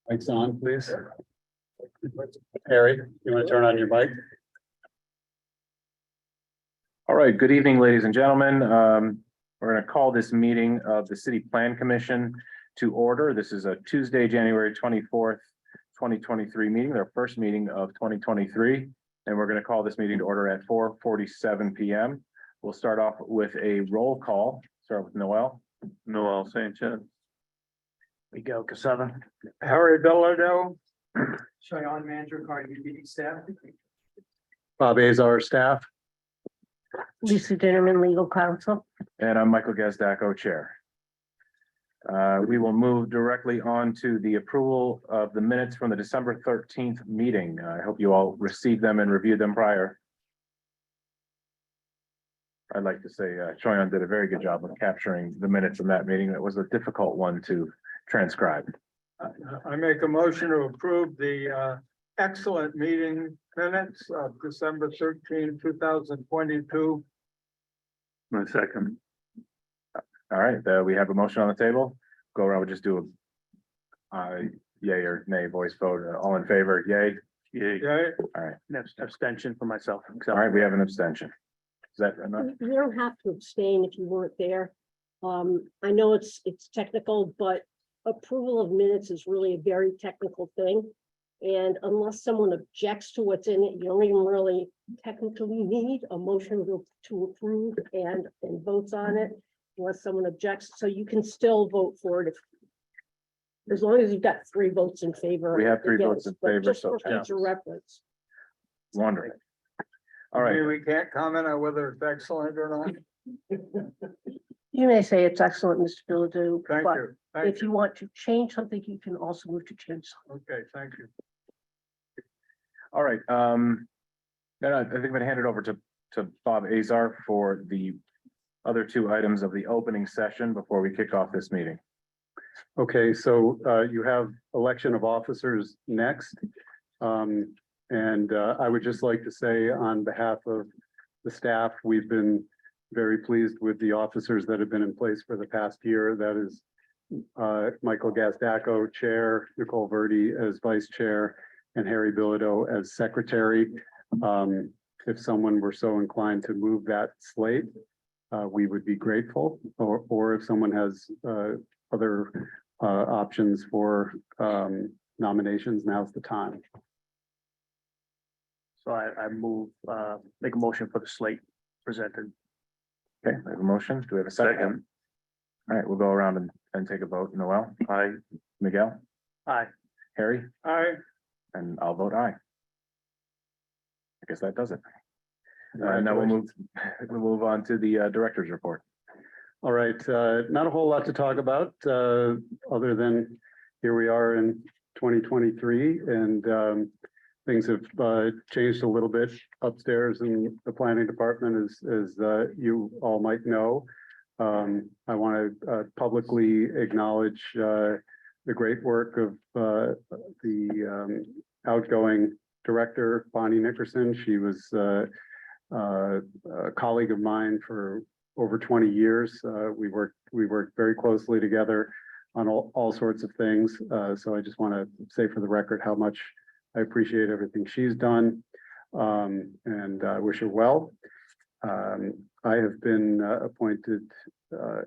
Mic's on, please. Harry, you want to turn on your mic? All right, good evening, ladies and gentlemen. We're going to call this meeting of the City Plan Commission to order. This is a Tuesday, January 24th, 2023 meeting, their first meeting of 2023. And we're going to call this meeting to order at 4:47 p.m. We'll start off with a roll call. Start with Noel. Noel Sanchez. Miguel Casada. Harry Bilodeau. Cheyenne Manager, Carnegie Meeting Staff. Bob Azar, staff. Lisa Dinnerman, Legal Counsel. And I'm Michael Gazdaco, Chair. We will move directly on to the approval of the minutes from the December 13th meeting. I hope you all received them and reviewed them prior. I'd like to say Choyan did a very good job of capturing the minutes from that meeting. That was a difficult one to transcribe. I make a motion to approve the excellent meeting minutes of December 13, 2022. My second. All right, we have a motion on the table. Go around, we'll just do a yay or nay voice vote. All in favor, yay? Yay. Okay, All right, Abstention for myself. all right, we have an abstention. Is that enough? You don't have to abstain if you weren't there. I know it's technical, but approval of minutes is really a very technical thing. And unless someone objects to what's in it, you don't even really technically need a motion to approve and votes on it unless someone objects. So you can still vote for it as long as you've got 3 votes in favor. We have 3 votes against, in but favor, just so for future reference. wonderful. All right, maybe we can't comment on whether it's excellent or not. You may say it's excellent, Mr. Bilodeau, Thank but you. Thank if you want to change something, you can also move to change something. Okay, thank you. all right. Then I think I'm gonna hand it over to Bob Azar for the other 2 items of the opening session before we kick off this meeting. Okay, so you have election of officers next. And I would just like to say on behalf of the staff, we've been very pleased with the officers that have been in place for the past year. That is Michael Gazdaco, Chair, Nicole Verdi as Vice Chair, and Harry Bilodeau as Secretary. If someone were so inclined to move that slate, we would be grateful, or if someone has other options for nominations, now's the time. So I move, make a motion for the slate presented. Okay, I have a motion. Do we have a second? Second. All right, we'll go around and take a vote. Noel? Aye. Miguel? Aye. Harry? Aye. And I'll vote aye. I guess that does it. Now we'll move on to the director's report. All right, not a whole lot to talk about, other than here we are in 2023 and things have changed a little bit upstairs in the planning department, as you all might know. I want to publicly acknowledge the great work of the outgoing director, Bonnie Nickerson. She was a colleague of mine for over 20 years. We worked very closely together on all sorts of things. So I just want to say for the record how much I appreciate everything she's done, and I wish her well. I have been appointed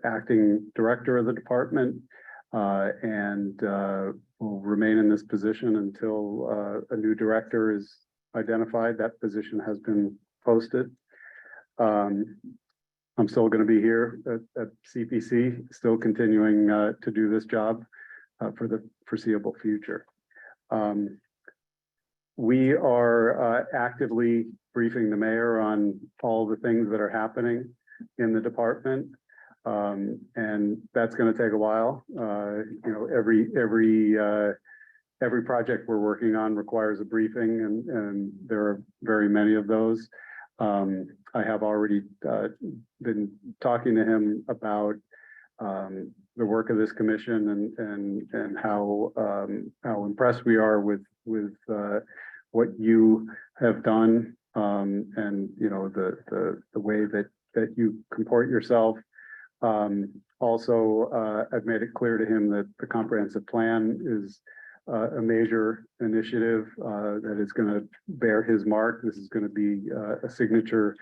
acting director of the department and will remain in this position until a new director is identified. That position has been posted. I'm still going to be here at CPC, still continuing to do this job for the foreseeable future. We are actively briefing the mayor on all the things that are happening in the department. And that's going to take a while. You know, every project we're working on requires a briefing, and there are very many of those. I have already been talking to him about the work of this commission and how impressed we are with what you have done, and you know the way that you comport yourself. Also, I've made it clear to him that the comprehensive plan is a major initiative that is going to bear his mark. This is going to be a signature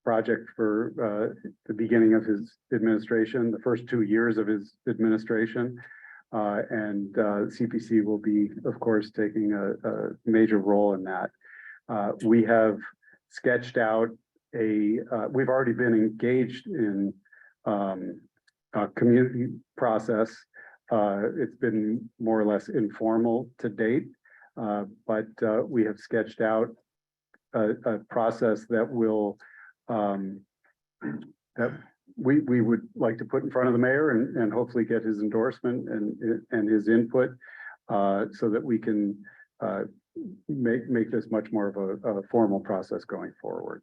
project for the beginning of his administration, the first 2 years of his administration. And CPC will be, of course, taking a major role in that. We have sketched out we've already been engaged in a community process. It's been more or less informal to date, but we have sketched out a process that will that we would like to put in front of the mayor and hopefully get his endorsement and his input so that we can make this much more of a formal process going forward.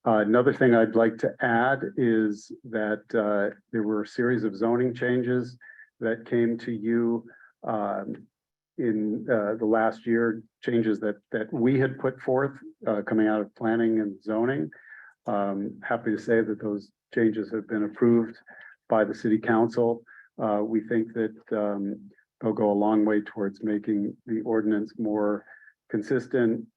Another thing I'd like to add is that there were a series of zoning changes that came to you in the last year, changes that we had put forth coming out of planning and zoning. Happy to say that those changes have been approved by the city council. We think that they'll go a long way towards making the ordinance more consistent.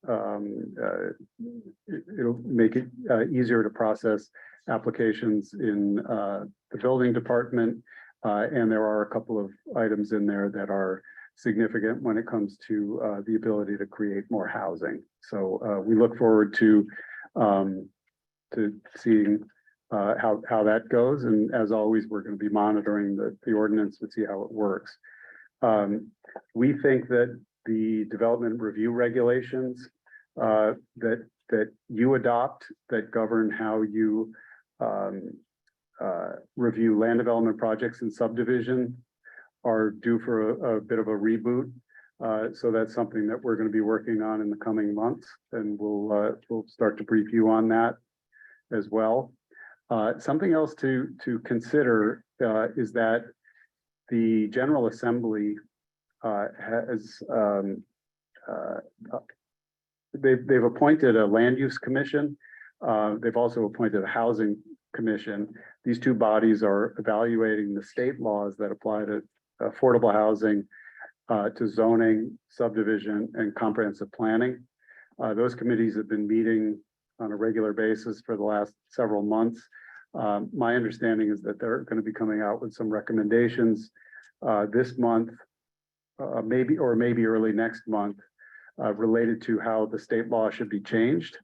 It'll make it easier to process applications in the building department. And there are a couple of items in there that are significant when it comes to the ability to create more housing. So we look forward to seeing how that goes. And as always, we're going to be monitoring the ordinance to see how it works. We think that the development review regulations that you adopt that govern how you review land development projects and subdivision are due for a bit of a reboot. So that's something that we're going to be working on in the coming months, and we'll start to brief you on that as well. Something else to consider is that the General Assembly has they've appointed a land use commission. They've also appointed a housing commission. These two bodies are evaluating the state laws that apply to affordable housing, to zoning, subdivision, and comprehensive planning. Those committees have been meeting on a regular basis for the last several months. My understanding is that they're going to be coming out with some recommendations this month, maybe early next month, related to how the state law should be changed.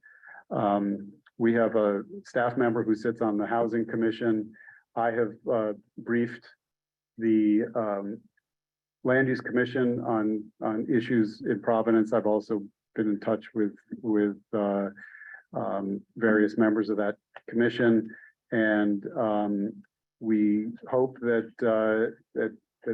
We have a staff member who sits on the Housing Commission. I have briefed the Land Use Commission on issues in Providence. I've also been in touch with various members of that commission, and we hope that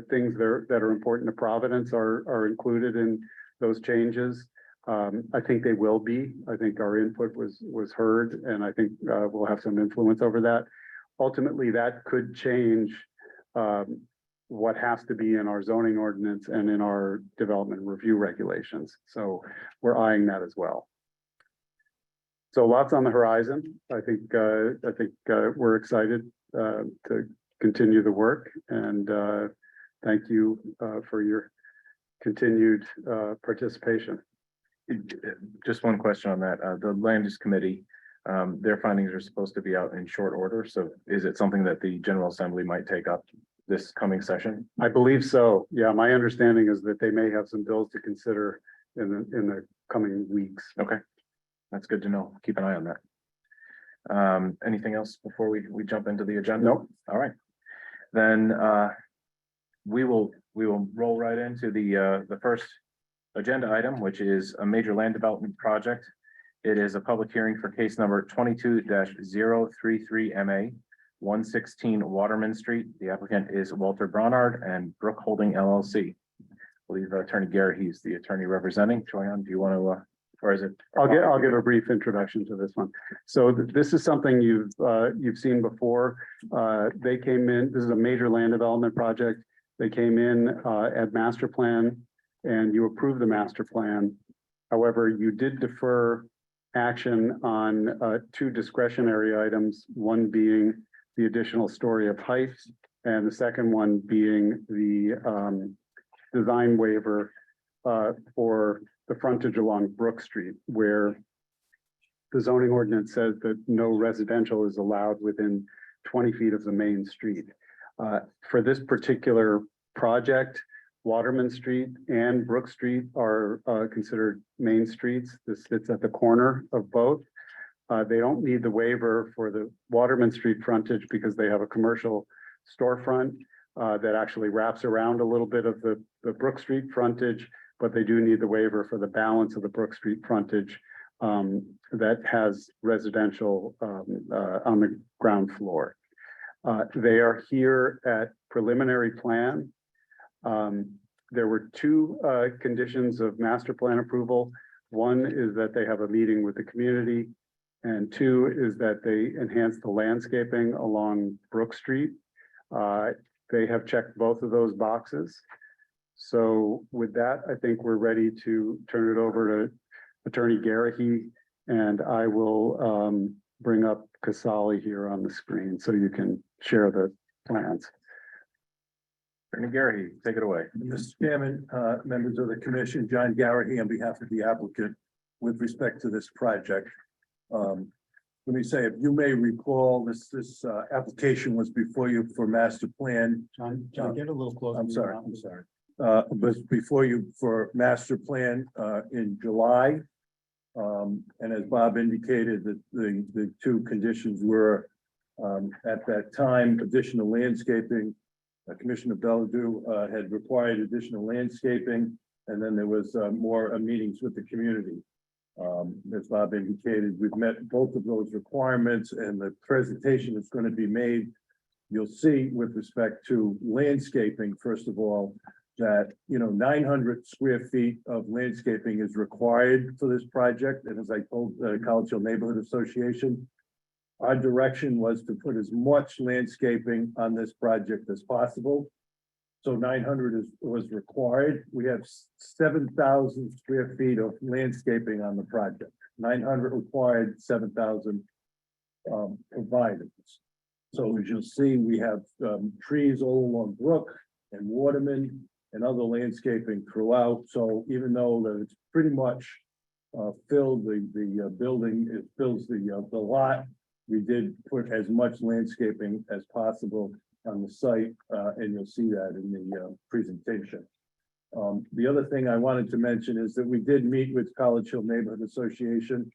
things that are important to Providence are included in those changes. I think they will be. I think our input was heard, and I think we'll have some influence over that. Ultimately, that could change what has to be in our zoning ordinance and in our development review regulations. So we're eyeing that as well. So lots on the horizon. I think we're excited to continue the work, and thank you for your continued participation. Just one question on that. The Land Use Committee, their findings are supposed to be out in short order. So is it something that the General Assembly might take up this coming session? I believe so. Yeah, my understanding is that they may have some bills to consider in the coming weeks. Okay, that's good to know. Keep an eye on that. Anything else before we jump into the agenda? Nope. All right, then we will roll right into the first agenda item, which is a major land development project. It is a public hearing for case number 22-033 MA 116 Waterman Street. The applicant is Walter Bronard and Brook Holding LLC. I believe Attorney Garrett, he's the attorney representing. Joanne, do you want to, or is it? I'll give a brief introduction to this one. So this is something you've seen before. They came in. This is a major land development project. They came in at master plan, and you approved the master plan. However, you did defer action on two discretionary items, one being the additional story of height And the second one being the design waiver for the frontage along Brook Street, where the zoning ordinance says that no residential is allowed within 20 feet of the main street. For this particular project, Waterman Street and Brook Street are considered main streets. This sits at the corner of both. They don't need the waiver for the Waterman Street frontage because they have a commercial storefront that actually wraps around a little bit of the Brook Street frontage, but they do need the waiver for the balance of the Brook Street frontage that has residential on the ground floor. They are here at preliminary plan. There were two conditions of master plan approval. One is that they have a meeting with the community, and two is that they enhance the landscaping along Brook Street. They have checked both of those boxes. So with that, I think we're ready to turn it over to Attorney Garrahy, and I will bring up Casali here on the screen so you can share the plans. Attorney Garrahy, take it away. Mr. Chairman, members of the commission, John Garrahy on behalf of the applicant with respect to this project. Let me say, if you may recall, this application was before you for master plan. John, get a little closer. I'm sorry. Was before you for master plan in July. And as Bob indicated, that the two conditions were at that time, additional landscaping. Commissioner Bellevue had required additional landscaping, and then there was more meetings with the community. As Bob indicated, we've met both of those requirements, and the presentation that's going to be made, you'll see with respect to landscaping, first of all, that 900 square feet of landscaping is required for this project. And as I told the College Hill Neighborhood Association, our direction was to put as much landscaping on this project as possible. So 900 was required. We have 7,000 square feet of landscaping on the project. 900 required, 7,000 provided. So as you'll see, we have trees all along Brook and Waterman and other landscaping throughout. So even though that it's pretty much filled the building, it fills the lot, we did put as much landscaping as possible on the site, and you'll see that in the presentation. The other thing I wanted to mention is that we did meet with College Hill Neighborhood Association.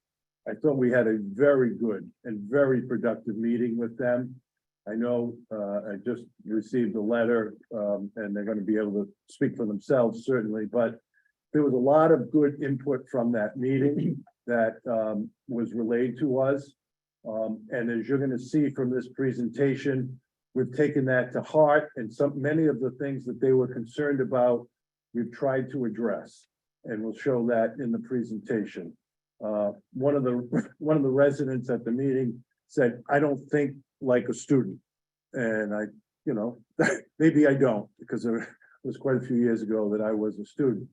I thought we had a very good and very productive meeting with them. I know I just received a letter, and they're going to be able to speak for themselves, certainly, but there was a lot of good input from that meeting that was relayed to us. And as you're going to see from this presentation, we've taken that to heart, and many of the things that they were concerned about, we've tried to address, and we'll show that in the presentation. One of the residents at the meeting said, "I don't think like a student," and I, maybe I don't, because it was quite a few years ago that I was a student.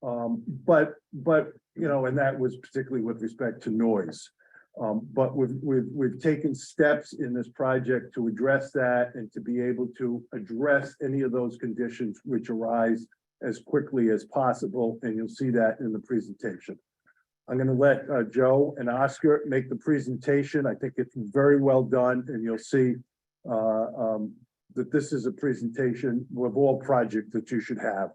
But and that was particularly with respect to noise. But we've taken steps in this project to address that and to be able to address any of those conditions which arise as quickly as possible, and you'll see that in the presentation. I'm going to let Joe and Oscar make the presentation. I think it's very well done, and you'll see that this is a presentation of all projects that you should have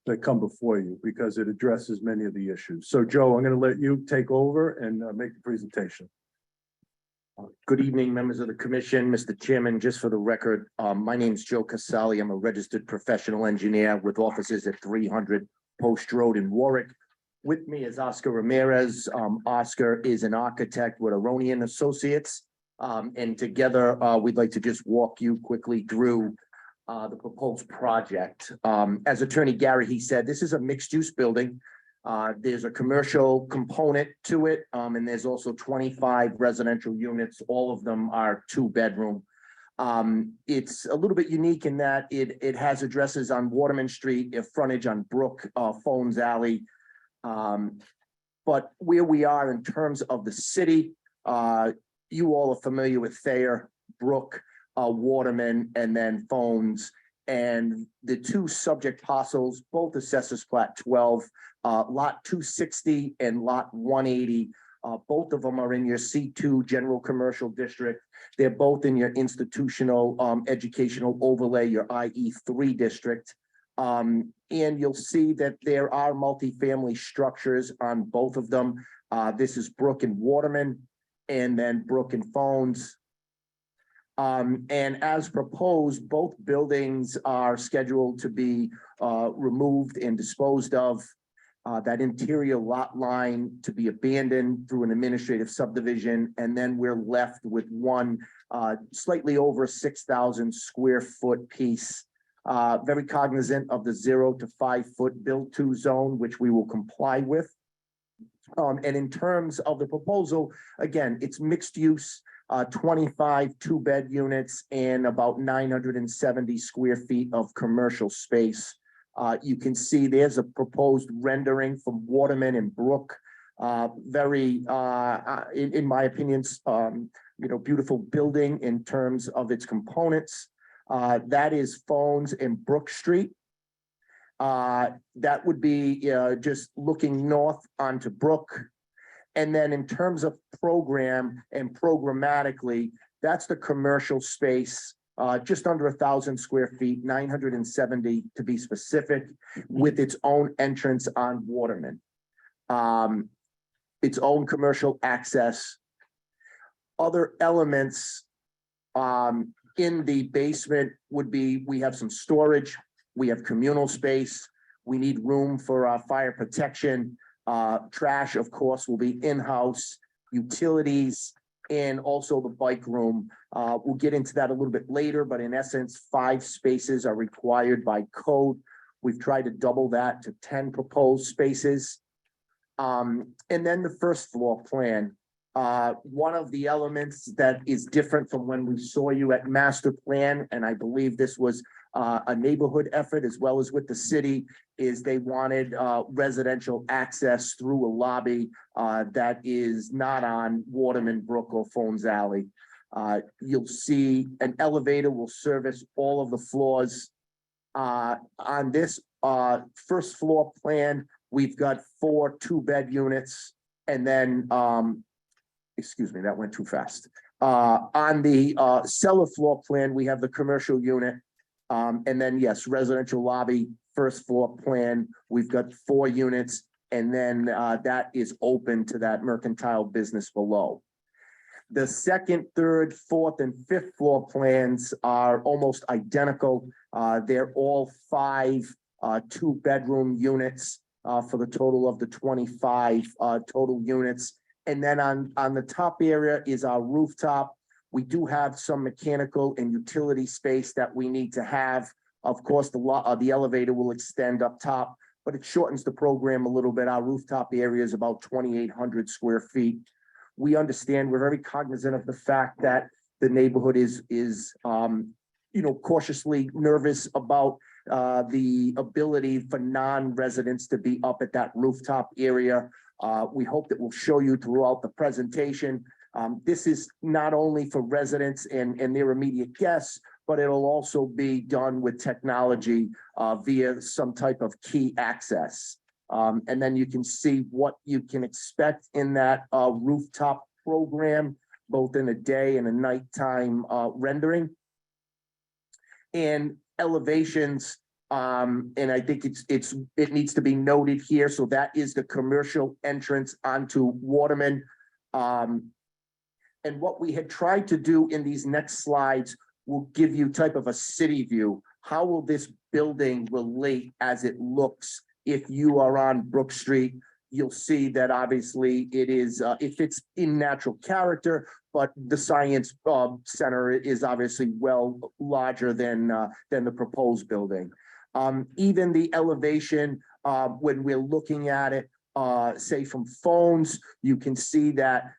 that come before you, because it addresses many of the issues. So Joe, I'm going to let you take over and make the presentation. Good evening, members of the commission, Mr. Chairman. Just for the record, my name is Joe Casali. I'm a registered professional engineer with offices at 300 Post Road in Warwick. With me is Oscar Ramirez. Oscar is an architect with Aronian Associates. And together, we'd like to just walk you quickly through the proposed project. As Attorney Garrahy said, this is a mixed-use building. There's a commercial component to it, and there's also 25 residential units. All of them are 2-bedroom. It's a little bit unique in that it has addresses on Waterman Street, a frontage on Brook, Phones Alley. But where we are in terms of the city, you all are familiar with Thayer, Brook. Waterman, and then phones. And the two subject parcels, both assessors plat 12, lot 260 and lot 180. Both of them are in your C2 general commercial district. They're both in your institutional educational overlay, your IE3 district. And you'll see that there are multifamily structures on both of them. This is Brook and Waterman, and then Brook and Phones. And as proposed, both buildings are scheduled to be removed and disposed of. That interior lot line to be abandoned through an administrative subdivision, and then we're left with one slightly over 6,000 square foot piece. Very cognizant of the 0 to 5 foot build to zone, which we will comply with. And in terms of the proposal, again, it's mixed use, 25 2-bed units and about 970 square feet of commercial space. You can see there's a proposed rendering from Waterman and Brook. Very, in my opinion, beautiful building in terms of its components. That is Phones and Brook Street. That would be just looking north onto Brook. And then in terms of program and programmatically, that's the commercial space, just under 1,000 square feet, 970 to be specific, with its own entrance on Waterman. Its own commercial access. Other elements in the basement would be, we have some storage, we have communal space, we need room for fire protection. Trash, of course, will be in-house, utilities, and also the bike room. We'll get into that a little bit later, but in essence, 5 spaces are required by code. We've tried to double that to 10 proposed spaces. And then the first floor plan. One of the elements that is different from when we saw you at master plan, and I believe this was a neighborhood effort as well as with the city, is they wanted residential access through a lobby that is not on Waterman, Brook, or Phones Alley. You'll see an elevator will service all of the floors. On this first floor plan, we've got 4 2-bed units, and then excuse me, that went too fast. On the cellar floor plan, we have the commercial unit. And then, yes, residential lobby, first floor plan, we've got 4 units, and then that is open to that mercantile business below. The second, third, fourth, and fifth floor plans are almost identical. They're all 5 2-bedroom units for the total of the 25 total units. And then on the top area is our rooftop. We do have some mechanical and utility space that we need to have. Of course, the elevator will extend up top, but it shortens the program a little bit. Our rooftop area is about 2,800 square feet. We understand, we're very cognizant of the fact that the neighborhood is cautiously nervous about the ability for non-residents to be up at that rooftop area. We hope that we'll show you throughout the presentation. This is not only for residents and their immediate guests, but it'll also be done with technology via some type of key access. And then you can see what you can expect in that rooftop program, both in a day and a nighttime rendering. And elevations, and I think it needs to be noted here. So that is the commercial entrance onto Waterman. And what we had tried to do in these next slides will give you type of a city view. How will this building relate as it looks if you are on Brook Street? You'll see that obviously it is, if it's in natural character, but the science center is obviously well larger than the proposed building. Even the elevation, when we're looking at it, say from Phones, you can see that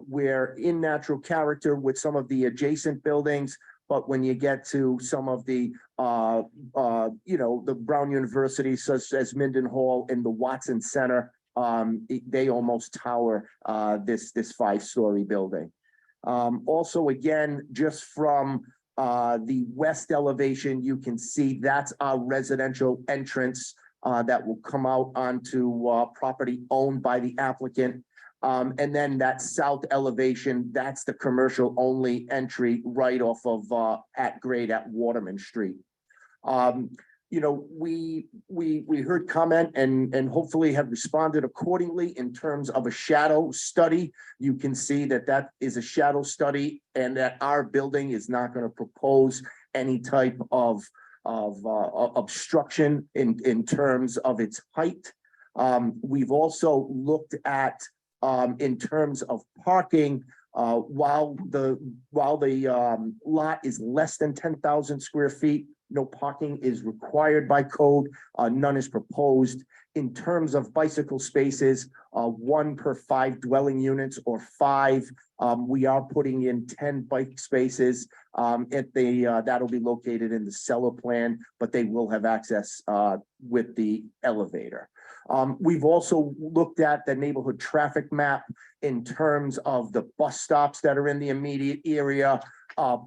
we're in natural character with some of the adjacent buildings, but when you get to some of the the Brown universities such as Minden Hall and the Watson Center, they almost tower this 5-story building. Also, again, just from The west elevation, you can see that's our residential entrance that will come out onto property owned by the applicant. And then that south elevation, that's the commercial only entry right off of at grade at Waterman Street. You know, we heard comment and hopefully have responded accordingly in terms of a shadow study. You can see that that is a shadow study and that our building is not going to propose any type of obstruction in terms of its height. We've also looked at in terms of parking, while the lot is less than 10,000 square feet, no parking is required by code. None is proposed. In terms of bicycle spaces, 1 per 5 dwelling units or 5. We are putting in 10 bike spaces. That'll be located in the cellar plan, but they will have access with the elevator. We've also looked at the neighborhood traffic map in terms of the bus stops that are in the immediate area,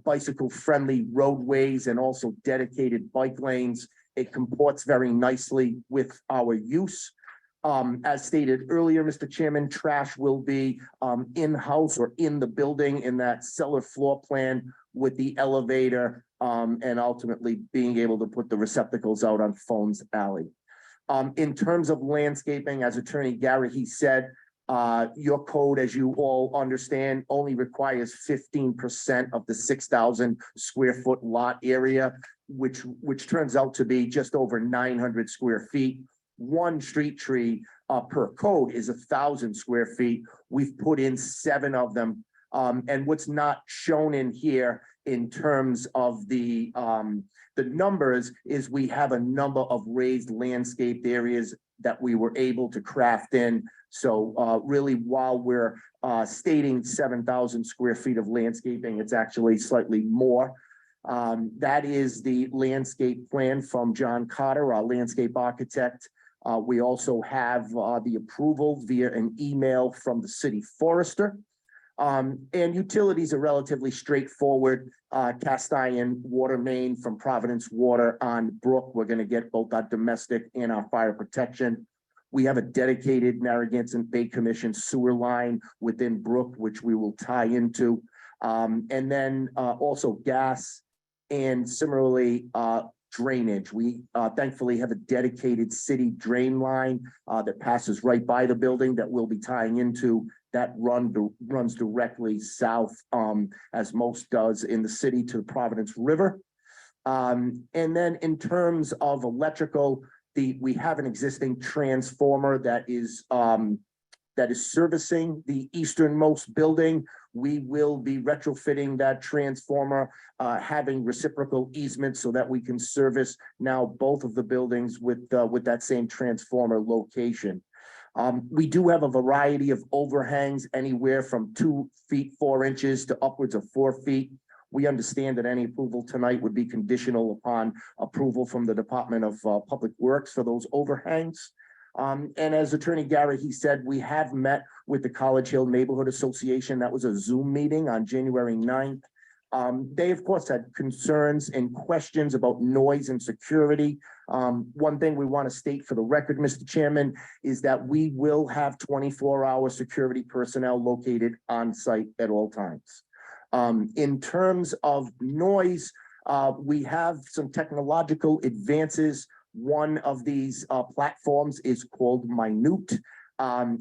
bicycle-friendly roadways, and also dedicated bike lanes. It comports very nicely with our use. As stated earlier, Mr. Chairman, trash will be in-house or in the building in that cellar floor plan with the elevator and ultimately being able to put the receptacles out on Phones Alley. In terms of landscaping, as Attorney Garrett, said, your code, as you all understand, only requires 15% of the 6,000 square foot lot area, which turns out to be just over 900 square feet. One street tree per code is 1,000 square feet. We've put in 7 of them. And what's not shown in here in terms of the numbers is we have a number of raised landscaped areas that we were able to craft in. So really, while we're stating 7,000 square feet of landscaping, it's actually slightly more. That is the landscape plan from John Carter, our landscape architect. We also have the approval via an email from the city forester. And utilities are relatively straightforward. Cast iron water main from Providence Water on Brook. We're going to get both our domestic and our fire protection. We have a dedicated Narragansett Bay Commission sewer line within Brook, which we will tie into. And then also gas and similarly drainage. We thankfully have a dedicated city drain line that passes right by the building that we'll be tying into. That runs directly south, as most does in the city, to the Providence River. And then in terms of electrical, we have an existing transformer that is servicing the easternmost building. We will be retrofitting that transformer, having reciprocal easements so that we can service now both of the buildings with that same transformer location. We do have a variety of overhangs anywhere from 2 feet 4 inches to upwards of 4 feet. We understand that any approval tonight would be conditional upon approval from the Department of Public Works for those overhangs. And as Attorney Garrett, said, we have met with the College Hill Neighborhood Association. That was a Zoom meeting on January 9th. They, of course, had concerns and questions about noise and security. One thing we want to state for the record, Mr. Chairman, is that we will have 24-hour security personnel located on site at all times. In terms of noise, we have some technological advances. One of these platforms is called Minute.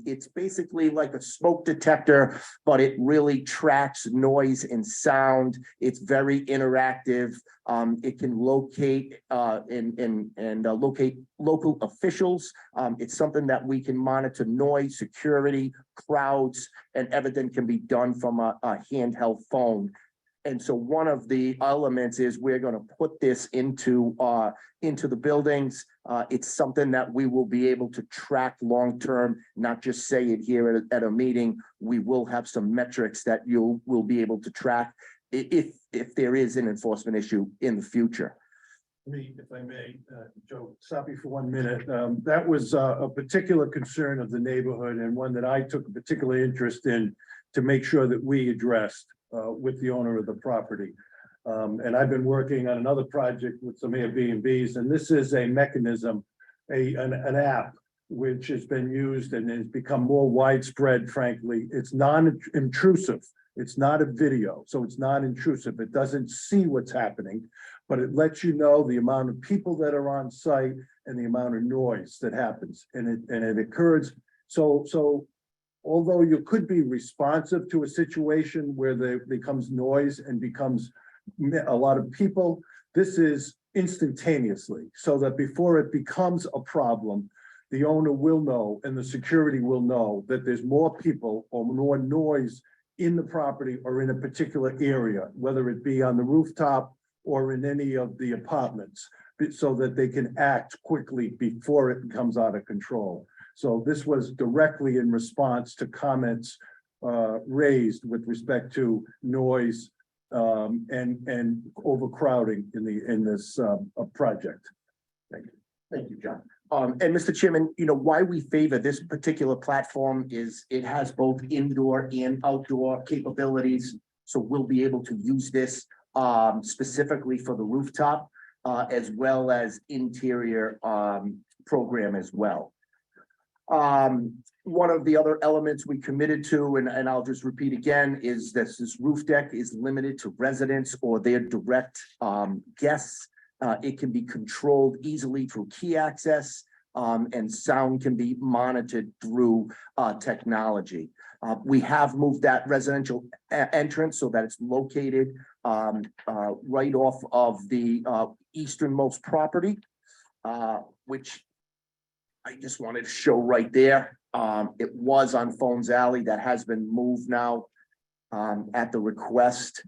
It's basically like a smoke detector, but it really tracks noise and sound. It's very interactive. It can locate and locate local officials. It's something that we can monitor noise, security, crowds, and everything can be done from a handheld phone. And so one of the elements is we're going to put this into the buildings. It's something that we will be able to track long-term, not just say it here at a meeting. We will have some metrics that will be able to track if there is an enforcement issue in the future. Me, if I may, Joe, stop you for 1 minute. That was a particular concern of the neighborhood and one that I took a particular interest in to make sure that we addressed with the owner of the property. And I've been working on another project with some Airbnbs, and this is a mechanism, an app which has been used and has become more widespread, frankly. It's non-intrusive. It's not a video, so it's not intrusive. It doesn't see what's happening, but it lets you know the amount of people that are on site and the amount of noise that happens. And it occurs. So although you could be responsive to a situation where there becomes noise and becomes a lot of people, this is instantaneously, so that before it becomes a problem, the owner will know and the security will know that there's more people or more noise in the property or in a particular area, whether it be on the rooftop or in any of the apartments, so that they can act quickly before it becomes out of control. So this was directly in response to comments raised with respect to noise and overcrowding in this project. Thank you, John. And Mr. Chairman, you know, why we favor this particular platform is it has both indoor and outdoor capabilities. So we'll be able to use this specifically for the rooftop as well as interior program as well. One of the other elements we committed to, and I'll just repeat again, is that this roof deck is limited to residents or their direct guests. It can be controlled easily through key access, and sound can be monitored through technology. We have moved that residential entrance so that it's located right off of the easternmost property, which I just wanted to show right there. It was on Phones Alley. That has been moved now at the request.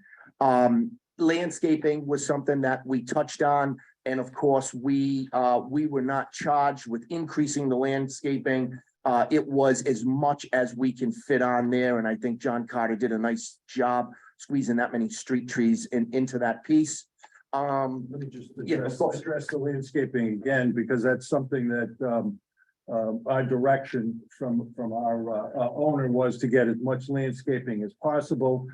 Landscaping was something that we touched on. And of course, we were not charged with increasing the landscaping. It was as much as we can fit on there. And I think John Carter did a nice job squeezing that many street trees into that piece. Let me just Yeah, of course. address the landscaping again, because that's something that our direction from our owner was to get as much landscaping as possible.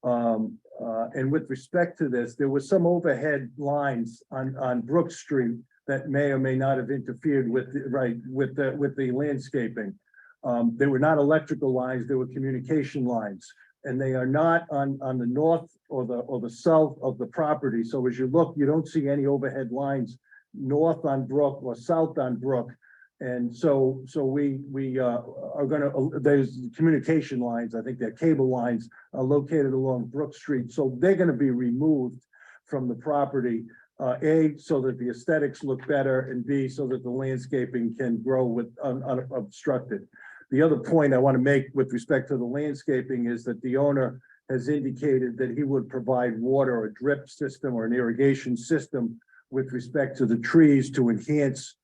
And with respect to this, there was some overhead lines on Brook Street that may or may not have interfered with the landscaping. They were not electrical lines, they were communication lines, and they are not on the north or the south of the property. So as you look, you don't see any overhead lines north on Brook or south on Brook. And so we are gonna, there's communication lines, I think they're cable lines, are located along Brook Street. So they're gonna be removed from the property, A, so that the aesthetics look better, and B, so that the landscaping can grow with unobstructed. The other point I want to make with respect to the landscaping is that the owner has indicated that he would provide water, a drip system or an irrigation system with respect to the trees to enhance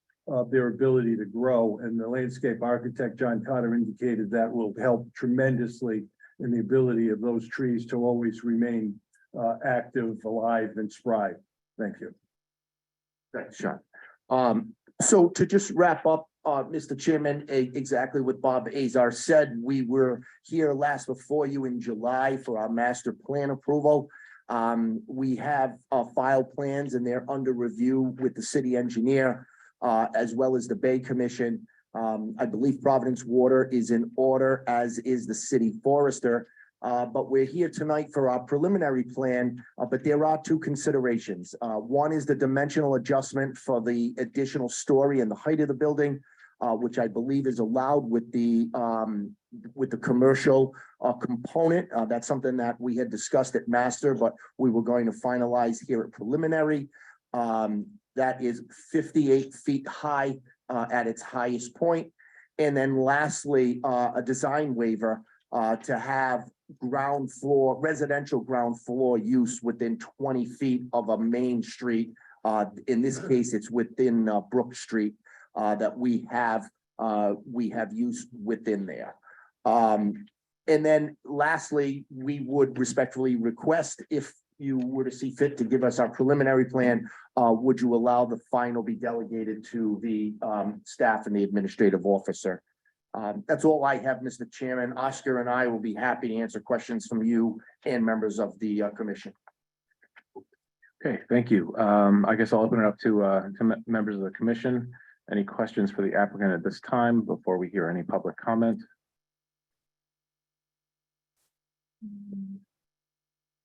their ability to grow. And the landscape architect, John Carter, indicated that will help tremendously in the ability of those trees to always remain active, alive, and spry. Thank you. Thanks, Sean. So to just wrap up, Mr. Chairman, exactly what Bob Azar said, we were here last before you in July for our master plan approval. We have file plans and they're under review with the city engineer, as well as the Bay Commission. I believe Providence Water is in order, as is the city forester. But we're here tonight for our preliminary plan, but there are two considerations. One is the dimensional adjustment for the additional story and the height of the building, which I believe is allowed with the commercial component. That's something that we had discussed at master, but we were going to finalize here at preliminary. That is 58 feet high at its highest point. And then lastly, a design waiver to have ground floor, residential ground floor use within 20 feet of a main street. In this case, it's within Brook Street that we have use within there. And then lastly, we would respectfully request, if you were to see fit to give us our preliminary plan, would you allow the final be delegated to the staff and the administrative officer? That's all I have, Mr. Chairman. Oscar and I will be happy to answer questions from you and members of the commission. Okay, thank you. I guess I'll open it up to members of the commission. Any questions for the applicant at this time before we hear any public comment?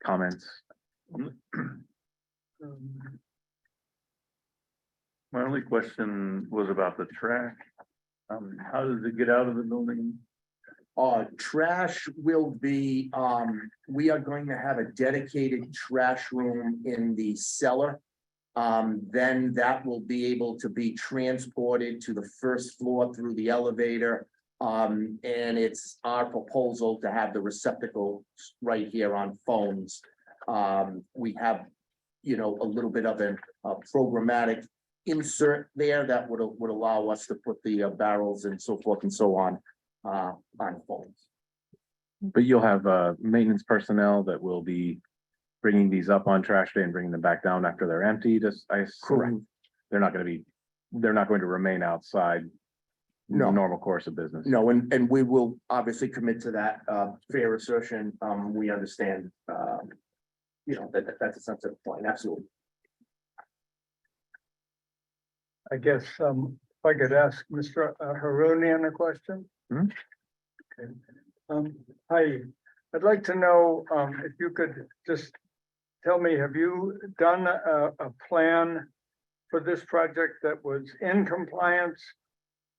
Comments? My only question was about the trash. How does it get out of the building? Trash will be, we are going to have a dedicated trash room in the cellar. Then that will be able to be transported to the first floor through the elevator. And it's our proposal to have the receptacle right here on phones. We have, a little bit of a programmatic insert there that would allow us to put the barrels and so forth and so on phones. But you'll have maintenance personnel that will be bringing these up on trash day and bringing them back down after they're empty. I assume Correct. they're not going to remain outside. No. Normal course of business. No, and we will obviously commit to that fair assertion. We understand, that's a sensitive point, absolutely. I guess, if I could ask Mr. Harunian a question? Hmm? Okay. Hi, I'd like to know, if you could just tell me, have you done a plan for this project that was in compliance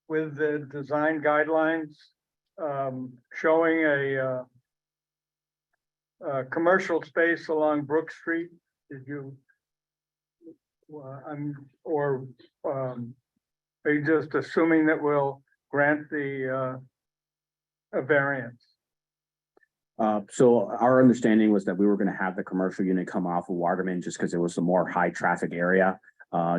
with the design guidelines, showing a commercial space along Brook Street? Did you? Are you just assuming that we'll grant the a variance? So our understanding was that we were gonna have the commercial unit come off of Waterman just because it was a more high traffic area.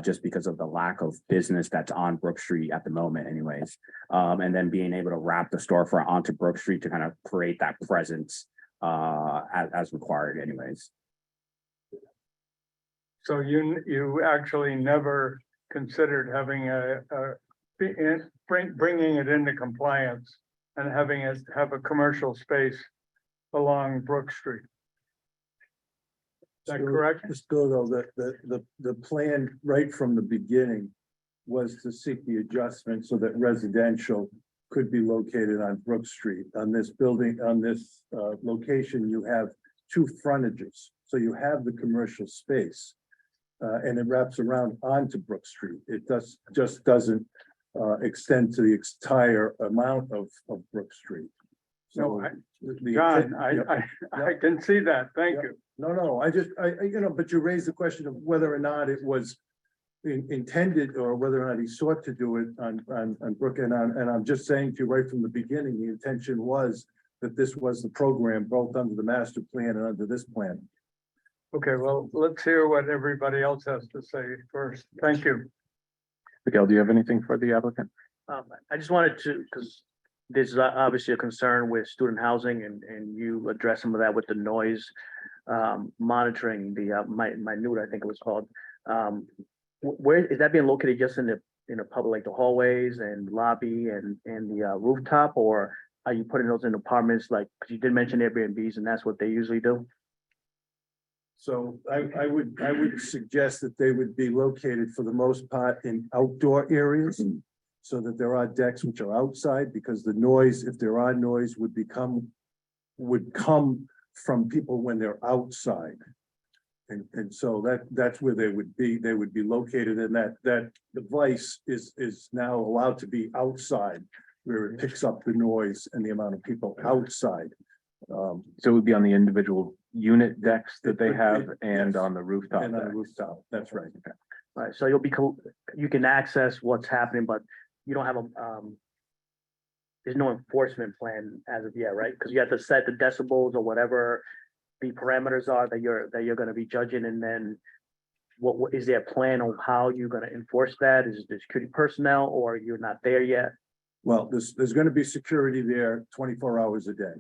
Just because of the lack of business that's on Brook Street at the moment anyways. And then being able to wrap the storefront onto Brook Street to kind of create that presence as required anyways. So you actually never considered having bringing it into compliance and having it have a commercial space along Brook Street? Is that correct? Mr. Argol, the plan right from the beginning was to seek the adjustment so that residential could be located on Brook Street. On this building, on this location, you have two frontages. So you have the commercial space and it wraps around onto Brook Street. It just doesn't extend to the entire amount of Brook Street. No, the- John, yeah. I can see that. Thank you. No, but you raised the question of whether or not it was intended or whether or not he sought to do it on Brook and I'm just saying to you right from the beginning, the intention was that this was the program both under the master plan and under this plan. Okay, well, let's hear what everybody else has to say first. Thank you. Miguel, do you have anything for the applicant? I just wanted to, because this is obviously a concern with student housing and you address some of that with the noise monitoring, the minute, I think it was called. Where is that being located? Just in the public, like the hallways and lobby and the rooftop, or are you putting those in apartments? Like, because you did mention Airbnbs and that's what they usually do. So I would suggest that they would be located for the most part in outdoor areas. So that there are decks which are outside, because the noise, if there are noise, would come from people when they're outside. And so that's where they would be located, and that device is now allowed to be outside, where it picks up the noise and the amount of people outside. So it would be on the individual unit decks that they have and yes. on the rooftop. And on the decks. rooftop, that's right. Right, so you can access what's happening, but you don't have there's no enforcement plan as of yet, right? Because you have to set the decibels or whatever the parameters are that you're going to be judging, and then what is there a plan on how you're going to enforce that? Is it the security personnel, or you're not there yet? Well, there's going to be security there 24 hours a day.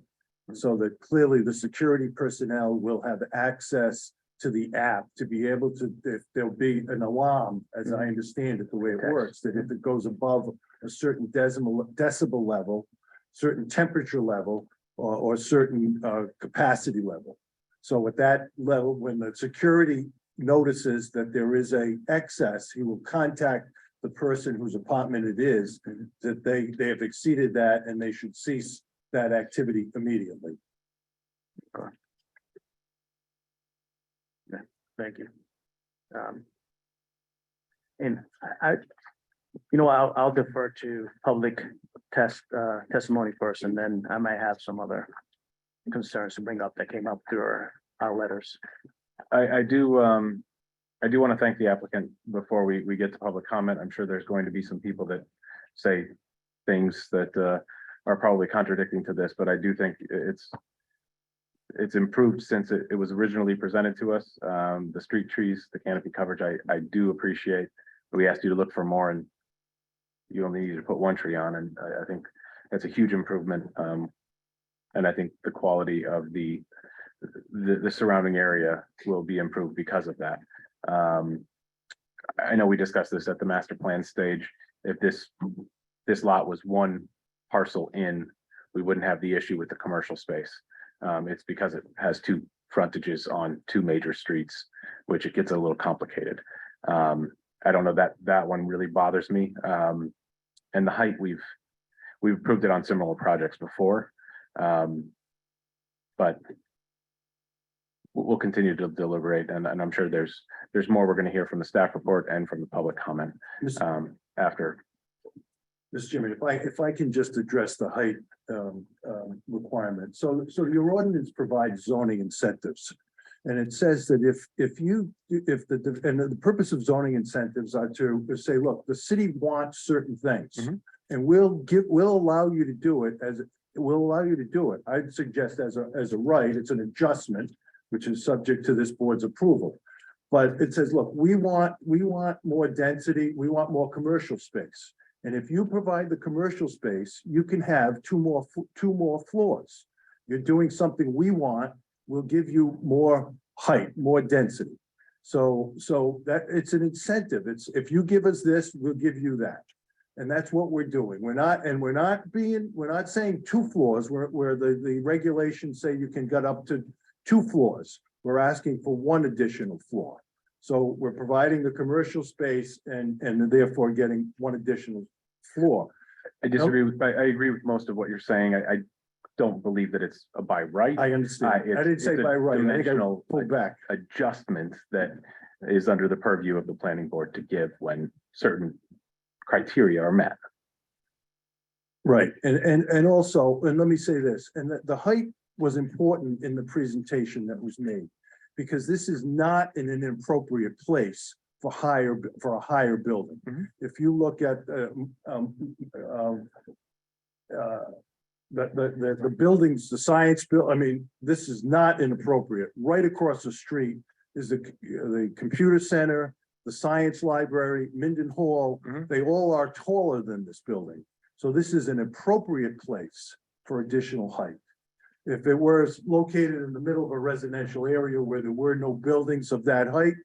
So that clearly the security personnel will have access to the app to be able to, if there'll be an alarm, as I understand it, the way it Okay. works, that if it goes above a certain decibel level, certain temperature level, or certain capacity level. So at that level, when the security notices that there is a excess, he will contact the person whose apartment it is, that they have exceeded that and they should cease that activity immediately. Thank you. And I'll defer to public testimony first, and then I might have some other concerns to bring up that came up through our letters. I do want to thank the applicant before we get to public comment. I'm sure there's going to be some people that say things that are probably contradicting to this, but I do think it's improved since it was originally presented to us. The street trees, the canopy coverage, I do appreciate. We asked you to look for more, and you only need to put one tree on, and I think that's a huge improvement. And I think the quality of the surrounding area will be improved because of that. I know we discussed this at the master plan stage. If this lot was one parcel in, we wouldn't have the issue with the commercial space. It's because it has two frontages on two major streets, which it gets a little complicated. I don't know that one really bothers me. And the height, we've approved it on similar projects before. But we'll continue to deliberate, and I'm sure there's more we're going to hear from the staff report and from the public comment after. Mr. Chairman, if I can just address the height requirement. So your ordinance provides zoning incentives. And it says that if the purpose of zoning incentives are to say, look, the city wants certain things. And we'll allow you to do it I'd suggest as a right, it's an adjustment, which is subject to this board's approval. But it says, look, we want more density, we want more commercial space. And if you provide the commercial space, you can have two more floors. You're doing something we want, we'll give you more height, more density. So that it's an incentive. It's if you give us this, we'll give you that. And that's what we're doing. We're not saying two floors where the regulations say you can get up to 2 floors. We're asking for one additional floor. So we're providing the commercial space and therefore getting one additional floor. I disagree with, I agree with most of what you're saying. I don't believe that it's a by right. I understand. I didn't say it's a by right. I think I dimensional pulled back. adjustment that is under the purview of the planning board to give when certain criteria are met. Right, and also, and let me say this, and the height was important in the presentation that was made, because this is not in an inappropriate place for a higher building. If you look at the buildings, the science I mean, this is not inappropriate. Right across the street is the computer center, the science library, Minden Hall. They all are taller than this building. So this is an appropriate place for additional height. If it was located in the middle of a residential area where there were no buildings of that height,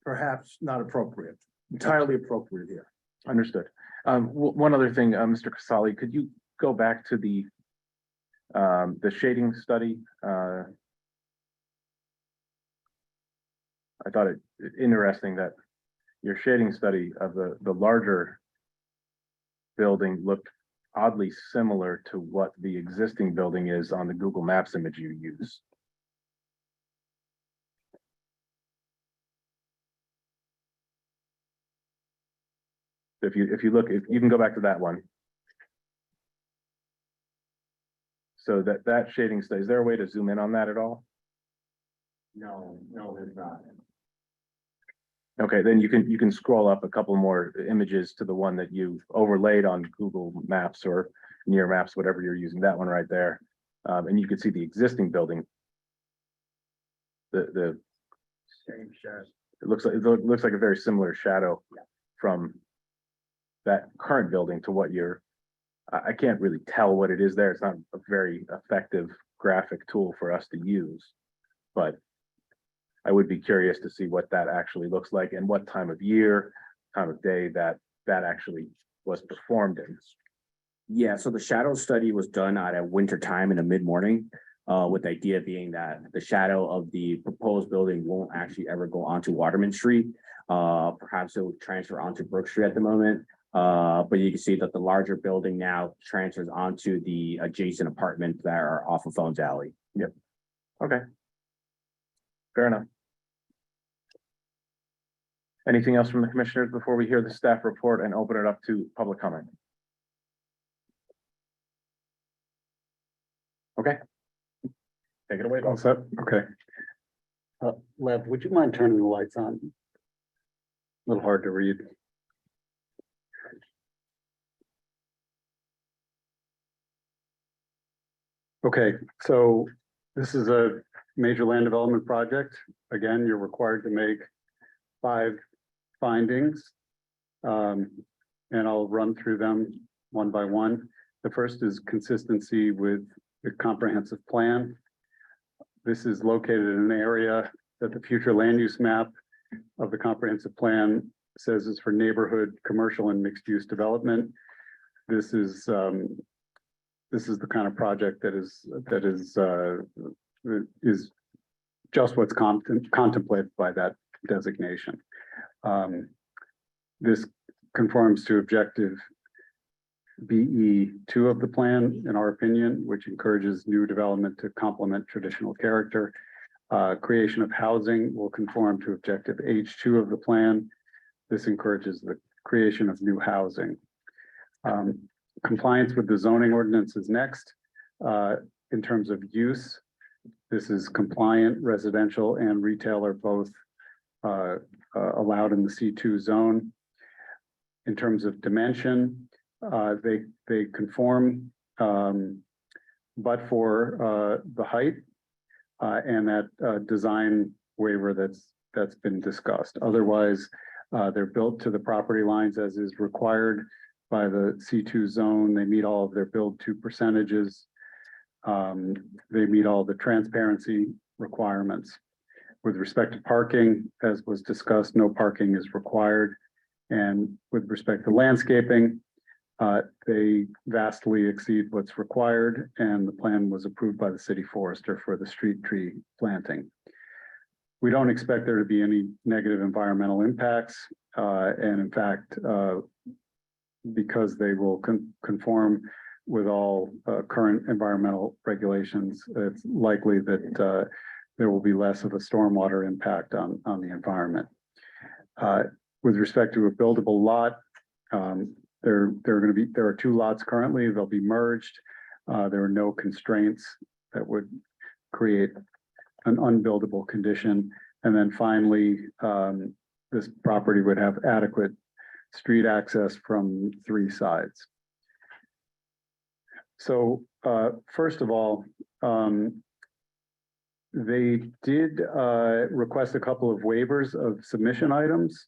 perhaps not appropriate, entirely appropriate here. Understood. One other thing, Mr. Casali, could you go back to the shading study? I thought it interesting that your shading study of the larger building looked oddly similar to what the existing building is on the Google Maps image you use. If you look, if you can go back to that one. So that shading study, is there a way to zoom in on that at all? No, there's not. Okay, then you can scroll up a couple more images to the one that you overlaid on Google Maps or Near Maps, whatever you're using, that one right there. And you can see the existing building. The Same shadow. it looks like a very similar shadow from that current building to what I can't really tell what it is there. It's not a very effective graphic tool for us to use, but I would be curious to see what that actually looks like and what time of year, time of day that actually was performed in. Yeah, so the shadow study was done at a winter time in the mid-morning. with the idea being that the shadow of the proposed building won't actually ever go onto Waterman Street. Perhaps it will transfer onto Brook Street at the moment. But you can see that the larger building now transfers onto the adjacent apartments that are off of Phones Alley. Okay. Fair enough. Anything else from the commissioners before we hear the staff report and open it up to public comment? Okay. Take it away. All set, okay. Lev, would you mind turning the lights on? A little hard to read. Okay, so this is a major land development project. Again, you're required to make 5 findings. And I'll run through them one by one. The first is consistency with the comprehensive plan. This is located in an area that the future land use map of the comprehensive plan says is for neighborhood, commercial, and mixed-use development. This is the kind of project that is just what's contemplated by that designation. This conforms to objective BE2 of the plan, in our opinion, which encourages new development to complement traditional character. Creation of housing will conform to objective H2 of the plan. This encourages the creation of new housing. Compliance with the zoning ordinance is next. In terms of use, this is compliant. Residential and retail are both allowed in the C2 zone. In terms of dimension, they conform, but for the height and that design waiver that's been discussed. Otherwise, they're built to the property lines as is required by the C2 zone. They meet all of their build to percentages. They meet all the transparency requirements. With respect to parking, as was discussed, no parking is required. And with respect to landscaping, they vastly exceed what's required, and the plan was approved by the city forester for the street tree planting. We don't expect there to be any negative environmental impacts, and in fact, because they will conform with all current environmental regulations, it's likely that there will be less of a stormwater impact on the environment. With respect to a buildable lot, there are 2 lots currently. They'll be merged. There are no constraints that would create an unbuildable condition. And then finally, this property would have adequate street access from 3 sides. So first of all, they did request a couple of waivers of submission items.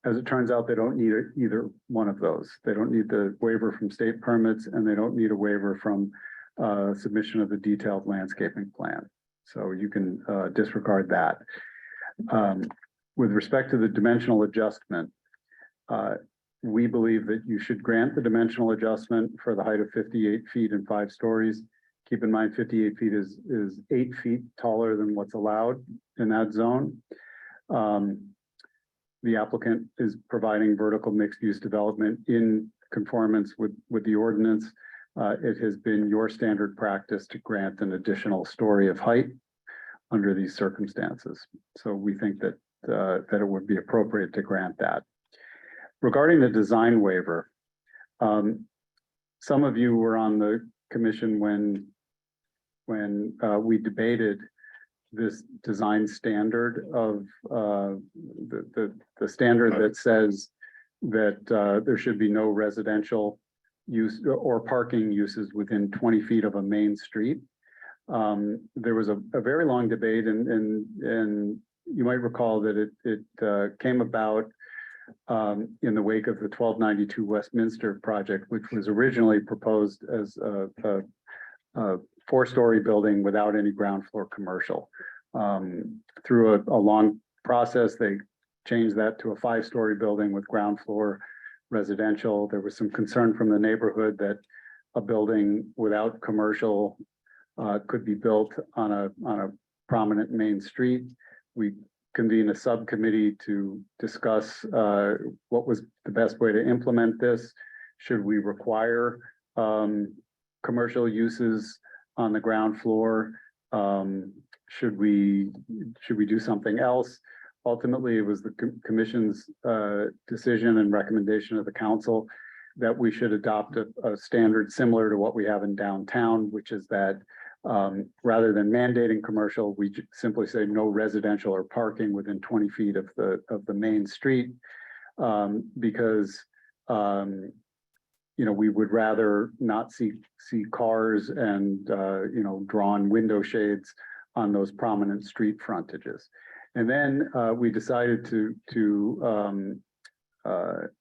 As it turns out, they don't need either one of those. They don't need the waiver from state permits, and they don't need a waiver from submission of the detailed landscaping plan. So you can disregard that. With respect to the dimensional adjustment, we believe that you should grant the dimensional adjustment for the height of 58 feet and 5 stories. Keep in mind, 58 feet is 8 feet taller than what's allowed in that zone. The applicant is providing vertical mixed-use development in conformance with the ordinance. It has been your standard practice to grant an additional story of height under these circumstances. So we think that it would be appropriate to grant that. Regarding the design waiver, some of you were on the commission when we debated this design standard of the standard that says that there should be no residential use or parking uses within 20 feet of a main street. There was a very long debate, and you might recall that it came about in the wake of the 1292 Westminster project, which was originally proposed as a 4-story building without any ground floor commercial. Through a long process, they changed that to a 5-story building with ground floor residential. There was some concern from the neighborhood that a building without commercial could be built on a prominent main street. We convened a subcommittee to discuss what was the best way to implement this. Should we require commercial uses on the ground floor? Should we do something else? Ultimately, it was the commission's decision and recommendation of the council that we should adopt a standard similar to what we have in downtown, which is that rather than mandating commercial, we simply say no residential or parking within 20 feet of the main street. Because we would rather not see cars and drawn window shades on those prominent street frontages. And then we decided to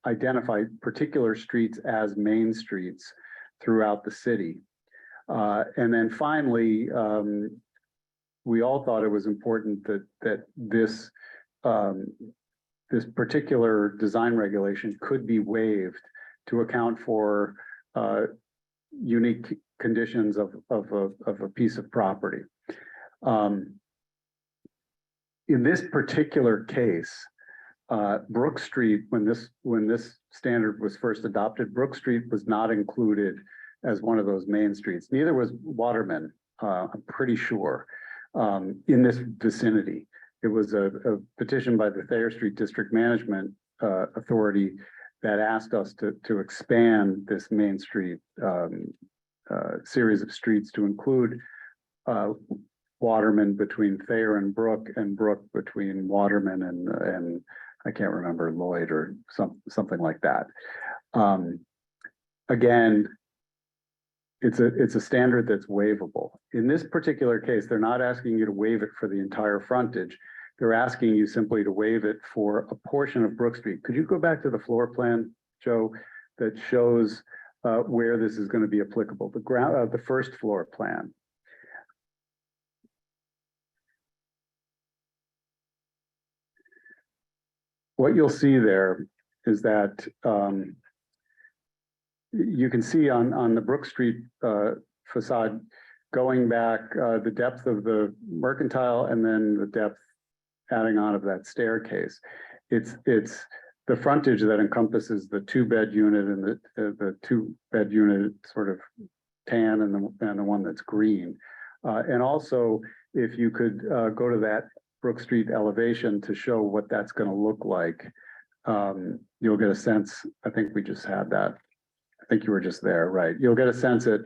identify particular streets as main streets throughout the city. And then finally, we all thought it was important that this particular design regulation could be waived to account for unique conditions of a piece of property. In this particular case, Brook Street, when this standard was first adopted, Brook Street was not included as one of those main streets. Neither was Waterman, I'm pretty sure, in this vicinity. It was a petition by the Thayer Street District Management Authority that asked us to expand this main street series of streets to include Waterman between Thayer and Brook between Waterman and I can't remember, Lloyd or something like that. Again, it's a standard that's waivable. In this particular case, they're not asking you to waive it for the entire frontage. They're asking you simply to waive it for a portion of Brook Street. Could you go back to the floor plan, Joe, that shows where this is going to be applicable? The first floor plan. What you'll see there is that you can see on the Brook Street facade going back the depth of the mercantile and then the depth adding on of that staircase. It's the frontage that encompasses the 2-bed unit and the 2-bed unit sort of tan and the one that's green. And also, if you could go to that Brook Street elevation to show what that's going to look like, you'll get a sense. I think we just had that. I think you were just there, right? You'll get a sense that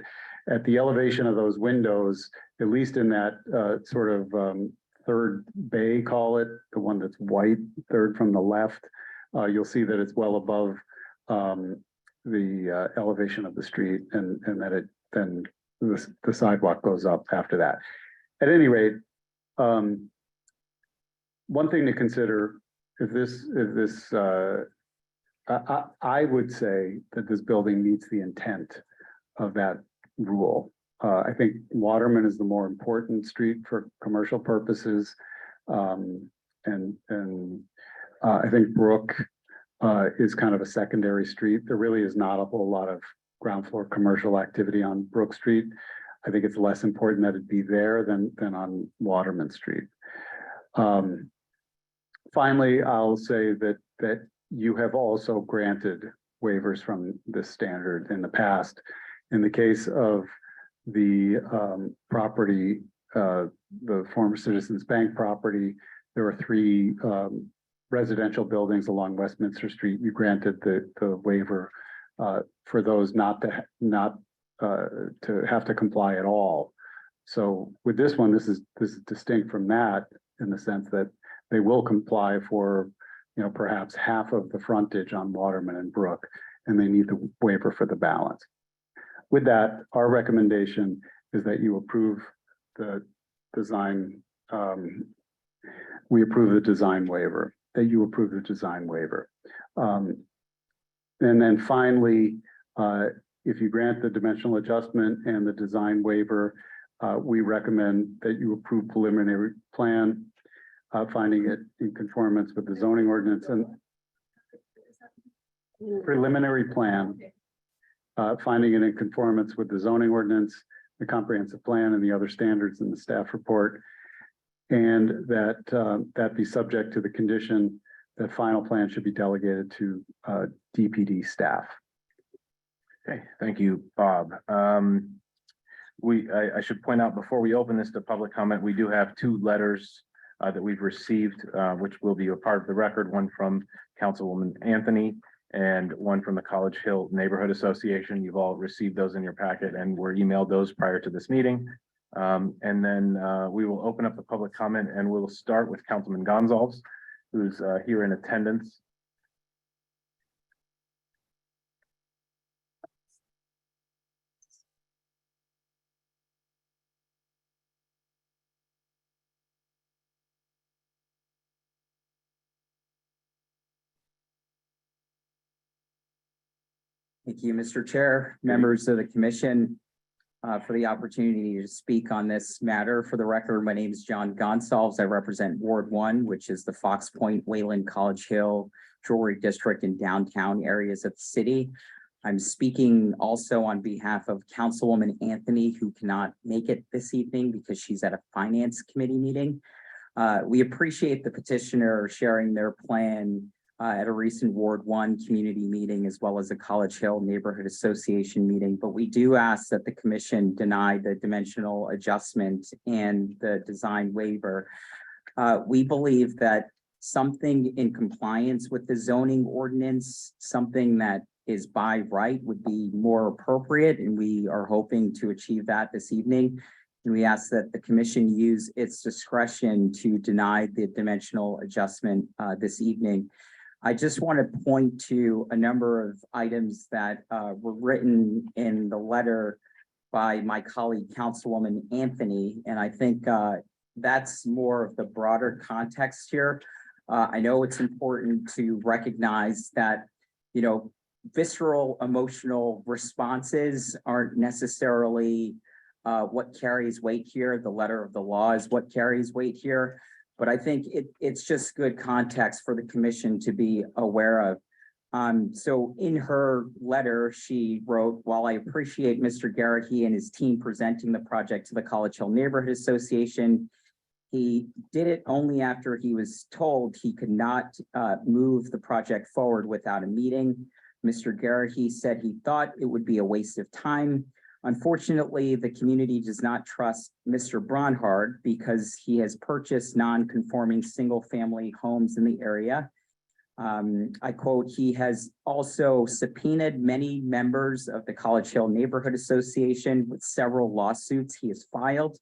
at the elevation of those windows, at least in that sort of third bay, call it, the one that's white, third from the left, you'll see that it's well above the elevation of the street, and that then the sidewalk goes up after that. At any rate, one thing to consider, I would say that this building meets the intent of that rule. I think Waterman is the more important street for commercial purposes. And I think Brook is kind of a secondary street. There really is not a whole lot of ground floor commercial activity on Brook Street. I think it's less important that it be there than on Waterman Street. Finally, I'll say that you have also granted waivers from this standard in the past. In the case of the property, the former Citizens Bank property, there were 3 residential buildings along Westminster Street. You granted the waiver for those not to have to comply at all. So with this one, this is distinct from that in the sense that they will comply for, perhaps half of the frontage on Waterman and Brook, and they need the waiver for the balance. With that, our recommendation is that you approve the design. We approve the design waiver, that you approve the design waiver. And then finally, if you grant the dimensional adjustment and the design waiver, we recommend that you approve preliminary plan, finding it in conformance with the zoning ordinance and preliminary plan, finding it in conformance with the zoning ordinance, the comprehensive plan and the other standards in the staff report. And that be subject to the condition that final plan should be delegated to DPD staff. Okay, thank you, Bob. I should point out before we open this to public comment, we do have two letters that we've received, which will be a part of the record, one from Councilwoman Anthony and one from the College Hill Neighborhood Association. You've all received those in your packet and were emailed those prior to this meeting. And then we will open up the public comment and we'll start with Councilman Gonzalez, who's here in attendance. Thank you, Mr. Chair, members of the commission, for the opportunity to speak on this matter. For the record, my name is John Gonsalves. I represent Ward 1, which is the Fox Point, Wayland, College Hill, Jewelry District and downtown areas of the city. I'm speaking also on behalf of Councilwoman Anthony, who cannot make it this evening because she's at a finance committee meeting. We appreciate the petitioner sharing their plan at a recent Ward 1 community meeting, as well as a College Hill Neighborhood Association meeting. But we do ask that the commission deny the dimensional adjustment and the design waiver. We believe that something in compliance with the zoning ordinance, something that is by right, would be more appropriate, and we are hoping to achieve that this evening. And we ask that the commission use its discretion to deny the dimensional adjustment this evening. I just want to point to a number of items that were written in the letter by my colleague, Councilwoman Anthony, and I think that's more of the broader context here. I know it's important to recognize that, you know, visceral emotional responses aren't necessarily what carries weight here. The letter of the law is what carries weight here. But I think it's just good context for the commission to be aware of. So in her letter, she wrote, while I appreciate Mr. Garrity and his team presenting the project to the College Hill Neighborhood Association, he did it only after he was told he could not move the project forward without a meeting. Mr. Garrity said he thought it would be a waste of time. Unfortunately, the community does not trust Mr. Bronhard because he has purchased non-conforming single-family homes in the area. I quote, he has also subpoenaed many members of the College Hill Neighborhood Association with several lawsuits he has filed.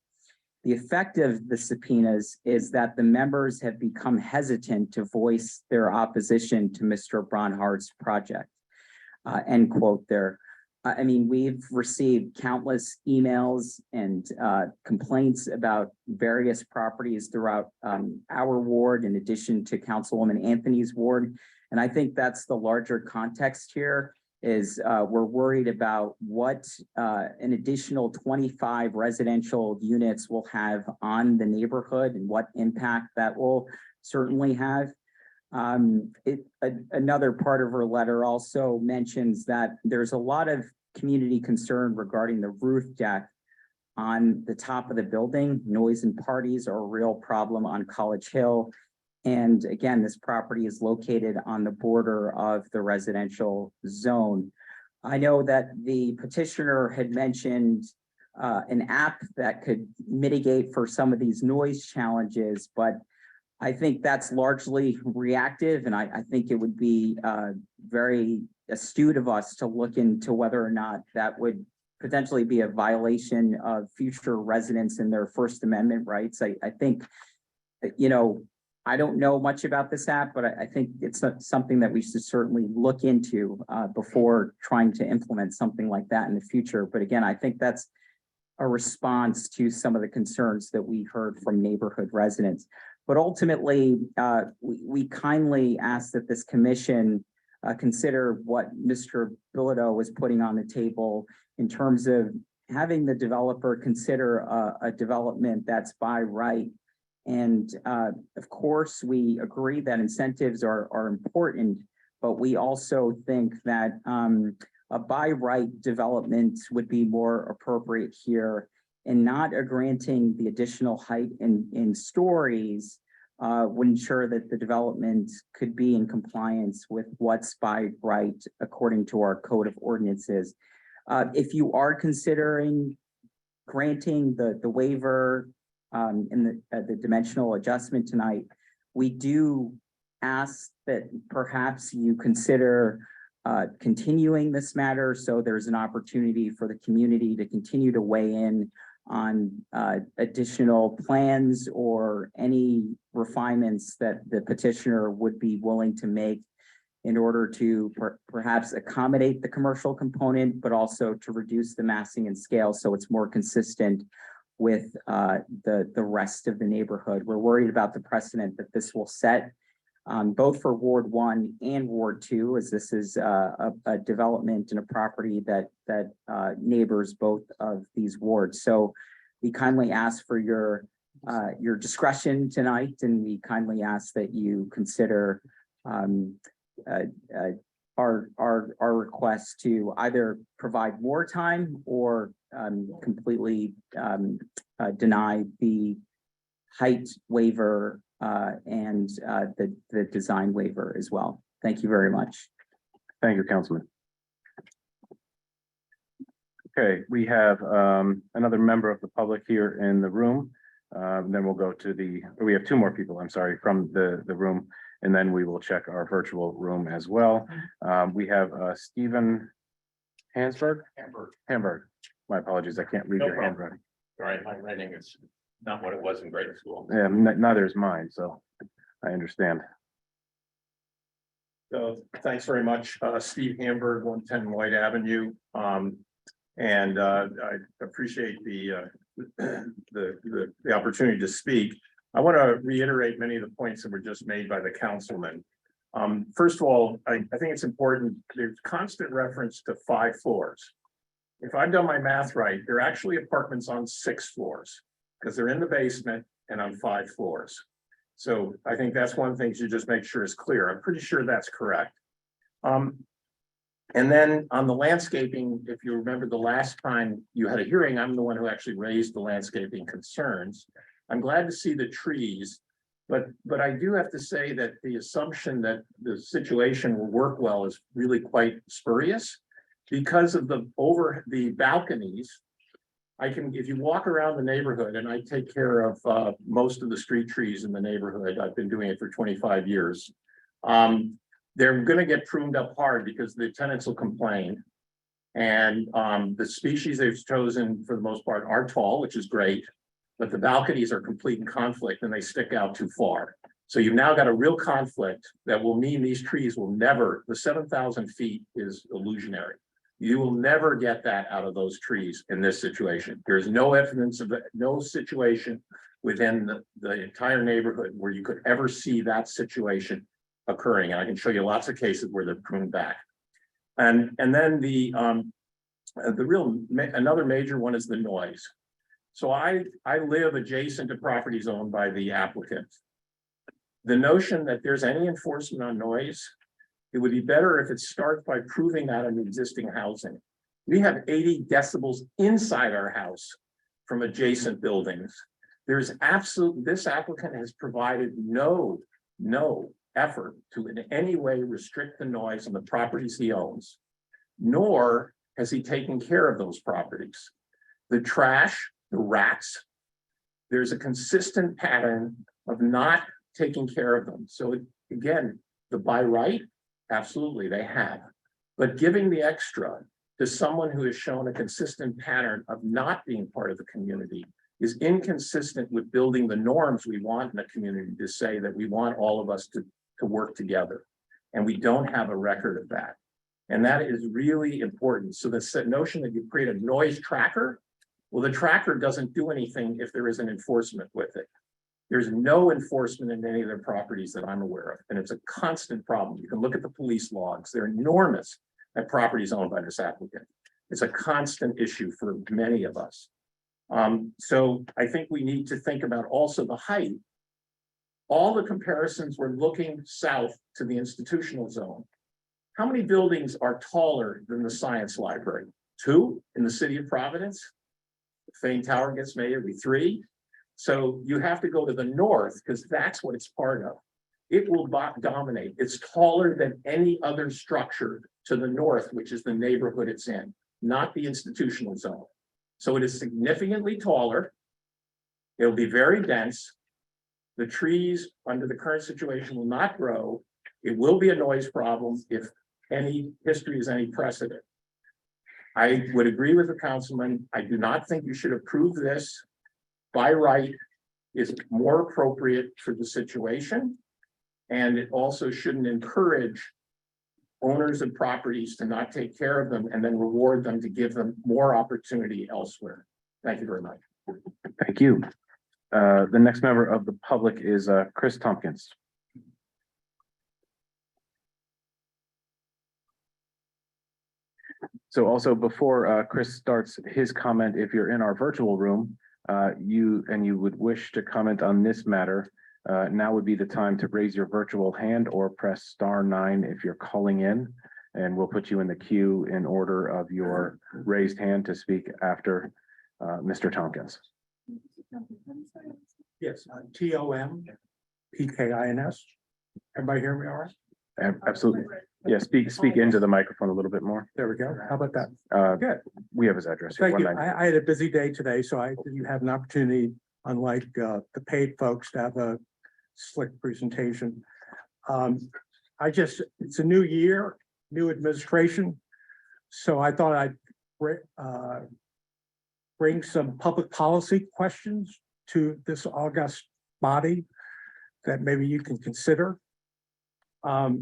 The effect of the subpoenas is that the members have become hesitant to voice their opposition to Mr. Bronhard's project. End quote there. I mean, we've received countless emails and complaints about various properties throughout our ward, in addition to Councilwoman Anthony's ward. And I think that's the larger context here is we're worried about what an additional 25 residential units will have on the neighborhood and what impact that will certainly have. Another part of her letter also mentions that there's a lot of community concern regarding the roof deck on the top of the building. Noise and parties are a real problem on College Hill. And again, this property is located on the border of the residential zone. I know that the petitioner had mentioned an app that could mitigate for some of these noise challenges, but I think that's largely reactive, and I think it would be very astute of us to look into whether or not that would potentially be a violation of future residents and their First Amendment rights. I think, you know, I don't know much about this app, but I think it's something that we should certainly look into before trying to implement something like that in the future. But again, I think that's a response to some of the concerns that we heard from neighborhood residents. But ultimately, we kindly ask that this commission consider what Mr. Bilodeau was putting on the table in terms of having the developer consider a development that's by right. And of course, we agree that incentives are important, but we also think that a by right development would be more appropriate here, and not a granting the additional height in stories would ensure that the development could be in compliance with what's by right according to our code of ordinances. If you are considering granting the waiver in the dimensional adjustment tonight, we do ask that perhaps you consider continuing this matter so there's an opportunity for the community to continue to weigh in on additional plans or any refinements that the petitioner would be willing to make in order to perhaps accommodate the commercial component, but also to reduce the massing and scale so it's more consistent with the rest of the neighborhood. We're worried about the precedent that this will set both for Ward 1 and Ward 2, as this is a development and a property that neighbors both of these wards. So we kindly ask for your discretion tonight, and we kindly ask that you consider our request to either provide more time or completely deny the height waiver and the design waiver as well. Thank you very much. Thank you, Councilman. Okay, we have another member of the public here in the room. Then we'll go to we have two more people, I'm sorry, from the room, and then we will check our virtual room as well. We have Stephen Hansberg? Hamburg. My apologies, I can't read your handwriting. All right, my writing is not what it was in grade school. Yeah, neither is mine, so I understand. So thanks very much, Steve Hamburg, 110 White Avenue. And I appreciate the opportunity to speak. I want to reiterate many of the points that were just made by the councilman. First of all, I think it's important, there's constant reference to 5 floors. If I've done my math right, there are actually apartments on 6 floors because they're in the basement and on 5 floors. So I think that's one thing to just make sure is clear. I'm pretty sure that's correct. And then on the landscaping, if you remember the last time you had a hearing, I'm the one who actually raised the landscaping concerns. I'm glad to see the trees, but I do have to say that the assumption that the situation will work well is really quite spurious because of the balconies. If you walk around the neighborhood, and I take care of most of the street trees in the neighborhood, I've been doing it for 25 years. They're going to get pruned up hard because the tenants will complain. And the species they've chosen for the most part are tall, which is great, but the balconies are complete in conflict and they stick out too far. So you've now got a real conflict that will mean these trees will never, the 7,000 feet is illusionary. You will never get that out of those trees in this situation. There's no evidence of no situation within the entire neighborhood where you could ever see that situation occurring. And I can show you lots of cases where they're pruned back. And then another major one is the noise. So I live adjacent to properties owned by the applicant. The notion that there's any enforcement on noise, it would be better if it starts by proving that in existing housing. We have 80 decibels inside our house from adjacent buildings. This applicant has provided no effort to in any way restrict the noise on the properties he owns, nor has he taken care of those properties. The trash, the rats, there's a consistent pattern of not taking care of them. So again, the by right, absolutely they have, but giving the extra to someone who has shown a consistent pattern of not being part of the community is inconsistent with building the norms we want in a community to say that we want all of us to work together. And we don't have a record of that. And that is really important. So the notion that you create a noise tracker, well, the tracker doesn't do anything if there isn't enforcement with it. There's no enforcement in any of their properties that I'm aware of. And it's a constant problem. You can look at the police logs. They're enormous at properties owned by this applicant. It's a constant issue for many of us. So I think we need to think about also the height. All the comparisons were looking south to the institutional zone. How many buildings are taller than the science library? 2 in the city of Providence. The Fane Tower gets made every 3. So you have to go to the north because that's what it's part of. It will dominate. It's taller than any other structure to the north, which is the neighborhood it's in, not the institutional zone. So it is significantly taller. It'll be very dense. The trees under the current situation will not grow. It will be a noise problem if any history is any precedent. I would agree with the councilman. I do not think you should approve this. By right is more appropriate for the situation. And it also shouldn't encourage owners of properties to not take care of them and then reward them to give them more opportunity elsewhere. Thank you very much. Thank you. The next member of the public is Chris Tompkins. So also before Chris starts his comment, if you're in our virtual room, you would wish to comment on this matter, now would be the time to raise your virtual hand or press *9 if you're calling in, and we'll put you in the queue in order of your raised hand to speak after Mr. Tompkins. Yes, TOMPKINS. Everybody hear me all right? Absolutely. Yeah, speak into the microphone a little bit more. There we go. How about that? Good. We have his address. here, Thank you. 190. I had a busy day today, so I didn't have an opportunity, unlike the paid folks, to have a slick presentation. It's a new year, new administration. So I thought I'd bring some public policy questions to this august body that maybe you can consider. I've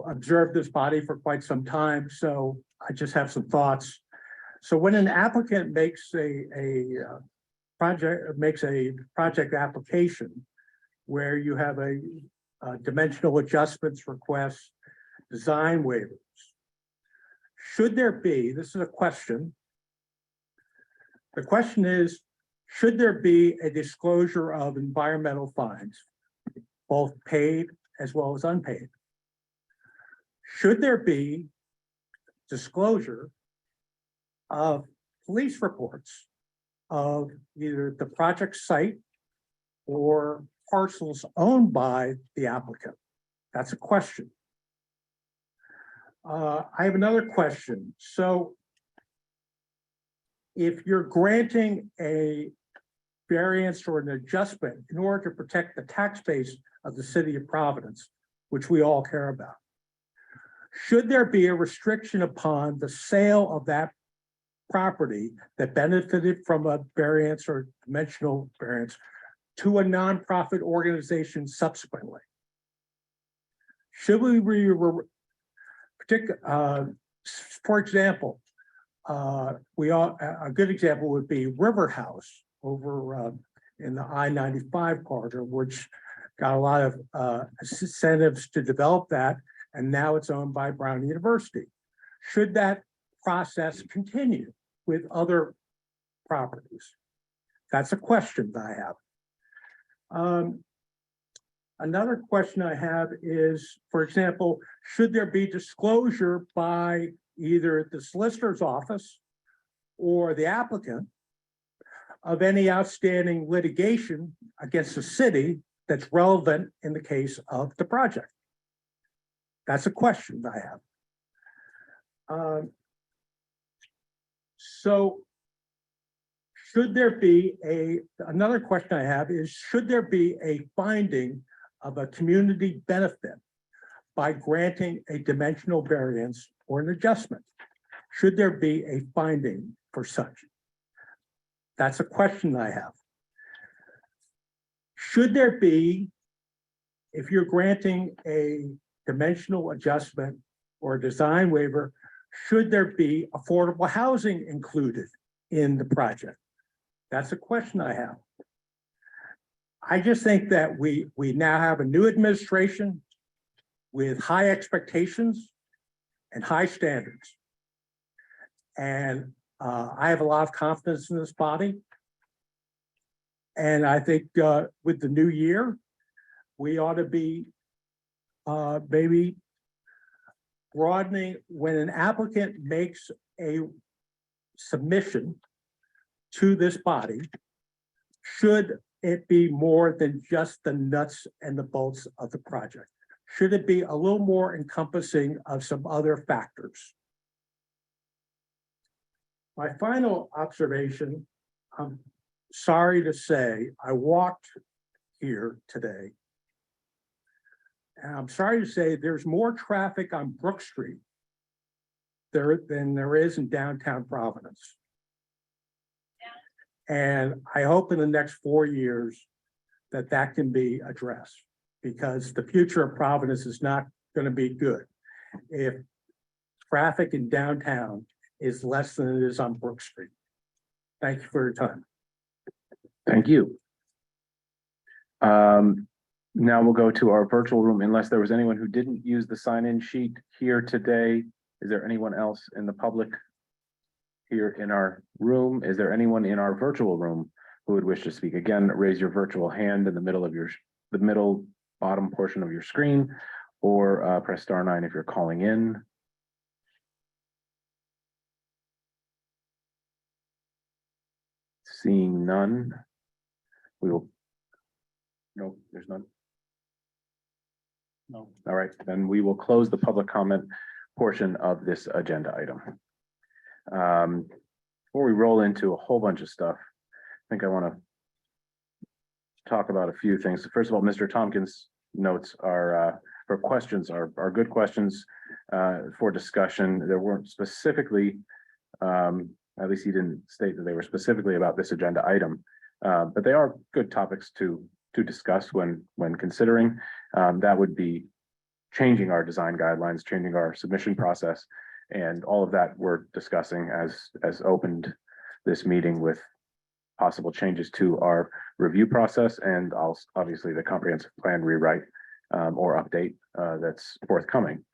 observed this body for quite some time, so I just have some thoughts. So when an applicant makes a project application where you have a dimensional adjustments request, design waivers, should there be, this is a question. The question is, should there be a disclosure of environmental fines, both paid as well as unpaid? Should there be disclosure of police reports of either the project site or parcels owned by the applicant? That's a question. I have another question. So if you're granting a variance or an adjustment in order to protect the tax base of the city of Providence, which we all care about, should there be a restriction upon the sale of that property that benefited from a variance or dimensional variance to a nonprofit organization subsequently? Should we for example, a good example would be River House over in the I-95 corridor, which got a lot of incentives to develop that, and now it's owned by Brown University. Should that process continue with other properties? That's a question that I have. Another question I have is, for example, should there be disclosure by either the solicitor's office or the applicant of any outstanding litigation against the city that's relevant in the case of the project? That's a question I have. So should there be another question I have is, should there be a finding of a community benefit by granting a dimensional variance or an adjustment? Should there be a finding for such? That's a question I have. Should there be, if you're granting a dimensional adjustment or a design waiver, should there be affordable housing included in the project? That's a question I have. I just think that we now have a new administration with high expectations and high standards. And I have a lot of confidence in this body. And I think with the new year, we ought to be maybe broadening, when an applicant makes a submission to this body, should it be more than just the nuts and the bolts of the project? Should it be a little more encompassing of some other factors? My final observation, I'm sorry to say, I walked here today. And I'm sorry to say there's more traffic on Brook Street than there is in downtown Providence. And I hope in the next 4 years that can be addressed, because the future of Providence is not going to be good if traffic in downtown is less than it is on Brook Street. Thank you for your time. Thank you. Now we'll go to our virtual room, unless there was anyone who didn't use the sign-in sheet here today. Is there anyone else in the public here in our room? Is there anyone in our virtual room who would wish to speak? Again, raise your virtual hand in the middle of the middle bottom portion of your screen, or press *9 if you're calling in. Seeing none, we will. No, there's none. No. All right, then we will close the public comment portion of this agenda item. Before we roll into a whole bunch of stuff, I think I want to talk about a few things. First of all, Mr. Tompkins' notes are for questions are good questions for discussion. There weren't specifically, at least he didn't state that they were specifically about this agenda item, but they are good topics to discuss when considering. That would be changing our design guidelines, changing our submission process, and all of that we're discussing as opened this meeting with possible changes to our review process, and also obviously the comprehensive plan rewrite or update that's forthcoming.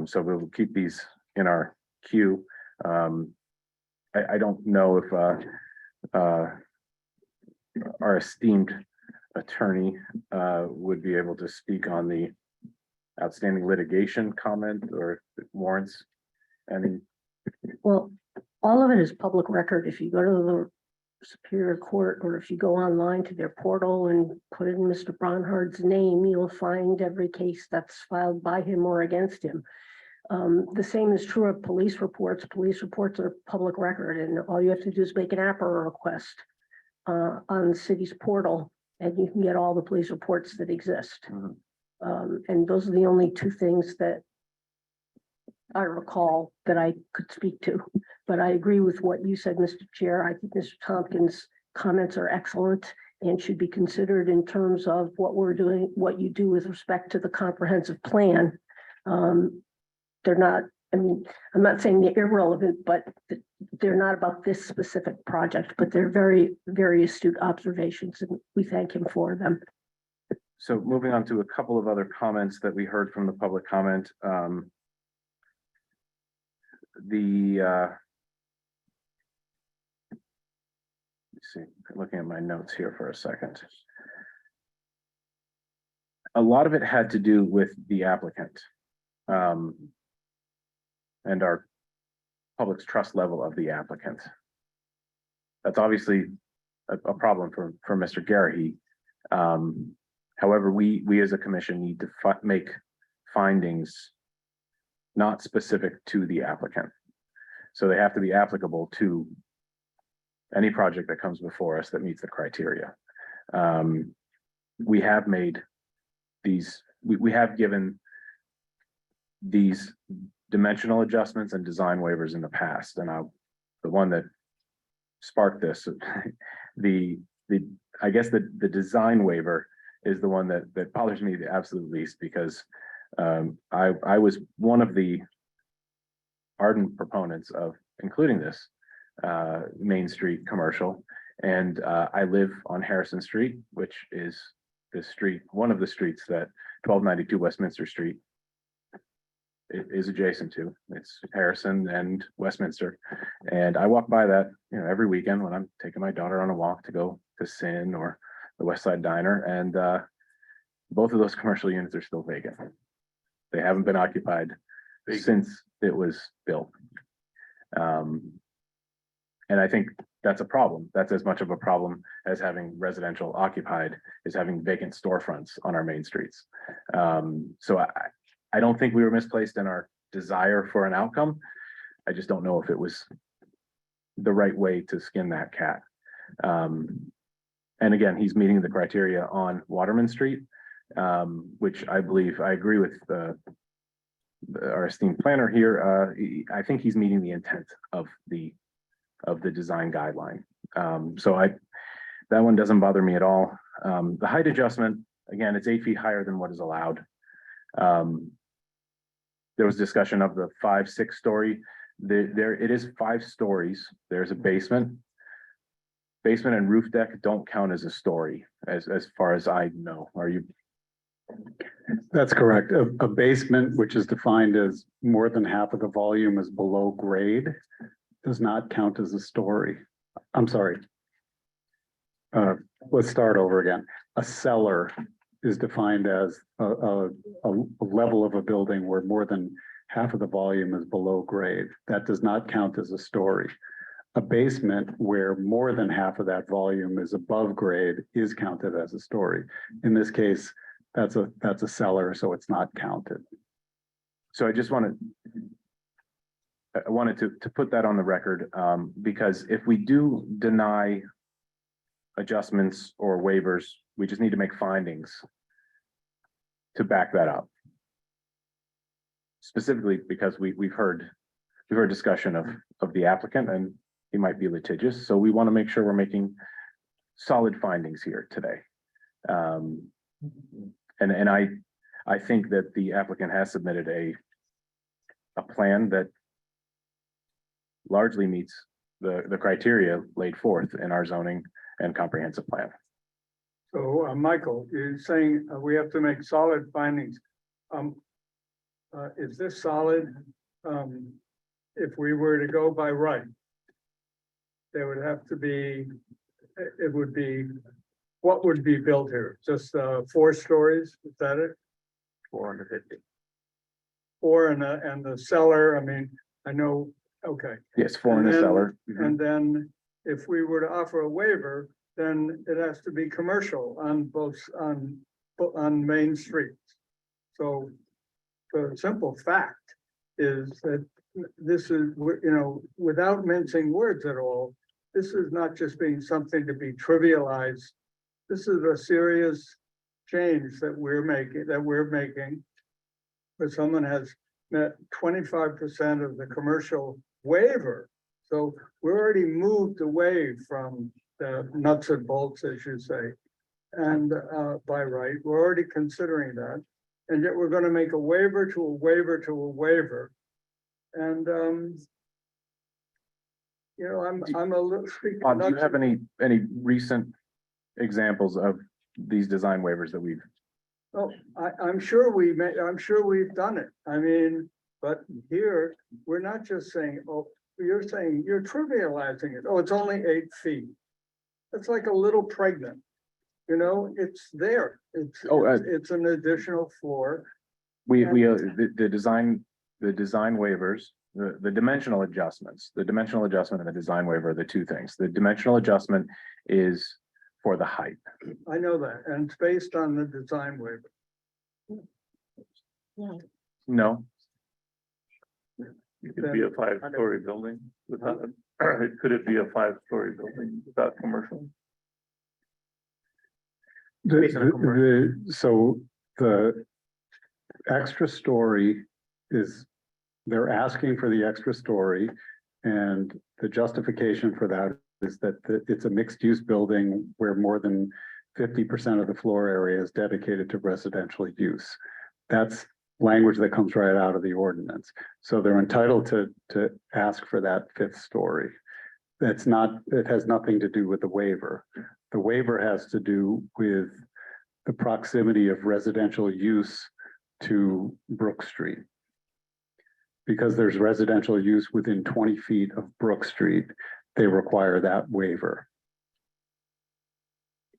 So we'll keep these in our queue. I don't know if our esteemed attorney would be able to speak on the outstanding litigation comment, or warrants any. Well, all of it is public record. If you go to the Superior Court, or if you go online to their portal and put in Mr. Bronhard's name, you'll find every case that's filed by him or against him. The same is true of police reports. Police reports are public record, and all you have to do is make an APRA request on the city's portal, and you can get all the police reports that exist. And those are the only two things that I recall that I could speak to. But I agree with what you said, Mr. Chair. I think Mr. Tompkins' comments are excellent and should be considered in terms of what we're doing, what you do with respect to the comprehensive plan. They're not, I mean, I'm not saying they're irrelevant, but they're not about this specific project, but they're very, very astute observations, and we thank him for them. So moving on to a couple of other comments that we heard from the public comment. Let's see, looking at my notes here for a second. A lot of it had to do with the applicant and our public's trust level of the applicant. That's obviously a problem for Mr. Garrahy. However, we as a commission need to make findings not specific to the applicant. So they have to be applicable to any project that comes before us that meets the criteria. We have made these, we have given these dimensional adjustments and design waivers in the past, and the one that sparked this, I guess the design waiver is the one that bothers me the absolute least, because I was one of the ardent proponents of including this Main Street commercial, and I live on Harrison Street, which is the street, one of the streets that 1292 Westminster Street is adjacent to. It's Harrison and Westminster, and I walk by that, you know, every weekend when I'm taking my daughter on a walk to go to Sin or the West Side Diner, and both of those commercial units are still vacant. They haven't been occupied Vacant. since it was built. And I think that's a problem. That's as much of a problem as having residential occupied, is having vacant storefronts on our main streets. So I don't think we were misplaced in our desire for an outcome. I just don't know if it was the right way to skin that cat. And again, he's meeting the criteria on Waterman Street, which I believe, I agree with our esteemed planner here. I think he's meeting the intent of the design guideline. So that one doesn't bother me at all. The height adjustment, again, it's 8 feet higher than what is allowed. There was discussion of the 5-6 story. It is 5 stories. There's a basement. Basement and roof deck don't count as a story, as far as I know. Are you? That's correct. A basement, which is defined as more than half of the volume is below grade, does not count as a story. I'm sorry. Let's start over again. A cellar is defined as a level of a building where more than half of the volume is below grade. That does not count as a story. A basement where more than half of that volume is above grade is counted as a story. In this case, that's a cellar, so it's not counted. So I wanted to put that on the record, because if we do deny adjustments or waivers, we just need to make findings to back that up. Specifically because we've heard discussion of the applicant, and he might be litigious, so we want to make sure we're making solid findings here today. And I think that the applicant has submitted a plan that largely meets the criteria laid forth in our zoning and comprehensive plan. So, Michael, you're saying we have to make solid findings. Is this solid? If we were to go by right, there would have to be, it would be, what would be built here? Just 4 stories, is that it? 450. 4 and the cellar, I mean, I know, okay. Yes, 4 in the And then- cellar. And then if we were to offer a waiver, then it has to be commercial on main streets. So the simple fact is that this is, without mincing words at all, this is not just being something to be trivialized. This is a serious change that we're making. Where someone has met 25% of the commercial waiver. So we're already moved away from the nuts and bolts, as you say. And by right, we're already considering that. And yet we're going to make a waiver to a waiver to a waiver. And I'm a little. Bob, do you have any recent examples of these design waivers that we've? Oh, I'm sure we've done it. I mean, but here, we're not just saying, oh, you're saying, you're trivializing it. Oh, it's only 8 feet. It's like a little pregnant, it's there. It's an additional floor. The design waivers, the dimensional adjustments, the dimensional adjustment and the design waiver are the 2 things. The dimensional adjustment is for the height. I know that, and it's based on the design waiver. No, It could be a 5-story building without, could it be a 5-story building without commercial? So the extra story is, they're asking for the extra story, and the justification for that is that it's a mixed-use building where more than 50% of the floor area is dedicated to residential use. That's language that comes right out of the ordinance. So they're entitled to ask for that 5th story. It has nothing to do with the waiver. The waiver has to do with the proximity of residential use to Brook Street. Because there's residential use within 20 feet of Brook Street, they require that waiver.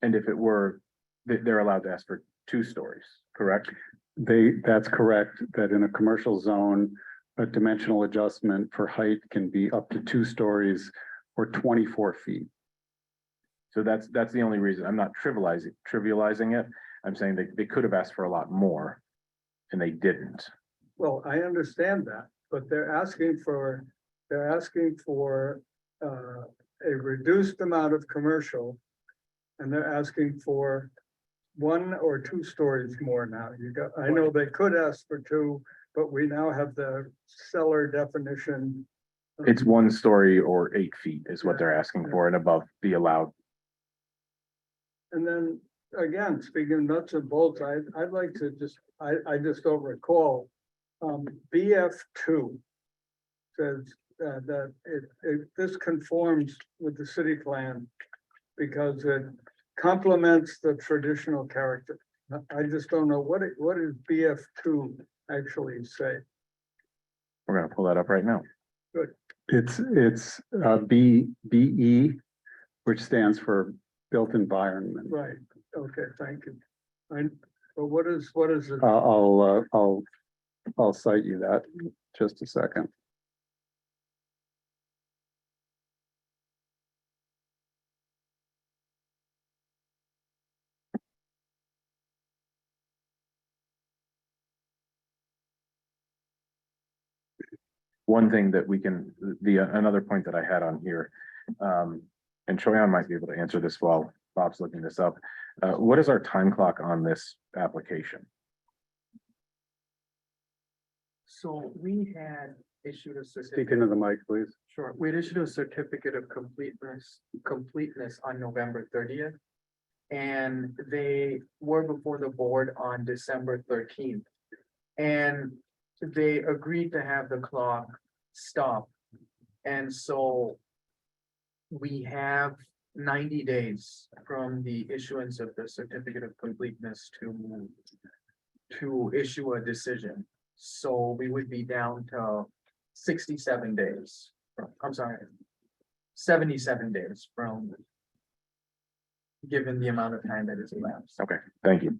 and if it were, they're allowed to ask for 2 stories, correct? That's correct, that in a commercial zone, a dimensional adjustment for height can be up to 2 stories or 24 feet. So that's the only reason. I'm not trivializing it. I'm saying they could have asked for a lot more and they didn't. Well, I understand that, but they're asking for a reduced amount of commercial. And they're asking for 1 or 2 stories more now. I know they could ask for 2, but we now have the cellar definition. It's 1 story or 8 feet is what they're asking for and above the allowed. And then, again, speaking of nuts and bolts, I'd like to I just don't recall. BF2 says that this conforms with the city plan because it complements the traditional character. I just don't know what does BF2 actually say? We're gonna pull that up right now. It's BE, which stands for built environment. Right, okay, thank you. But what is it? I'll cite you that, just a second. One thing that we can, another point that I had on here, and Troyan might be able to answer this while Bob's looking this up. What is our time clock on this application? So we had issued a Speak certificate. into the mic, please. Sure, we had issued a certificate of completeness on November 30th. And they were before the board on December 13th. And they agreed to have the clock stop. And so we have 90 days from the issuance of the certificate of completeness to issue a decision. So we would be down to 67 days. I'm sorry, 77 days from given the amount of time that is elapsed. Okay, thank you.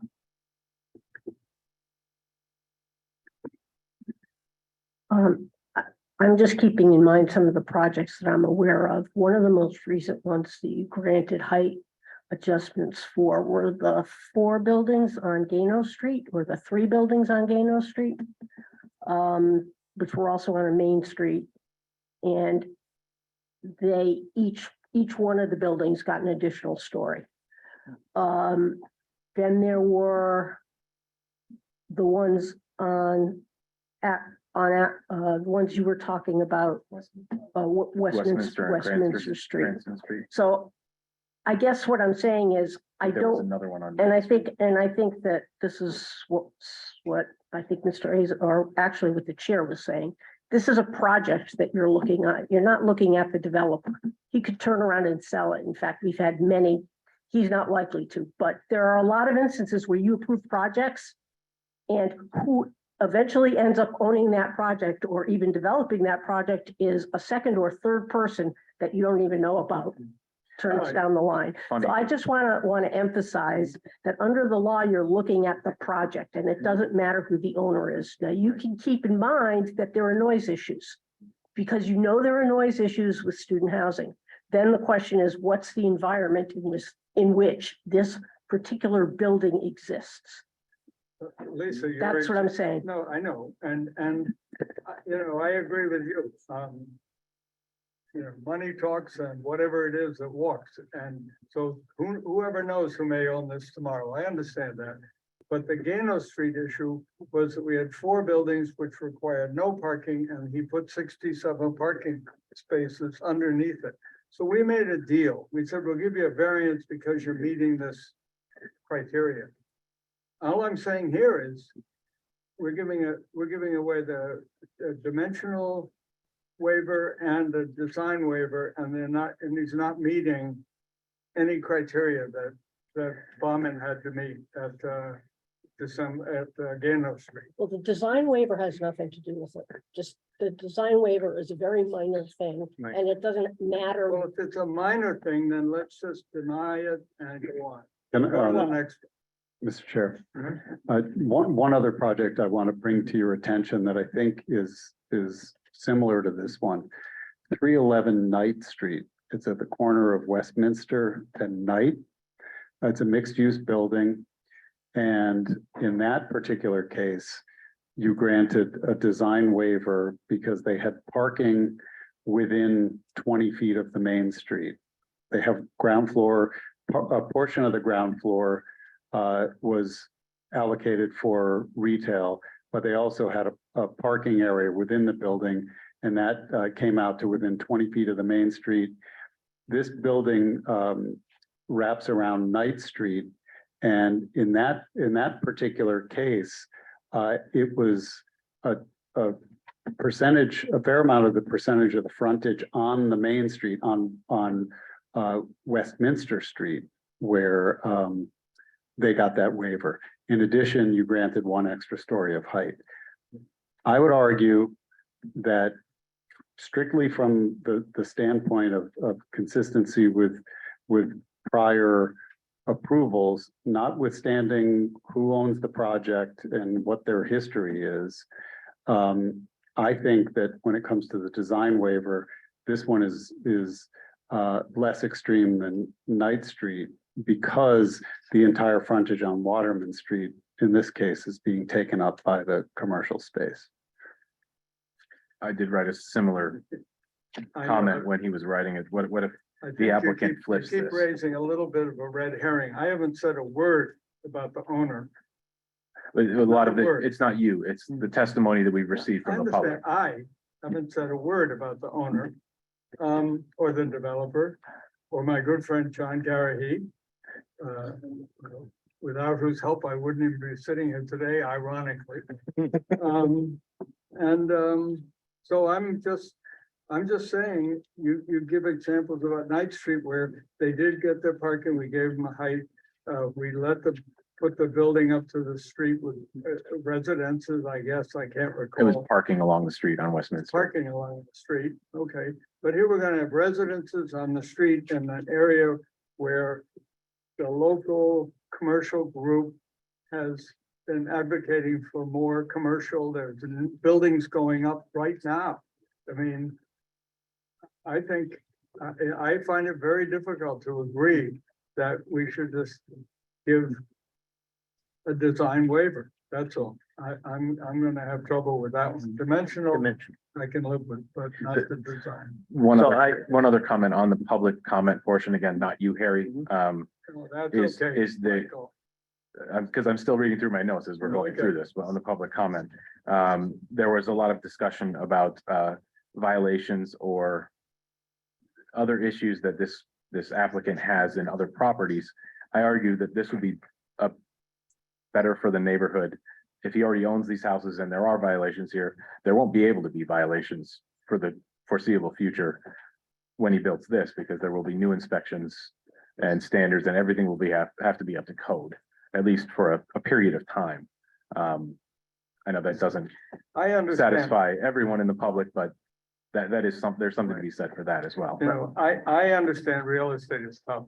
I'm just keeping in mind some of the projects that I'm aware of. One of the most recent ones that you granted height adjustments for were the 4 buildings on Gano Street, or the 3 buildings on Gano Street, which were also on a main street. And they each one of the buildings got an additional story. Then there were the ones the ones you were talking about, Westminster Street. Cranston Street. So I guess what I'm saying is, I There was don't, another one on. and I think that this is what I think Mr. Hayes, or actually what the chair was saying. This is a project that you're looking at. You're not looking at the developer. He could turn around and sell it. In fact, we've had many. He's not likely to, but there are a lot of instances where you approve projects and who eventually ends up owning that project or even developing that project is a second or third person that you don't even know about. Turns down the line. Funny. So I just want to emphasize that under the law, you're looking at the project and it doesn't matter who the owner is. Now, you can keep in mind that there are noise issues because you know there are noise issues with student housing. Then the question is, what's the environment in which this particular building exists? Lisa, That's what I'm saying. No, I know, and I agree with you. Money talks and whatever it is that walks, and so whoever knows who may own this tomorrow, I understand that. But the Gano Street issue was that we had 4 buildings which required no parking, and he put 67 parking spaces underneath it. So we made a deal. We said, we'll give you a variance because you're meeting this criteria. All I'm saying here is, we're giving away the dimensional waiver and the design waiver, and he's not meeting any criteria that Bauman had to meet at Gano Street. Well, the design waiver has nothing to do with it. Just the design waiver is a very minor thing Right. and it doesn't matter. Well, if it's a minor thing, then let's just deny it and go on. Can, Go to the next. Mr. Chair, one other project I want to bring to your attention that I think is similar to this one. 311 Knight Street. It's at the corner of Westminster and Knight. It's a mixed-use building. And in that particular case, you granted a design waiver because they had parking within 20 feet of the main street. They have ground floor, a portion of the ground floor was allocated for retail, but they also had a parking area within the building, and that came out to within 20 feet of the main street. This building wraps around Knight Street, and in that particular case, it was a percentage, a fair amount of the percentage of the frontage on the main street on Westminster Street, where they got that waiver. In addition, you granted one extra story of height. I would argue that strictly from the standpoint of consistency with prior approvals, notwithstanding who owns the project and what their history is, I think that when it comes to the design waiver, this one is less extreme than Knight Street, because the entire frontage on Waterman Street, in this case, is being taken up by the commercial space. I did write a similar I know, comment when he was writing it. What if I think the you applicant keep- flips you keep this? raising a little bit of a red herring. I haven't said a word about the owner. A lot of Not a it, word. it's not you, it's the testimony that we've received I from the public. understand, I haven't said a word about the owner, or the developer, or my good friend John Garahy, without whose help I wouldn't even be sitting here today, ironically. So I'm just saying, you give examples about Knight Street where they did get their parking, we gave them a height. We let them put the building up to the street with residences, I guess, I can't It was recall. parking along the street on Westminster. Parking along the street, okay, but here we're gonna have residences on the street in an area where the local commercial group has been advocating for more commercial, there's buildings going up right now. I mean, I think, I find it very difficult to agree that we should just give a design waiver, that's all. I'm gonna have trouble with that one. Dimensional, Dimension. I can live with, but not the design. One other comment on the public comment portion, again, not you, Harry, Oh, that's is okay. the, Michael. because I'm still reading through my notes as we're going through this, but on the public comment, there was a lot of discussion about violations or other issues that this applicant has in other properties. I argue that this would be better for the neighborhood. If he already owns these houses and there are violations here, there won't be able to be violations for the foreseeable future when he builds this, because there will be new inspections and standards, and everything will have to be up to code, at least for a period of time. I know that doesn't I understand. satisfy everyone in the public, but that is there's something to be said for that as well. You know, I understand real estate is tough.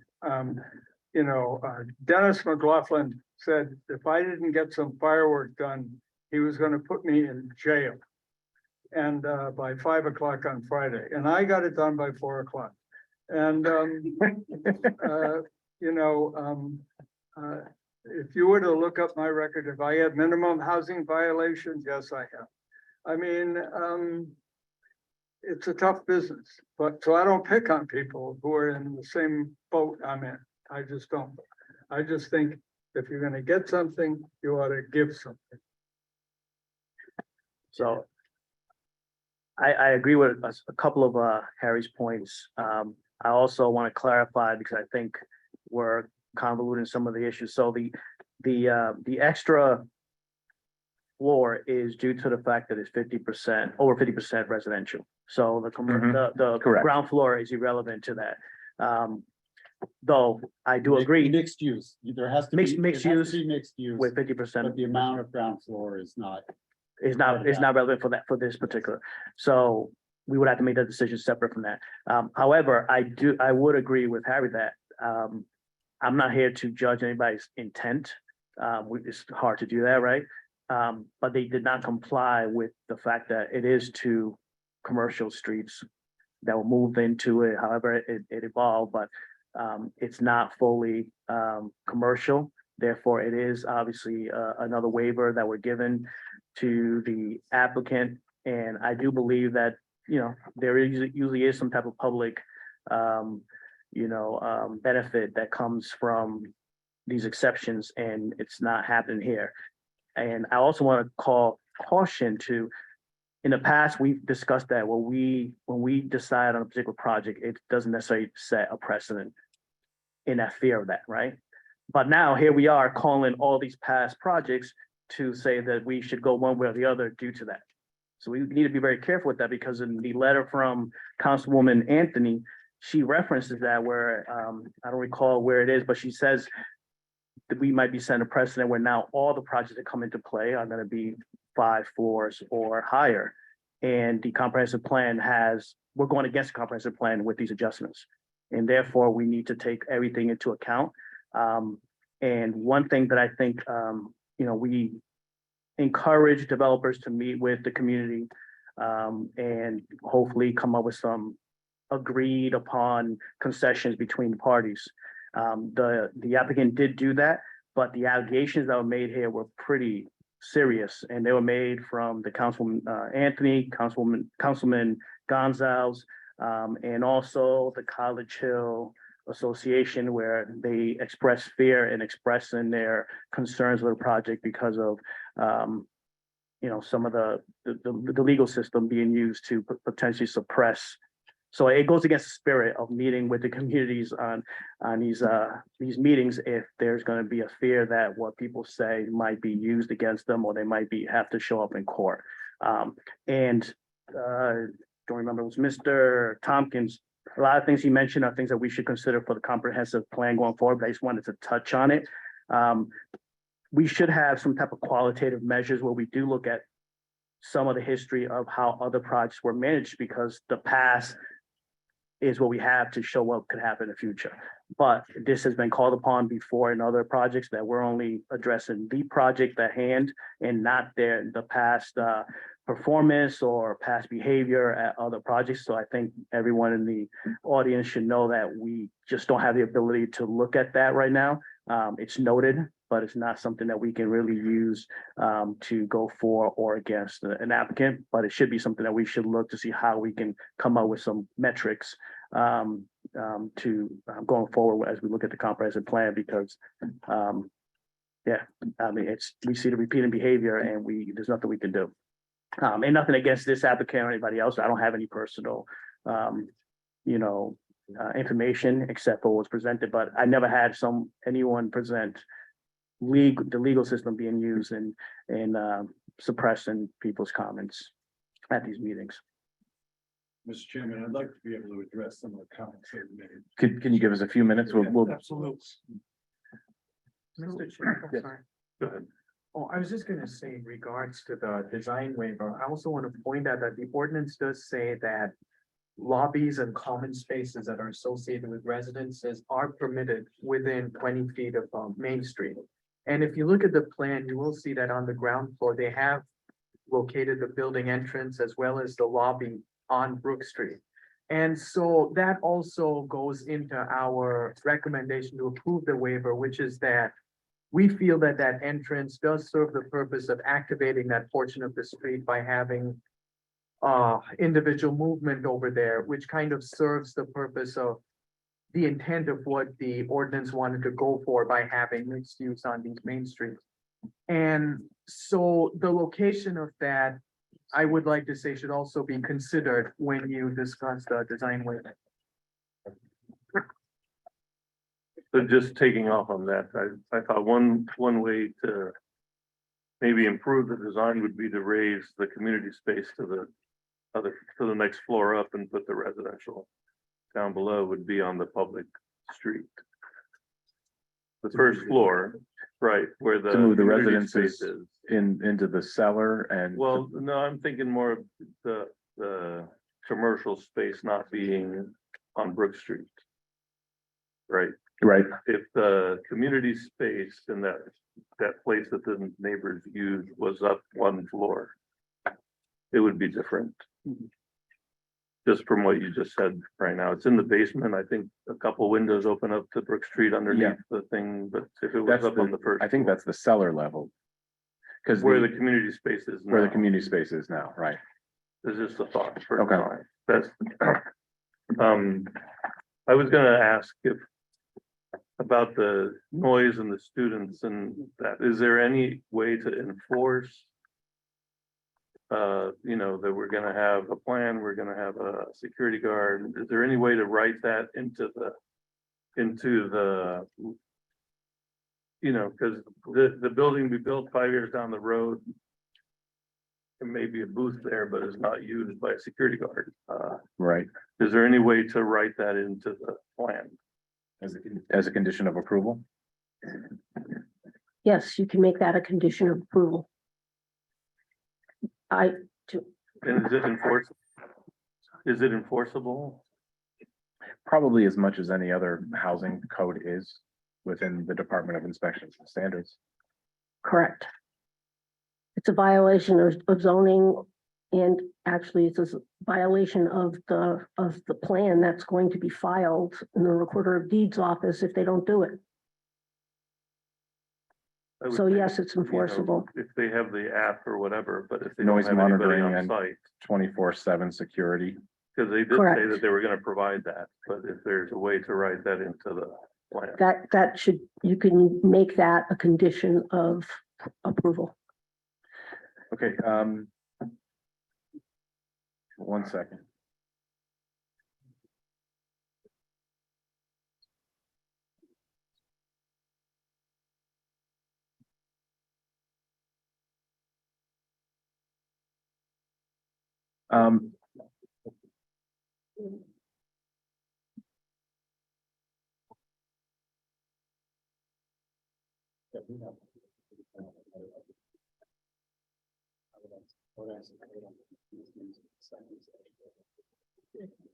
Dennis McLaughlin said if I didn't get some firework done, he was gonna put me in jail. And by 5 o'clock on Friday, and I got it done by 4 o'clock. And if you were to look up my record, if I had minimum housing violations, yes, I have. I mean, it's a tough business, but so I don't pick on people who are in the same boat I'm in. I just don't. I just think if you're gonna get something, you ought to give something. So I agree with a couple of Harry's points. I also want to clarify, because I think we're convoluting some of the issues. So the extra floor is due to the fact that it's 50%, over 50% residential. So the Correct. ground floor is irrelevant to that. Though I do agree Mixed use, there has to be. Mixed- mixed it has to use be Mixed use, with 50%. but the amount of ground floor is not. Is not relevant for that, for this particular. So we would have to make that decision separate from that. However, I would agree with Harry that I'm not here to judge anybody's intent. It's hard to do that, right? But they did not comply with the fact that it is two commercial streets that were moved into it, however it evolved, but it's not fully commercial. Therefore, it is obviously another waiver that we're given to the applicant. And I do believe that, there usually is some type of public, benefit that comes from these exceptions, and it's not happening here. And I also want to call caution to, in the past, we've discussed that when we decide on a particular project, it doesn't necessarily set a precedent in that fear of that, right? But now here we are calling all these past projects to say that we should go one way or the other due to that. So we need to be very careful with that, because in the letter from Councilwoman Anthony, she references that where, I don't recall where it is, but she says that we might be setting a precedent where now all the projects that come into play are going to be 5 floors or higher. And the comprehensive plan we're going against the comprehensive plan with these adjustments. And therefore, we need to take everything into account. And one thing that I think, we encourage developers to meet with the community and hopefully come up with some agreed upon concessions between the parties. The applicant did do that, but the allegations that were made here were pretty serious, and they were made from the Councilwoman Anthony, Councilman Gonzalez, and also the College Hill Association, where they express fear and expressing their concerns with the project because of some of the legal system being used to potentially suppress. So it goes against the spirit of meeting with the communities on these meetings if there's going to be a fear that what people say might be used against them, or they might have to show up in court. Don't remember, it was Mr. Tompkins. A lot of things he mentioned are things that we should consider for the comprehensive plan going forward, but I just wanted to touch on it. We should have some type of qualitative measures where we do look at some of the history of how other projects were managed, because the past is what we have to show what could happen in the future. But this has been called upon before in other projects, that we're only addressing the project at hand and not the past performance or past behavior at other projects. So I think everyone in the audience should know that we just don't have the ability to look at that right now. It's noted, but it's not something that we can really use to go for or against an applicant. But it should be something that we should look to see how we can come up with some metrics to going forward as we look at the comprehensive plan, because we see the repeating behavior and there's nothing we can do. And nothing against this applicant or anybody else. I don't have any personal, information except for what was presented, but I never had anyone present the legal system being used and suppressing people's comments at these meetings. Mr. Chairman, I'd like to be able to address some of the comments that were made. Can you give us a few minutes? We'll Absolutely. Mr. Chair, I'm sorry. Go ahead. Oh, I was just gonna say in regards to the design waiver, I also want to point out that the ordinance does say that lobbies and common spaces that are associated with residences are permitted within 20 feet of Main Street. And if you look at the plan, you will see that on the ground floor, they have located the building entrance as well as the lobby on Brook Street. And so that also goes into our recommendation to approve the waiver, which is that we feel that that entrance does serve the purpose of activating that portion of the street by having individual movement over there, which kind of serves the purpose of the intent of what the ordinance wanted to go for by having mixed use on these main streets. And so the location of that, I would like to say, should also be considered when you discuss the design waiver. So just taking off on that, I thought one way to maybe improve the design would be to raise the community space to the next floor up and put the residential down below would be on the public street. The first floor, right, where the to move the community residences space is. into the cellar and. Well, no, I'm thinking more of the commercial space not being on Brook Street. Right, Right, if the community space in that place that the neighbors used was up one floor, it would be different. Just from what you just said right now, it's in the basement. I think a couple windows open up to Brook Street underneath the thing, but if it was that's up on the first. I think floor, that's the cellar level. Because where the community space is where the now. community space is now, right? This is the thought for Okay. design. That's, I was gonna ask if about the noise and the students and that, is there any way to enforce? You know, that we're gonna have a plan, we're gonna have a security guard. Is there any way to write that into the, you know, because the building we built 5 years down the road, there may be a booth there, but it's not used by a security guard. Right, Is there any way to write that into the plan? as a condition of approval? Yes, you can make that a condition of approval. And is it enforceable? Is it enforceable? Probably as much as any other housing code is within the Department of Inspections and Standards. Correct. It's a violation of zoning, and actually it's a violation of the plan that's going to be filed in the Recorder of Deeds office if they don't do it. I would So think, yes, it's you know, enforceable. if they have the app or whatever, but if they don't Noise have anybody monitoring on and site, 24/7 security. because they did say Correct. that they were gonna provide that, but if there's a way to write that into the plan. That should, you can make that a condition of approval. Okay, 1 second.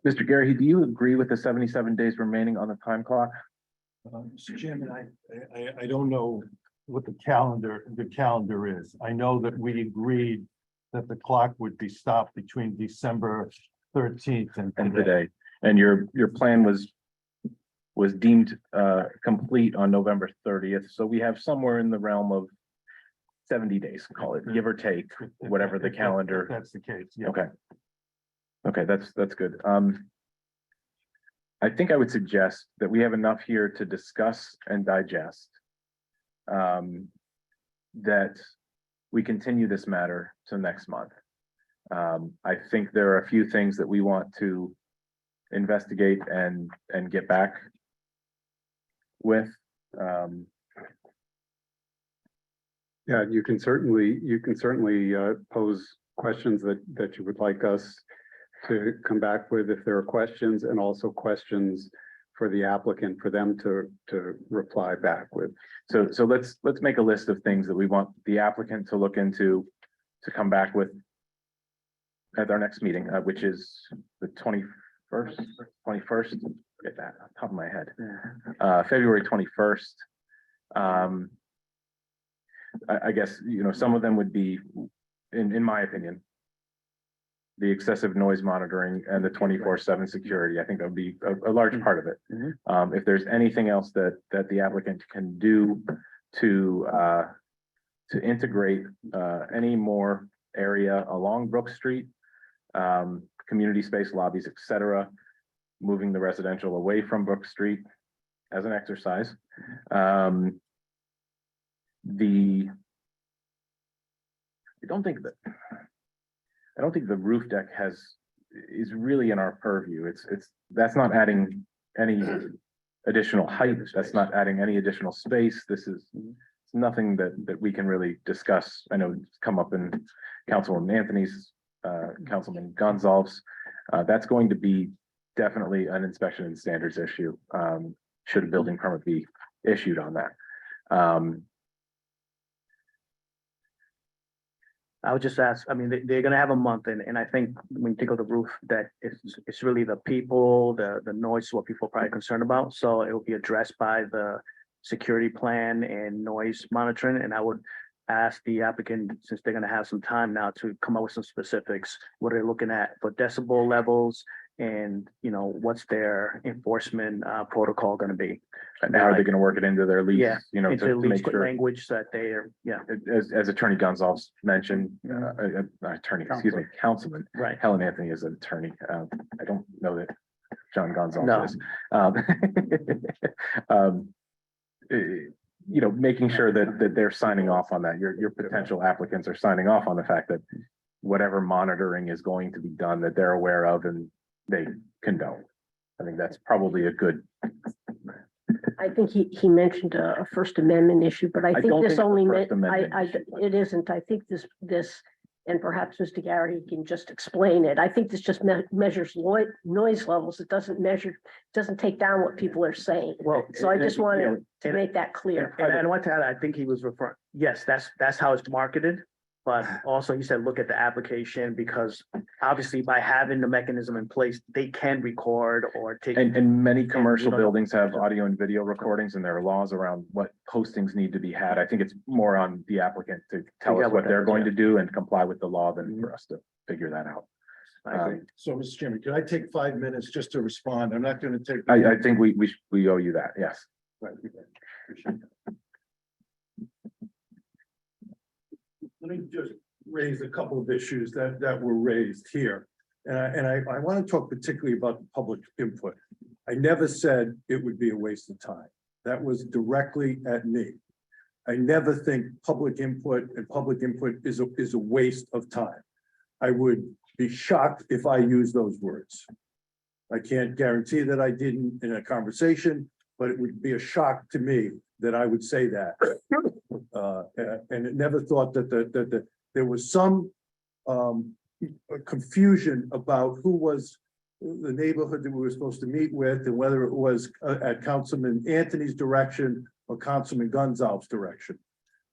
Mr. Gary, do you agree with the 77 days remaining on the time clock? Mr. Chairman, I don't know what the calendar is. I know that we agreed that the clock would be stopped between December 13th and And today. today, and your plan was deemed complete on November 30th, so we have somewhere in the realm of 70 days, call it, give or take, whatever the If calendar. that's the case, yeah. Okay. Okay, that's good. I think I would suggest that we have enough here to discuss and digest. That we continue this matter to next month. I think there are a few things that we want to investigate and get back with. Yeah, you can certainly pose questions that you would like us to come back with if there are questions, and also questions for the applicant for them to reply back with. So let's make a list of things that we want the applicant to look into, to come back with at our next meeting, which is the 21st, get that on top of my head. February 21st. I guess, you know, some of them would be, in my opinion, the excessive noise monitoring and the 24/7 security. I think that would be a large part of it. If there's anything else that the applicant can do to integrate any more area along Brook Street, community space, lobbies, et cetera, moving the residential away from Brook Street as an exercise. I don't think the roof deck is really in our purview. That's not adding any additional height. That's not adding any additional space. This is nothing that we can really discuss. I know it's come up in Councilman Anthony's, Councilman Gonzalez. That's going to be definitely an inspection and standards issue. Should a building permit be issued on that? I would just ask, I mean, they're gonna have a month and I think when you think of the roof, that it's really the people, the noise, what people are probably concerned about. So it will be addressed by the security plan and noise monitoring. And I would ask the applicant, since they're gonna have some time now to come up with some specifics, what they're looking at for decibel levels and, you know, what's their enforcement protocol gonna be. And how are they gonna work it into their lease, Yeah, you know, into to least make sure, language that they are, yeah, as Attorney Gonzalez mentioned, attorney, excuse me, Councilman right. Helen Anthony is an attorney. I don't know that John No. Gonzalez is. Um, you know, making sure that they're signing off on that. Your potential applicants are signing off on the fact that whatever monitoring is going to be done, that they're aware of and they condone. I think that's probably a good. I think he mentioned a First Amendment issue, but I think don't this think it's a only First meant, Amendment issue. it isn't. I think this, and perhaps Mr. Garrity can just explain it. I think this just measures noise levels. It doesn't take down what people are saying. Well, So I just wanted to and- make that clear. And I want to add, I think he was referring, yes, that's how it's marketed. But also he said, look at the application, because obviously by having the mechanism in place, they can record or take. And many commercial don't know. buildings have audio and video recordings, and there are laws around what postings need to be had. I think it's more on the applicant to tell Figure us out what what they're that is, going yeah. to do and comply with the law than for us to figure that out. I agree. So, Mr. Chairman, could I take 5 minutes just to respond? I'm not gonna take. I think we owe you that, yes. Right, appreciate that. Let me just raise a couple of issues that were raised here. And I want to talk particularly about the public input. I never said it would be a waste of time. That was directly at me. I never think public input is a waste of time. I would be shocked if I used those words. I can't guarantee that I didn't in a conversation, but it would be a shock to me that I would say that. And it never thought that there was some confusion about who was the neighborhood that we were supposed to meet with and whether it was at Councilman Anthony's direction or Councilman Gonzalez's direction.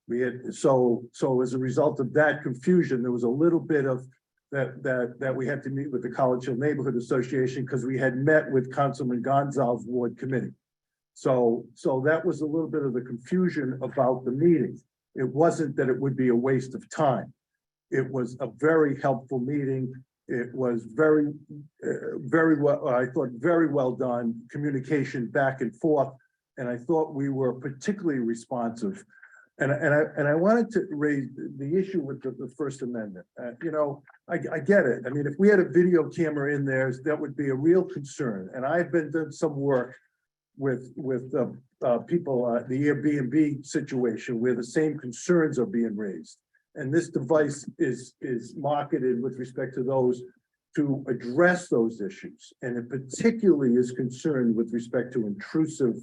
We had, so as a result of that confusion, there was a little bit of that we had to meet with the College Hill Neighborhood Association because we had met with Councilman Gonzalez's ward committee. So that was a little bit of the confusion about the meeting. It wasn't that it would be a waste of time. It was a very helpful meeting. It was very well, I thought very well done, communication back and forth. And I thought we were particularly responsive. And I wanted to raise the issue with the First Amendment. You know, I get it. I mean, if we had a video camera in there, that would be a real concern. And I've been doing some work with people, the Airbnb situation where the same concerns are being raised. And this device is marketed with respect to those to address those issues. And it particularly is concerned with respect to intrusive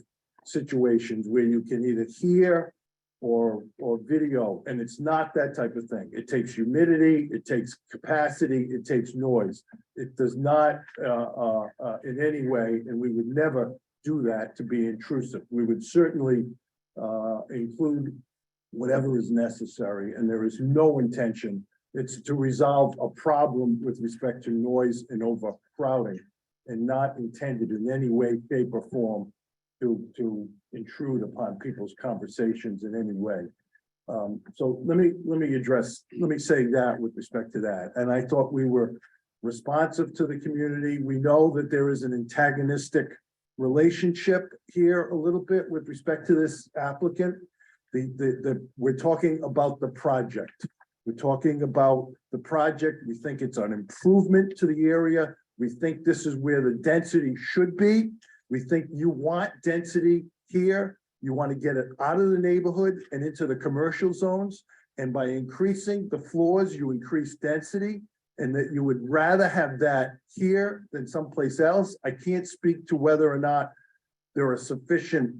situations where you can either hear or video, and it's not that type of thing. It takes humidity, it takes capacity, it takes noise. It does not in any way, and we would never do that to be intrusive. We would certainly include whatever is necessary, and there is no intention. It's to resolve a problem with respect to noise and overcrowding, and not intended in any way, shape, or form to intrude upon people's conversations in any way. So let me say that with respect to that. And I thought we were responsive to the community. We know that there is an antagonistic relationship here a little bit with respect to this applicant. We're talking about the project. We're talking about the project. We think it's an improvement to the area. We think this is where the density should be. We think you want density here. You want to get it out of the neighborhood and into the commercial zones. And by increasing the floors, you increase density, and that you would rather have that here than someplace else. I can't speak to whether or not there are sufficient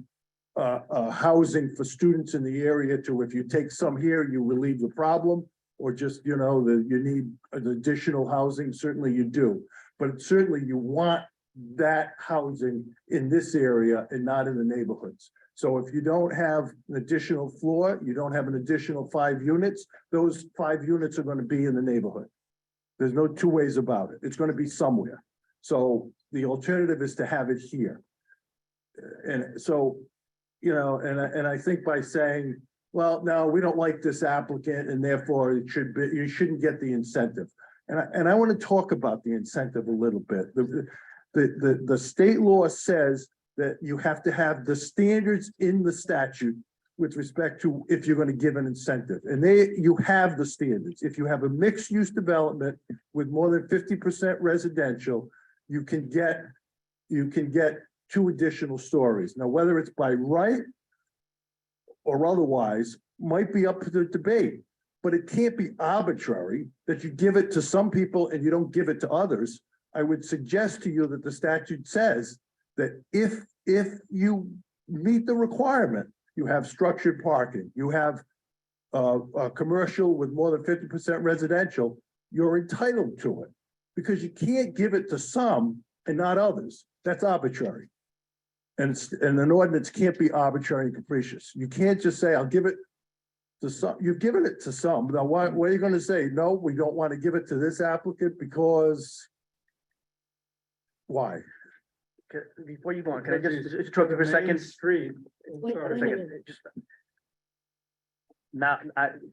housing for students in the area to, if you take some here, you relieve the problem, or just, you know, you need an additional housing. Certainly you do, but certainly you want that housing in this area and not in the neighborhoods. So if you don't have an additional floor, you don't have an additional 5 units, those 5 units are gonna be in the neighborhood. There's no two ways about it. It's gonna be somewhere. So the alternative is to have it here. And so, you know, and I think by saying, well, no, we don't like this applicant and therefore it should be, you shouldn't get the incentive. And I want to talk about the incentive a little bit. The state law says that you have to have the standards in the statute with respect to if you're going to give an incentive. And you have the standards. If you have a mixed use development with more than 50% residential, you can get 2 additional stories. Now, whether it's by right or otherwise, might be up to the debate, but it can't be arbitrary that you give it to some people and you don't give it to others. I would suggest to you that the statute says that if you meet the requirement, you have structured parking, you have a commercial with more than 50% residential, you're entitled to it. Because you can't give it to some and not others. That's arbitrary. And an ordinance can't be arbitrary and capricious. You can't just say, I'll give it to some. You've given it to some. Now, what are you going to say? No, we don't want to give it to this applicant because why? Before you go on, can I just interrupt you for a second? Street. Wait, Sorry. wait a minute. Just now,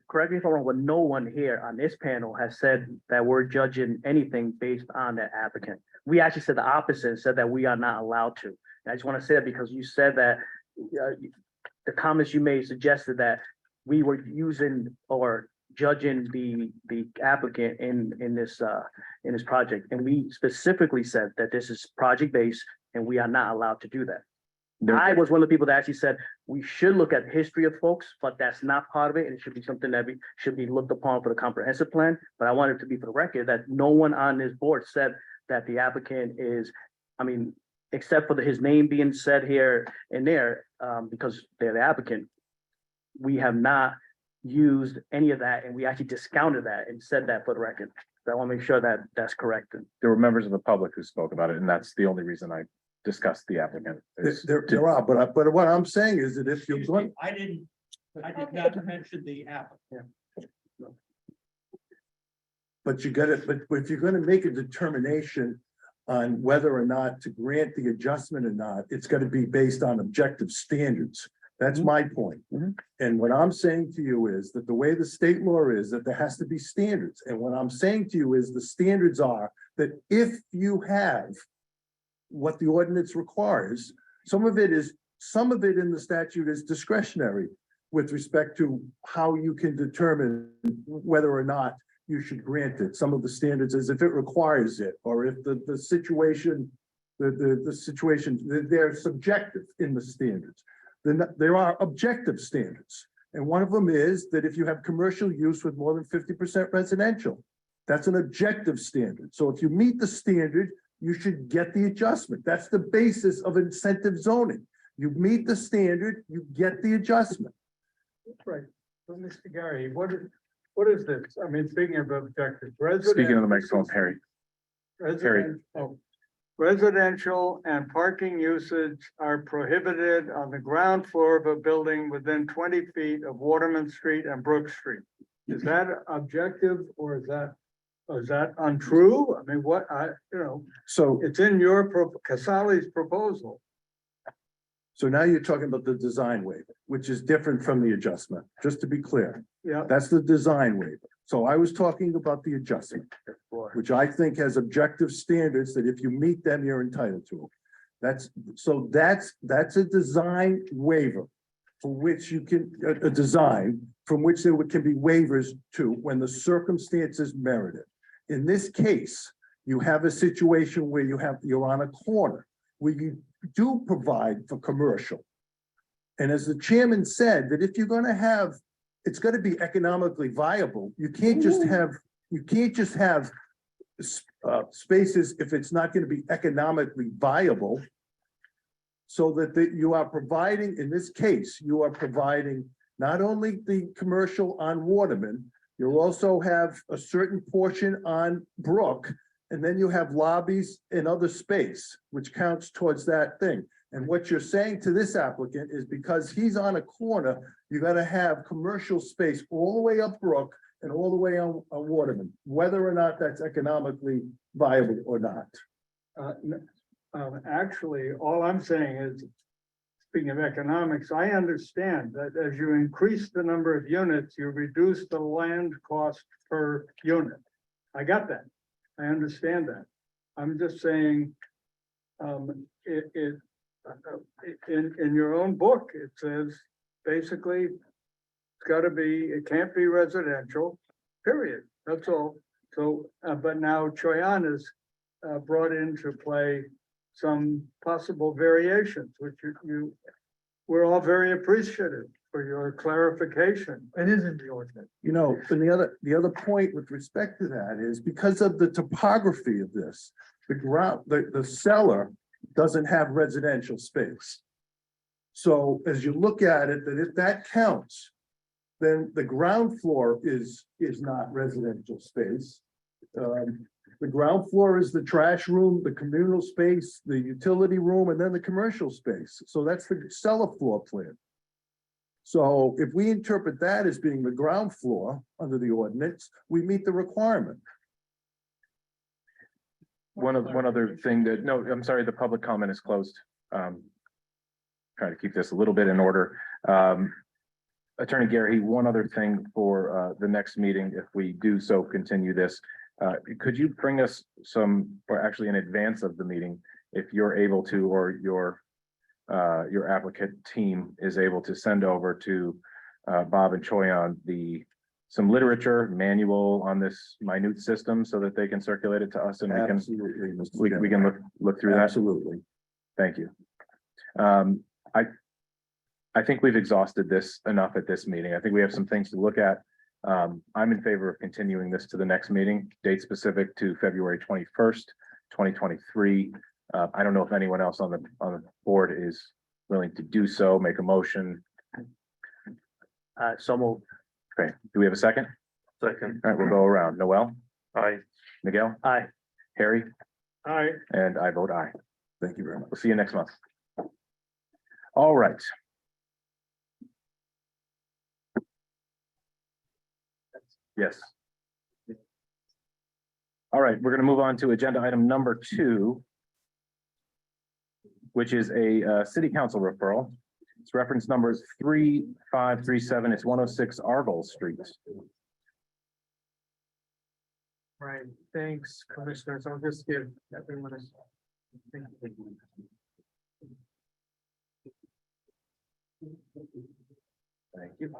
correct me if I'm wrong, but no one here on this panel has said that we're judging anything based on that applicant. We actually said the opposite, and said that we are not allowed to. And I just want to say that because you said that the comments you made suggested that we were using or judging the applicant in this project, and we specifically said that this is project based, and we are not allowed to do that. I was one of the people that actually said we should look at the history of folks, but that's not part of it, and it should be something that should be looked upon for the comprehensive plan. But I wanted to be for the record that no one on this board said that the applicant is, I mean, except for his name being said here and there, because they're the applicant, we have not used any of that, and we actually discounted that and said that for the record. So I want to make sure that that's correct. There were members of the public who spoke about it, and that's the only reason I discussed the applicant. There are, but what I'm saying is that if you're going. I did not mention the applicant. But you got it, but if you're gonna make a determination on whether or not to grant the adjustment or not, it's gonna be based on objective standards. That's my point. And what I'm saying to you is that the way the state law is that there has to be standards. And what I'm saying to you is the standards are that if you have what the ordinance requires, some of it in the statute is discretionary with respect to how you can determine whether or not you should grant it. Some of the standards is if it requires it, or if the situation, they're subjective in the standards. Then there are objective standards. And one of them is that if you have commercial use with more than 50% residential, that's an objective standard. So if you meet the standard, you should get the adjustment. That's the basis of incentive zoning. You meet the standard, you get the adjustment. Right. So, Mr. Gary, what is this? I mean, speaking of objective. Speaking of the microphone, Harry. Residential and parking usage are prohibited on the ground floor of a building within 20 feet of Waterman Street and Brook Street. Is that objective or is that untrue? I mean, So it's in your Casale's proposal. So now you're talking about the design waiver, which is different from the adjustment, just to be clear. Yeah. That's the design waiver. So I was talking about the adjustment, which I think has objective standards that if you meet them, you're entitled to. That's a design waiver for which you can, a design from which there can be waivers to when the circumstances merit it. In this case, you have a situation where you're on a corner where you do provide for commercial. And as the chairman said, that if you're gonna have, it's gonna be economically viable. You can't just have spaces if it's not gonna be economically viable. So that you are providing, in this case, you are providing not only the commercial on Waterman, you also have a certain portion on Brook And then you have lobbies and other space, which counts towards that thing. And what you're saying to this applicant is because he's on a corner, you gotta have commercial space all the way up Brook and all the way on Waterman, whether or not that's economically viable or not. Actually, all I'm saying is, speaking of economics, I understand that as you increase the number of units, you reduce the land cost per unit. I got that. I understand that. I'm just saying, in your own book, it says, basically, it's gotta be, it can't be residential, period. That's all. So, but now Choyan has brought into play some possible variations, which we're all very appreciative for your clarification. It is in the ordinance. You know, and the other point with respect to that is because of the topography of this, the cellar doesn't have residential space. So as you look at it, that if that counts, then the ground floor is not residential space. The ground floor is the trash room, the communal space, the utility room, and then the commercial space. So that's the cellar floor plan. So if we interpret that as being the ground floor under the ordinance, we meet the requirement. One other thing that, no, I'm sorry, the public comment is closed. Trying to keep this a little bit in order. Attorney Gary, one other thing for the next meeting, if we do so continue this, could you bring us some, or actually in advance of the meeting, if you're able to, or your applicant team is able to send over to Bob and Choyan some literature manual on this minute system so that they can circulate it to us and Absolutely, Mr. we Chairman. can look through that. Absolutely. Thank you. I think we've exhausted this enough at this meeting. I think we have some things to look at. I'm in favor of continuing this to the next meeting, date specific to February 21st, 2023. I don't know if anyone else on the board is willing to do so, make a motion. So moved. Okay, do we have a second? Second, All right, we'll go around. Noel, aye. Miguel, Aye. Harry, Aye. and I vote aye. Thank you very much. We'll see you next month. All right. Yes. All right, we're going to move on to agenda item number 2, which is a city council referral. Its reference number is 3537. It's 106 Argol Street. Right, thanks, commissioners. I'll just give everyone a. Thank you.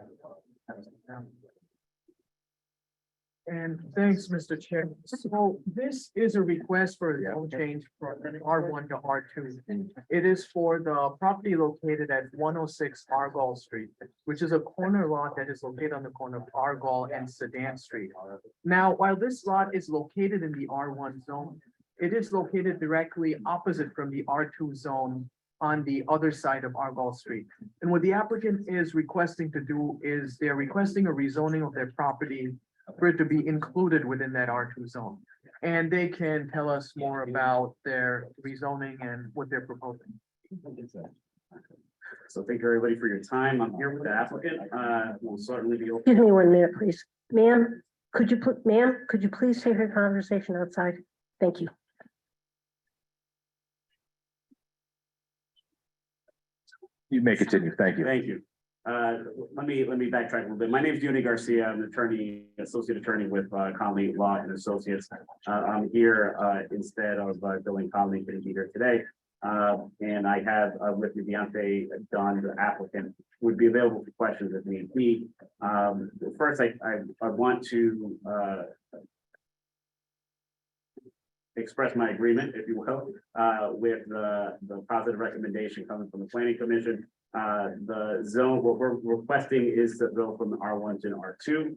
And thanks, Mr. Chair. So this is a request for a zone change from R1 to R2. It is for the property located at 106 Argol Street, which is a corner lot that is located on the corner of Argol and Sedan Street. Now, while this lot is located in the R1 zone, it is located directly opposite from the R2 zone on the other side of Argol Street. And what the applicant is requesting to do is they're requesting a rezoning of their property for it to be included within that R2 zone. And they can tell us more about their rezoning and what they're proposing. So thank you, everybody, for your time. I'm here with the applicant. We'll certainly be. Excuse me 1 minute, please. Ma'am, could you please take your conversation outside? Thank you. You may continue. Thank you. Thank you. Let me backtrack a little bit. My name is Yuni Garcia. I'm an attorney, associate attorney with Conley Law and Associates. I'm here instead of Billy Conley, couldn't be here today. And I have with me Deontay Dunn, the applicant, would be available for questions if need be. First, I want to express my agreement, if you will, with the positive recommendation coming from the Planning Commission. The zone, what we're requesting is to go from R1 to R2.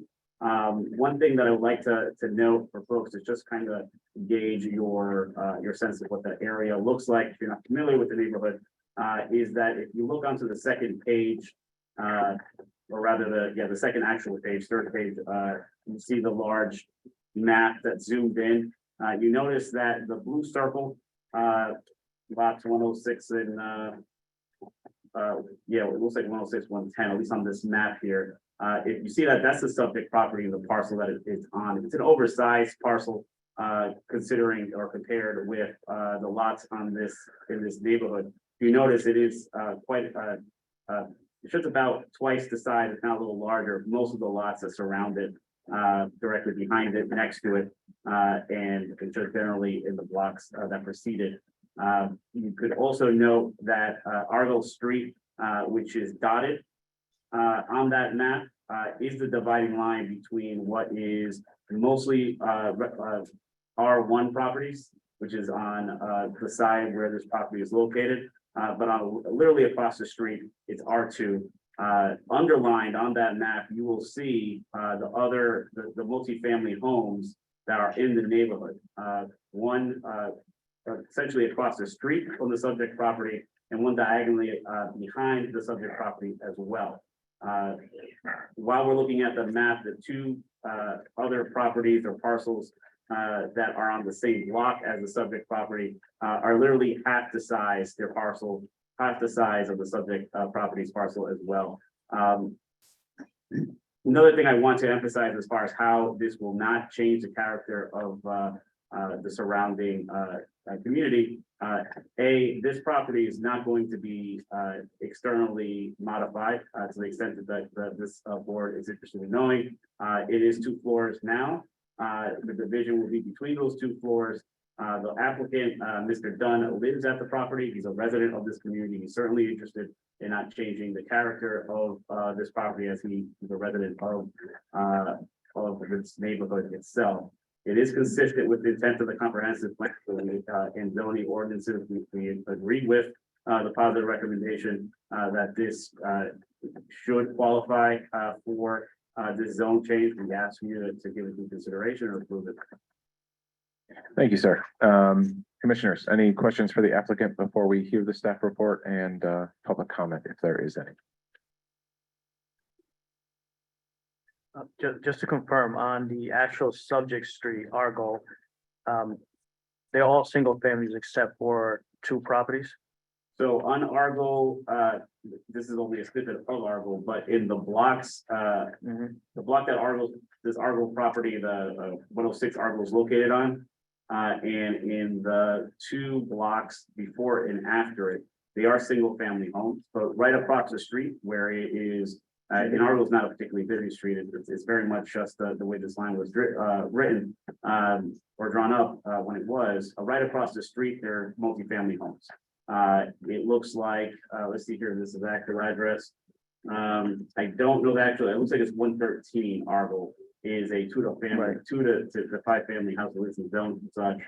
One thing that I would like to note for folks is just kind of gauge your sense of what that area looks like. If you're not familiar with the neighborhood, is that if you look onto the second page, or rather the second actual page, third page, you see the large map that zoomed in. You notice that the blue circle, lots 106 and, yeah, it looks like 106, 110, at least on this map here. If you see that, that's the subject property, the parcel that it's on. It's an oversized parcel, considering or compared with, the lots on this, in this neighborhood. You notice it is, quite, it's just about twice the size, it's now a little larger. Most of the lots that surround it, directly behind it, next to it, and just generally in the blocks that precede it. You could also note that Argol Street, which is dotted on that map, is the dividing line between what is mostly R1 properties, which is on the side where this property is located, but on literally across the street, it's R2. Underlined on that map, you will see the multifamily homes that are in the neighborhood. One essentially across the street from the subject property, and one diagonally behind the subject property as well. While we're looking at the map, the two other properties or parcels that are on the same block as the subject property are literally half the size, their parcel, half the size of the subject property's parcel as well. Another thing I want to emphasize as far as how this will not change the character of the surrounding community. This property is not going to be externally modified to the extent that this board is interested in knowing. It is 2 floors now. The division will be between those 2 floors. The applicant, Mr. Dunn, lives at the property. He's a resident of this community. He's certainly interested in not changing the character of this property as he is a resident of this neighborhood itself. It is consistent with the intent of the comprehensive plan and zoning ordinances. We agree with the positive recommendation that this should qualify for this zone change. We ask you to give it due consideration or approve it. Thank you, sir. Commissioners, any questions for the applicant before we hear the staff report and public comment, if there is any? Just to confirm, on the actual subject street, Argol, they're all single families except for 2 properties? So on Argol, this is only a snippet of Argol, but in the blocks, the block that this Argol property, the 106 Argol is located on, and in the 2 blocks before and after it, they are single family homes. But right across the street where it is, and Argol is not a particularly busy street. It's very much just the way this line was written or drawn up when it was. Right across the street, there are multifamily homes. It looks like, let's see here, this is the actual address. I don't know the actual, it looks like it's 113 Argol is a 2 to 5 family house, lives in zones and such.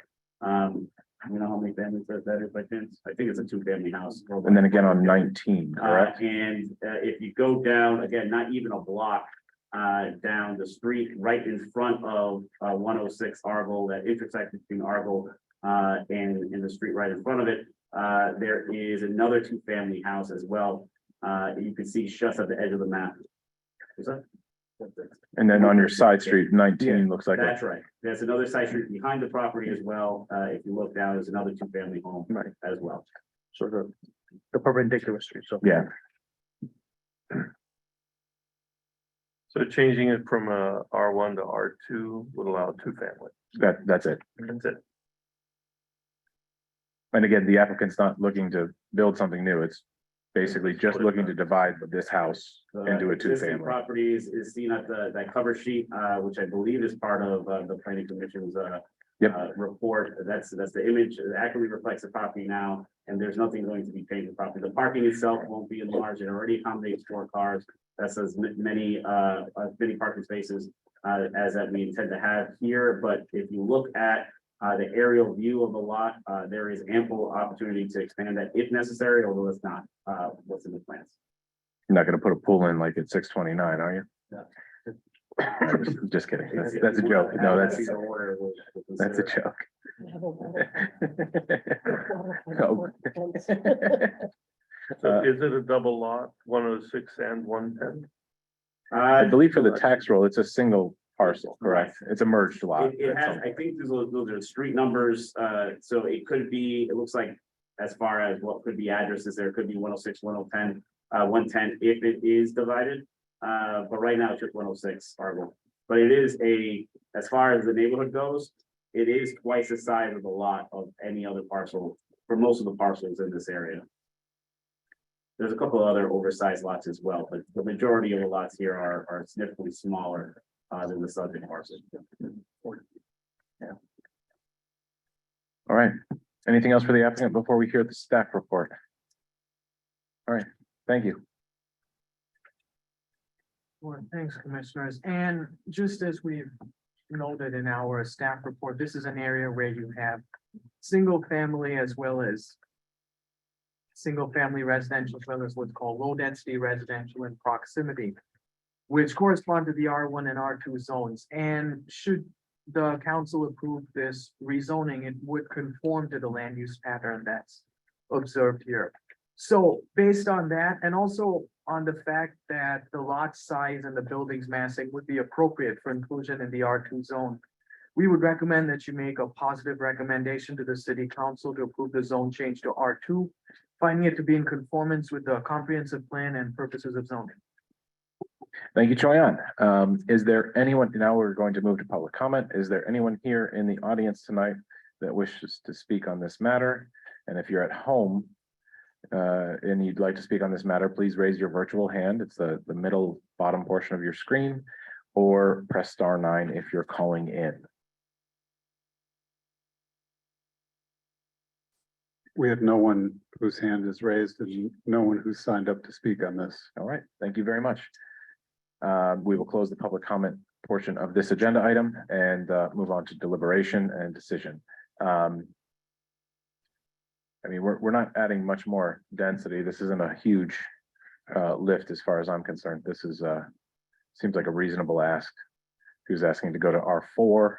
You know how many families that is by chance? I think it's a 2-family house. And then again on 19, correct? And if you go down, again, not even a block down the street, right in front of 106 Argol, that intersection between Argol and in the street right in front of it, there is another 2-family house as well. You can see just at the edge of the map. Is that? And then on your side street, 19 looks like. That's right. There's another side street behind the property as well. If you look down, there's another 2-family home as well. So the perpendicular street, so. Yeah. So changing it from a R1 to R2 would allow 2 family. That's it. That's it. And again, the applicant's not looking to build something new. It's basically just looking to divide this house into a Existing 2-family. property is seen at that cover sheet, which I believe is part of the planning commission's report. That's the image. It accurately reflects the property now, and there's nothing going to be changed in the property. The parking itself won't be enlarged. It already accommodates 4 cars. That's as many parking spaces as that we intend to have here. But if you look at the aerial view of the lot, there is ample opportunity to expand that if necessary, although it's not what's in the plans. You're not gonna put a pool in like at 629, are you? No. Just kidding. That's a joke. No, that's a joke. Oh. So is it a double lot, 106 and 110? I believe for the tax roll, it's a single parcel, correct? It's a merged lot. It has, I think those are street numbers, so it could be, it looks like as far as what could be addresses, there could be 106, 110, 110 if it is divided. But right now it's just 106 Argol. But it is as far as the neighborhood goes, it is twice the size of the lot of any other parcel for most of the parcels in this area. There's a couple of other oversized lots as well, but the majority of the lots here are significantly smaller than the subject parcel. All right. Anything else for the applicant before we hear the staff report? All right, thank you. Well, thanks, commissioners. And just as we've noted in our staff report, this is an area where you have single family as well as single family residential, as well as what's called low density residential in proximity, which correspond to the R1 and R2 zones. And should the council approve this rezoning, it would conform to the land use pattern that's observed here. So based on that, and also on the fact that the lot size and the building's massing would be appropriate for inclusion in the R2 zone, we would recommend that you make a positive recommendation to the city council to approve the zone change to R2, finding it to be in conformance with the comprehensive plan and purposes of zoning. Thank you, Troyan. Is there anyone, now we're going to move to public comment. Is there anyone here in the audience tonight that wishes to speak on this matter? And if you're at home and you'd like to speak on this matter, please raise your virtual hand. It's the middle bottom portion of your screen, or press *9 if you're calling in. We have no one whose hand is raised and no one who's signed up to speak on this. All right, thank you very much. We will close the public comment portion of this agenda item and move on to deliberation and decision. I mean, we're not adding much more density. This isn't a huge lift as far as I'm concerned. This is seems like a reasonable ask. Who's asking to go to R4?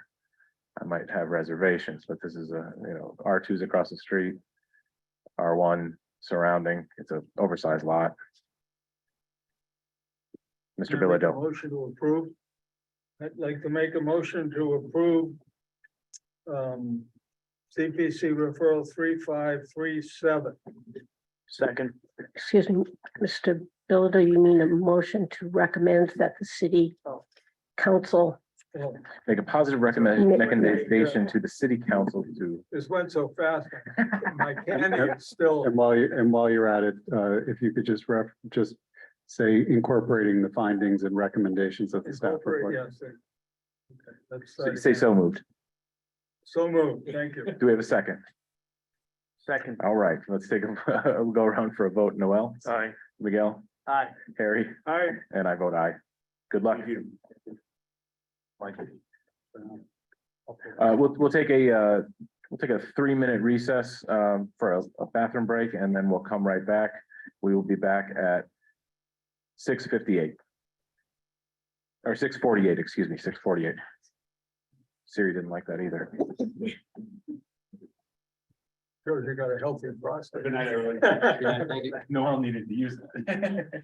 I might have reservations, but this is R2's across the street, R1 surrounding. It's an oversized lot. Mr. Can I make a Bilodeau. Motion to approve. I'd like to make a motion to approve. CPC referral 3537. Second, Excuse me, Mr. Bilodeau, you mean a motion to recommend that the city council, Make a positive recommendation to the city council to, This went so fast. My candy is still. And while you're at it, if you could just say incorporating the findings and recommendations of the staff report. Yes. Okay, let's say so moved. So moved, thank you. Do we have a second? second, All right, let's take we'll go around for a vote. Noel, Aye. Miguel, aye. Harry, Aye. and I vote aye. Good luck. We'll take a 3-minute recess for a bathroom break, and then we'll come right back. We will be back at 6:58. Or 6:48, excuse me, 6:48. Siri didn't like that either. Sure, you got a healthy prostate. Good night, everybody. Noel needed to use that.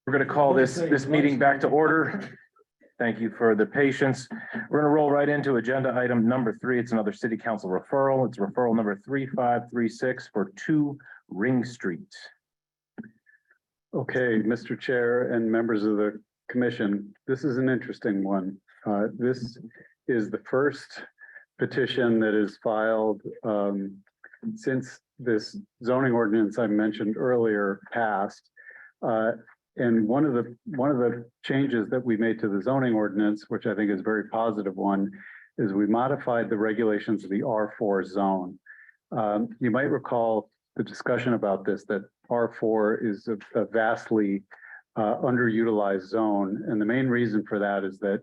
We're going to call this meeting back to order. Thank you for the patience. We're going to roll right into agenda item number 3. It's another city council referral. It's referral number 3536 for 2 Ring Street. Okay, Mr. Chair and members of the commission, this is an interesting one. This is the first petition that is filed since this zoning ordinance I mentioned earlier passed. And one of the changes that we made to the zoning ordinance, which I think is a very positive one, is we modified the regulations of the R4 zone. You might recall the discussion about this, that R4 is a vastly underutilized zone. And the main reason for that is that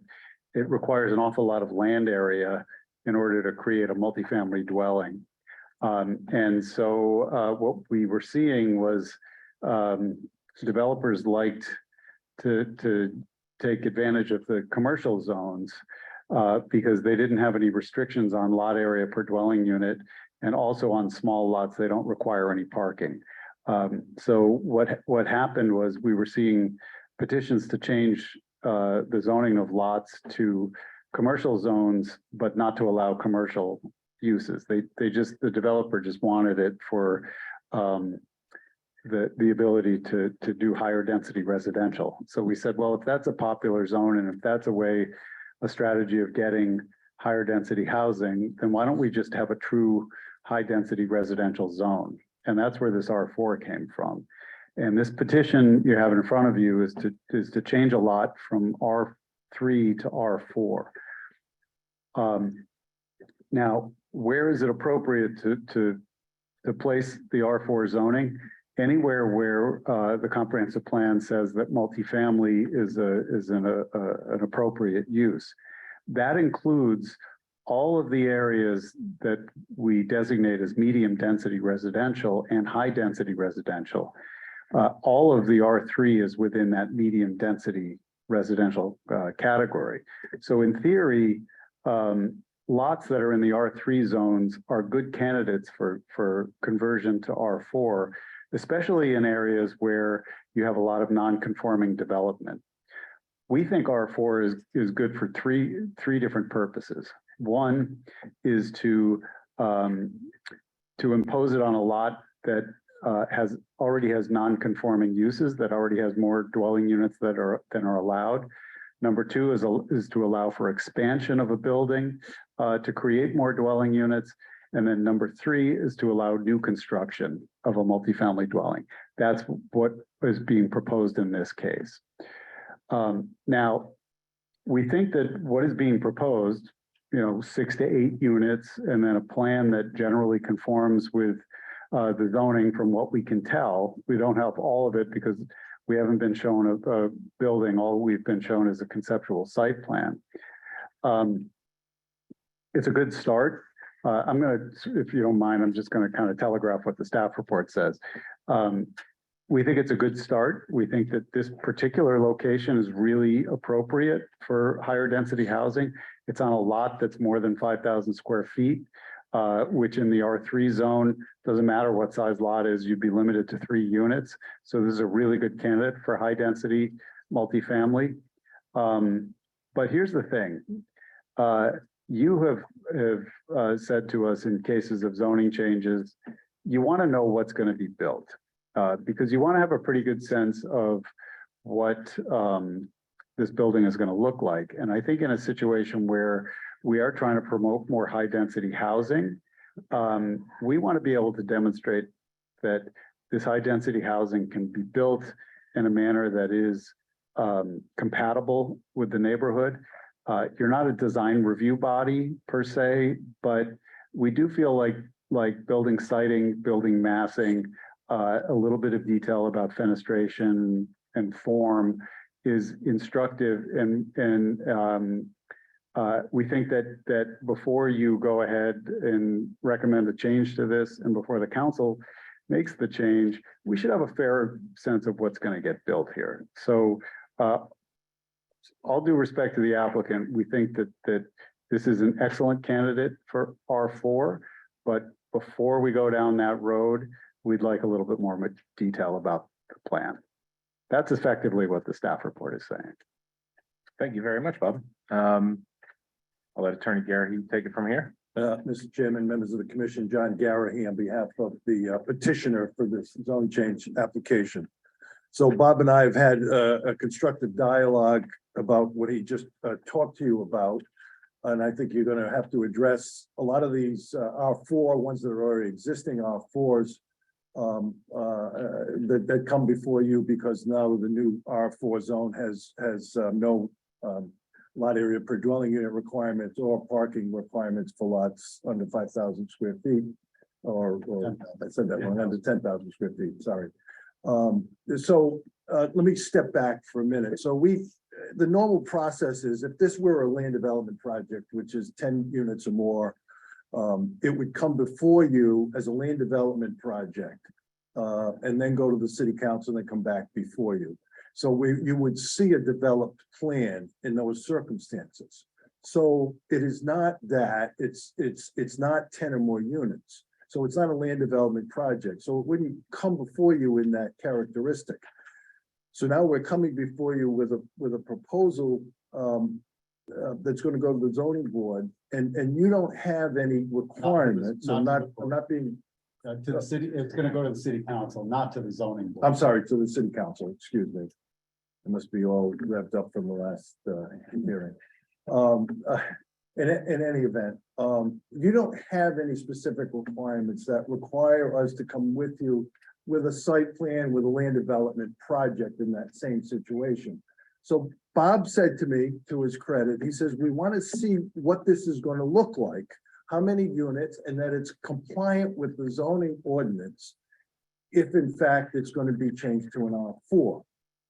it requires an awful lot of land area in order to create a multifamily dwelling. And so what we were seeing was developers liked to take advantage of the commercial zones because they didn't have any restrictions on lot area per dwelling unit, and also on small lots, they don't require any parking. So what happened was we were seeing petitions to change the zoning of lots to commercial zones, but not to allow commercial uses. The developer just wanted it for the ability to do higher density residential. So we said, well, if that's a popular zone and if that's a strategy of getting higher density housing, then why don't we just have a true high density residential zone? And that's where this R4 came from. And this petition you have in front of you is to change a lot from R3 to R4. Now, where is it appropriate to place the R4 zoning? Anywhere where the comprehensive plan says that multifamily is an appropriate use. That includes all of the areas that we designate as medium density residential and high density residential. All of the R3 is within that medium density residential category. So in theory, lots that are in the R3 zones are good candidates for conversion to R4, especially in areas where you have a lot of non-conforming development. We think R4 is good for three different purposes. One is to impose it on a lot that already has non-conforming uses, that already has more dwelling units than are allowed. Number 2 is to allow for expansion of a building to create more dwelling units. And then number 3 is to allow new construction of a multifamily dwelling. That's what is being proposed in this case. Now, we think that what is being proposed, 6 to 8 units, and then a plan that generally conforms with the zoning from what we can tell. We don't have all of it because we haven't been shown a building. All we've been shown is a conceptual site plan. It's a good start. If you don't mind, I'm just going to kind of telegraph what the staff report says. We think it's a good start. We think that this particular location is really appropriate for higher density housing. It's on a lot that's more than 5,000 square feet, which in the R3 zone, doesn't matter what size lot is, you'd be limited to 3 units. So this is a really good candidate for high density multifamily. But here's the thing. You have said to us in cases of zoning changes, you want to know what's going to be built because you want to have a pretty good sense of what this building is going to look like. And I think in a situation where we are trying to promote more high density housing, we want to be able to demonstrate that this high density housing can be built in a manner that is compatible with the neighborhood. You're not a design review body per se, but we do feel like building siting, building massing, a little bit of detail about fenestration and form is instructive. And we think that before you go ahead and recommend a change to this, and before the council makes the change, we should have a fair sense of what's going to get built here. So all due respect to the applicant, we think that this is an excellent candidate for R4, but before we go down that road, we'd like a little bit more detail about the plan. That's effectively what the staff report is saying. Thank you very much, Bob. I'll let Attorney Garrity take it from here. Mr. Chairman, members of the commission, John Garrahy on behalf of the petitioner for this zone change application. So Bob and I have had a constructive dialogue about what he just talked to you about. And I think you're gonna have to address a lot of these R4 ones that are already existing R4s that come before you, because now the new R4 zone has no lot area per dwelling unit requirements or parking requirements for lots under 5,000 square feet. Or I said that wrong, under 10,000 square feet, sorry. Let me step back for a minute. So the normal process is, if this were a land development project, which is 10 units or more, it would come before you as a land development project, and then go to the city council and then come back before you. So you would see a developed plan in those circumstances. So it is not that, it's not 10 or more units. So it's not a land development project. So it wouldn't come before you in that characteristic. So now we're coming before you with a proposal that's gonna go to the zoning board, and you don't have any requirements. I'm not being. To the city, it's gonna go to the city council, not to the zoning board. I'm sorry, to the city council, excuse me. I must be all revved up from the last hearing. In any event, you don't have any specific requirements that require us to come with you with a site plan, with a land development project in that same situation. So Bob said to me, to his credit, he says, we want to see what this is going to look like, how many units, and that it's compliant with the zoning ordinance, if in fact it's going to be changed to an R4.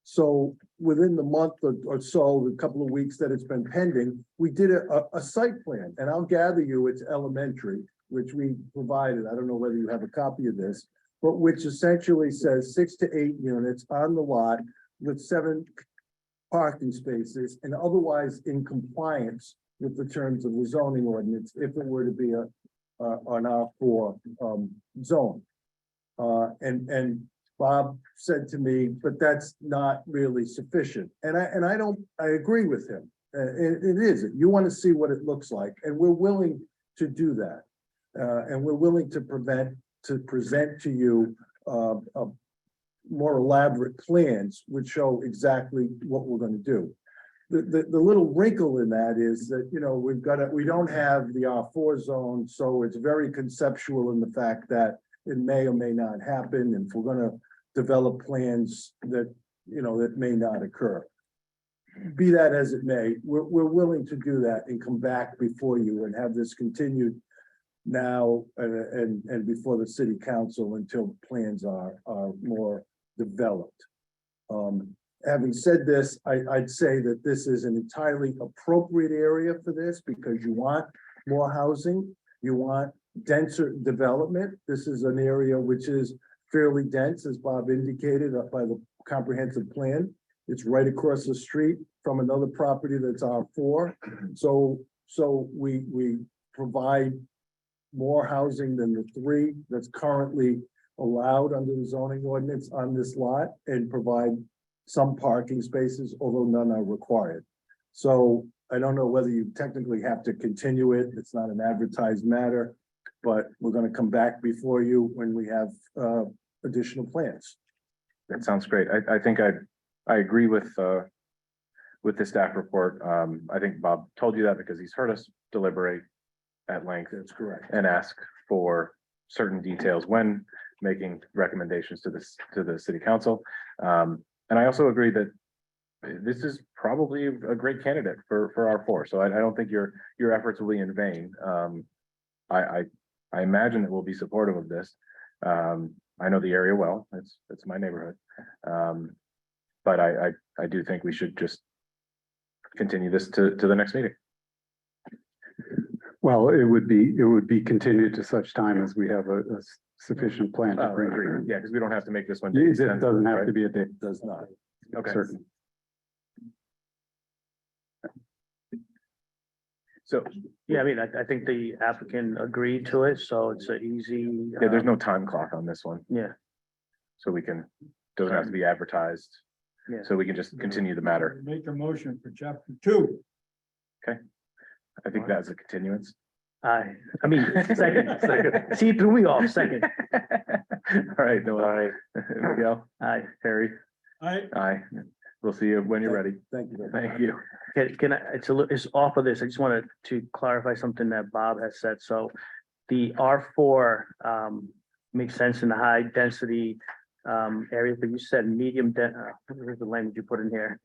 So within the month or so, the couple of weeks that it's been pending, we did a site plan, and I'll gather you it's elementary, which we provided. I don't know whether you have a copy of this, but which essentially says 6 to 8 units on the lot with 7 parking spaces, and otherwise in compliance with the terms of the zoning ordinance if it were to be an R4 zone. And Bob said to me, but that's not really sufficient. And I agree with him. It isn't. You want to see what it looks like, and we're willing to do that. And we're willing to present to you more elaborate plans which show exactly what we're going to do. The little wrinkle in that is that, you know, we don't have the R4 zone, so it's very conceptual in the fact that it may or may not happen, and if we're going to develop plans that, you know, that may not occur. Be that as it may, we're willing to do that and come back before you and have this continued now and before the city council until plans are more developed. Having said this, I'd say that this is an entirely appropriate area for this, because you want more housing, you want denser development. This is an area which is fairly dense, as Bob indicated, by the comprehensive plan. It's right across the street from another property that's R4. So we provide more housing than the 3 that's currently allowed under the zoning ordinance on this lot, and provide some parking spaces, although none are required. So I don't know whether you technically have to continue it. It's not an advertised matter, but we're going to come back before you when we have additional plans. That sounds great. I think I agree with the staff report. I think Bob told you that because he's heard us deliberate at length. That's correct. And ask for certain details when making recommendations to the city council. And I also agree that this is probably a great candidate for R4. So I don't think your efforts will be in vain. I imagine it will be supportive of this. I know the area well. It's my neighborhood. But I do think we should just continue this to the next meeting. Well, it would be continued to such time as we have a sufficient plan to bring. Agreed. Yeah, because we don't have to make this one. It doesn't have to be a date. Does not. Okay. Certain. So, Yeah, I mean, I think the applicant agreed to it, so it's an easy. yeah, there's no time clock on this one, Yeah, so doesn't have to be advertised. Yeah. so we can just continue the matter. Make a motion for chapter 2. I think that's a continuance. Aye, I mean, second, see, it threw me off, second. All right, Noel. Miguel, Aye. Harry, I, aye. We'll see you when you're ready. Thank you. very much. Thank you. Can I, it's off of this, I just wanted to clarify something that Bob has said, so the R4 makes sense in the high density areas, but you said medium where's the language you put in here?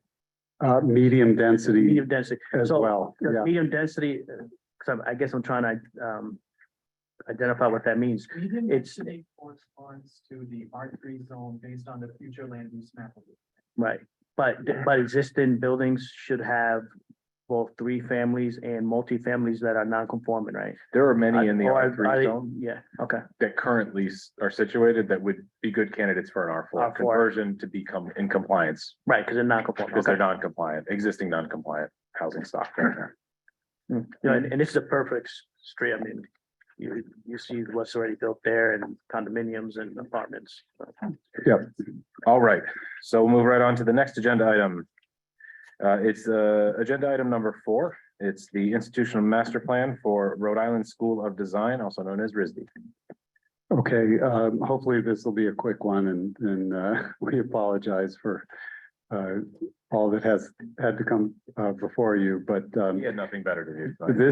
Medium density Medium density, as so well, yeah. medium density, because I guess I'm trying to identify what that means. It's- It corresponds to the R3 zone based on the future land use map. Right, but existing buildings should have both 3 families and multi-families that are non-conforming, right? There are many in the Or are R3 they- zone Yeah, okay, that currently are situated that would be good candidates for an R4 R4. conversion to become in compliance right, because they're non-conforming, because they're okay. non-compliant, existing non-compliant housing stock. There. You know, and this is a perfect street, I mean, you see what's already built there and condominiums and apartments. All right, so we'll move right on to the next agenda item. It's agenda item number 4. It's the institutional master plan for Rhode Island School of Design, also known as RISD. Okay, hopefully this will be a quick one and we apologize for all that has had to come before you, but He had nothing better to do.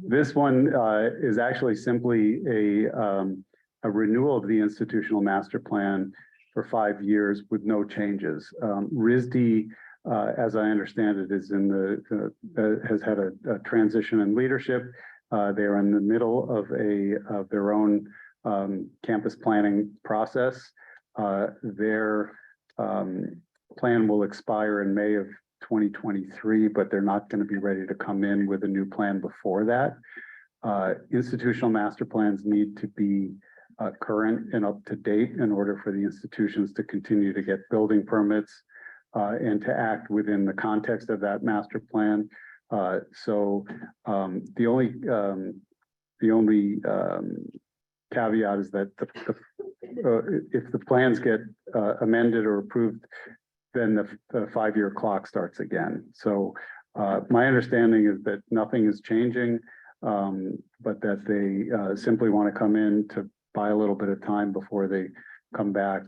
this one is actually simply a renewal of the institutional master plan for 5 years with no changes. RISD, as I understand it, is in has had a transition in leadership. They are in the middle of their own campus planning process. Their plan will expire in May of 2023, but they're not going to be ready to come in with a new plan before that. Institutional master plans need to be current and up to date in order for the institutions to continue to get building permits and to act within the context of that master plan. So the only caveat is that if the plans get amended or approved, then the 5-year clock starts again. So my understanding is that nothing is changing, but that they simply want to come in to buy a little bit of time before they come back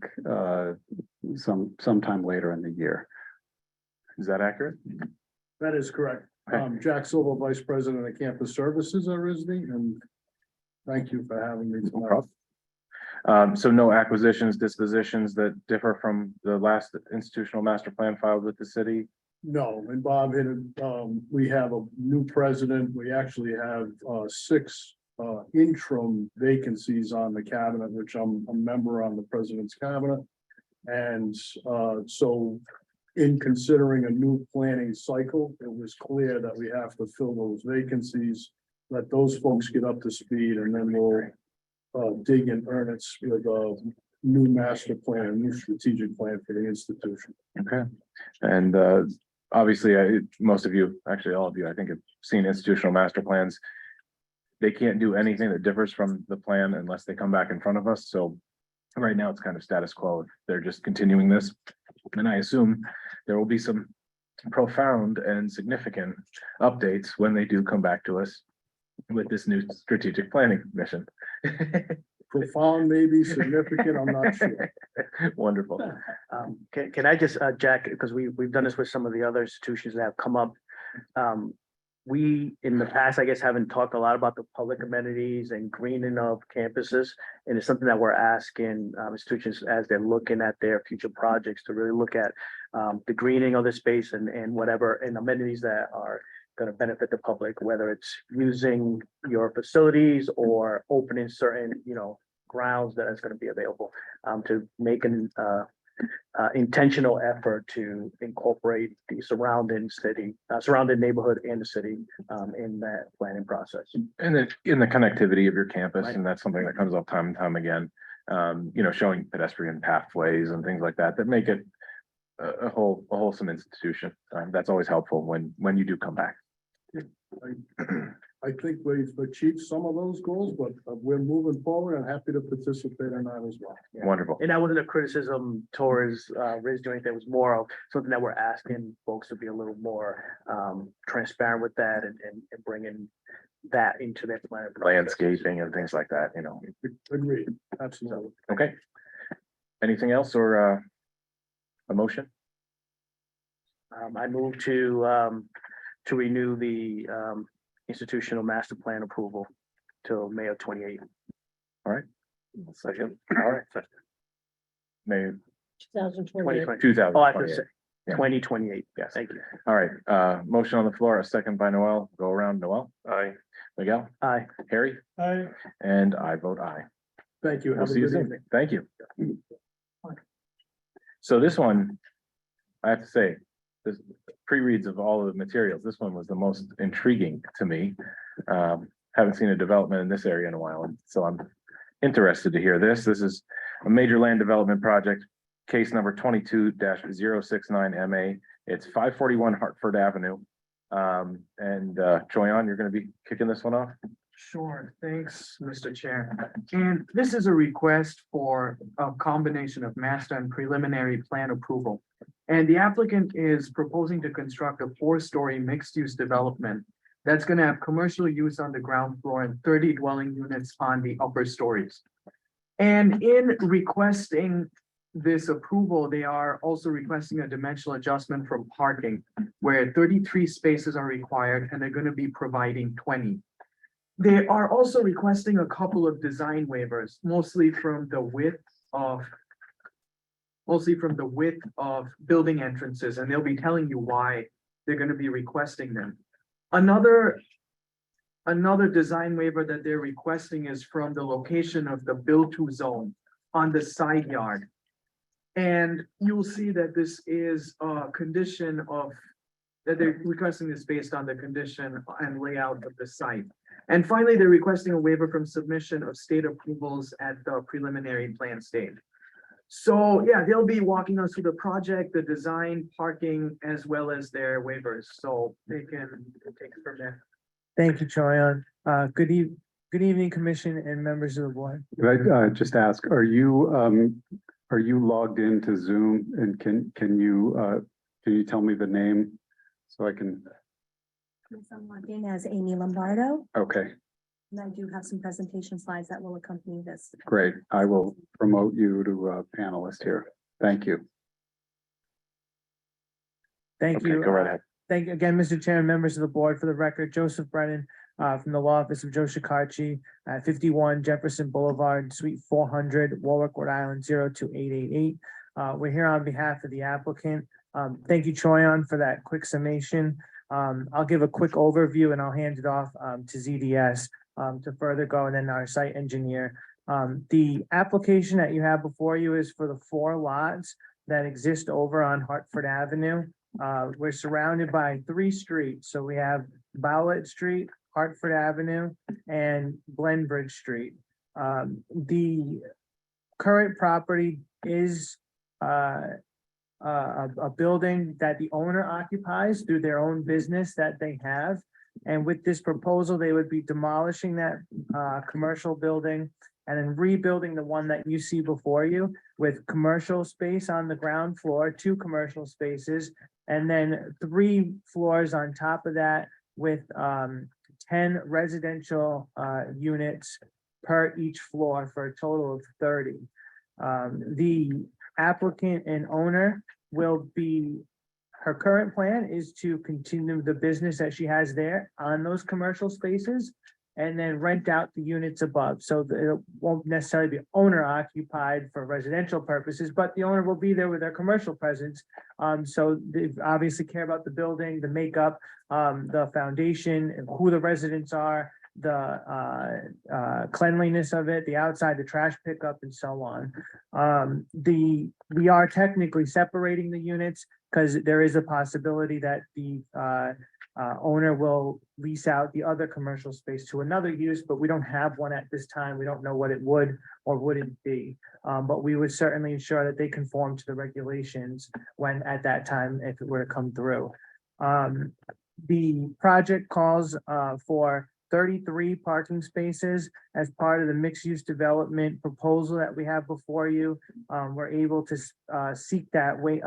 sometime later in the year. Is that accurate? That is correct. Okay. Jack Silva, Vice President of Campus Services at RISD, and thank you for having me No tonight. problem. So no acquisitions, dispositions that differ from the last institutional master plan filed with the city? No, and Bob hit it, we have a new president. We actually have 6 interim vacancies on the cabinet, which I'm a member on the president's cabinet. And so in considering a new planning cycle, it was clear that we have to fill those vacancies, let those folks get up to speed, and then we'll dig in earnest with a new master plan, a new strategic plan for the institution. Okay, and obviously, most of you, actually all of you, I think have seen institutional master plans. They can't do anything that differs from the plan unless they come back in front of us, so right now it's kind of status quo. They're just continuing this, and I assume there will be some profound and significant updates when they do come back to us with this new strategic planning mission. Profound, maybe significant, I'm not sure. Wonderful. Can I just, Jack, because we've done this with some of the other institutions that have come up. We, in the past, I guess, haven't talked a lot about the public amenities and greening of campuses. And it's something that we're asking institutions as they're looking at their future projects to really look at the greening of the space and whatever, and amenities that are going to benefit the public, whether it's using your facilities or opening certain, grounds that is going to be available to make an intentional effort to incorporate the surrounding neighborhood and the city in that planning process. And then in the connectivity of your campus, Right. and that's something that comes up time and time again. Showing pedestrian pathways and things like that, that make it a wholesome institution. That's always helpful when you do come back. I think we've achieved some of those goals, but we're moving forward and happy to participate in that as well. Wonderful. And that wasn't a criticism towards Ridge or anything, it was more of something that we're asking folks to be a little more transparent with that and bringing that into their plan. Landscaping and things like that, you know. Agreed, absolutely. Okay. Anything else or a motion? I move to renew the institutional master plan approval till May of 28. Second. All right. May 2028. 2000. Oh, I have to say, Yeah. 2028. Yes. Thank you. All right, motion on the floor, a second by Noel. Go around, Noel, Aye. Miguel, Aye. Harry, I, and I vote aye. Thank you. We'll Have a see you good soon. evening. Thank you. So this one, I have to say, this pre-reads of all of the materials, this one was the most intriguing to me. Haven't seen a development in this area in a while, and so I'm interested to hear this. This is a major land development project, case number 22-069 MA. It's 541 Hartford Avenue. And Joyanne, you're gonna be kicking this one off? Sure, thanks, Mr. Chair. And this is a request for a combination of master and preliminary plan approval. And the applicant is proposing to construct a 4-story mixed-use development that's gonna have commercial use on the ground floor and 30 dwelling units on the upper stories. And in requesting this approval, they are also requesting a dimensional adjustment from parking, where 33 spaces are required, and they're gonna be providing 20. They are also requesting a couple of design waivers, mostly from the width of building entrances, and they'll be telling you why they're gonna be requesting them. Another design waiver that they're requesting is from the location of the build-to zone on the side yard. And you'll see that this is a condition of, that they're requesting this based on the condition and layout of the site. And finally, they're requesting a waiver from submission of state approvals at the preliminary plan stage. So, yeah, they'll be walking us through the project, the design, parking, as well as their waivers, so they can take it from there. Thank you, Troyan. Good evening, Commission and members of the board. Could I just ask, are you logged into Zoom and can you tell me the name so I can, Yes, I'm logged in as Amy Lombardo, okay, and I do have some presentation slides that will accompany this. great. I will promote you to a panelist here. Thank you. Thank Okay, you. go right ahead. Thank you again, Mr. Chair and members of the board. For the record, Joseph Brennan from the law office of Joe Shikarchi at 51 Jefferson Boulevard, Suite 400, Warwick, Rhode Island, 02888. We're here on behalf of the applicant. Thank you, Troyan, for that quick summation. I'll give a quick overview and I'll hand it off to ZDS to further go, and then our site engineer. The application that you have before you is for the 4 lots that exist over on Hartford Avenue. We're surrounded by 3 streets. So we have Bowlett Street, Hartford Avenue, and Glenbridge Street. The current property is a building that the owner occupies through their own business that they have. And with this proposal, they would be demolishing that commercial building and then rebuilding the one that you see before you with commercial space on the ground floor, 2 commercial spaces, and then 3 floors on top of that with 10 residential units per each floor for a total of 30. The applicant and owner will be, her current plan is to continue the business that she has there on those commercial spaces and then rent out the units above. So it won't necessarily be owner occupied for residential purposes, but the owner will be there with their commercial presence. So they obviously care about the building, the makeup, the foundation, and who the residents are, the cleanliness of it, the outside, the trash pickup, and so on. We are technically separating the units because there is a possibility that the owner will lease out the other commercial space to another use, but we don't have one at this time. We don't know what it would or wouldn't be. But we would certainly ensure that they conform to the regulations when at that time, if it were to come through. The project calls for 33 parking spaces as part of the mixed-use development proposal that we have before you. We're able to seek that way,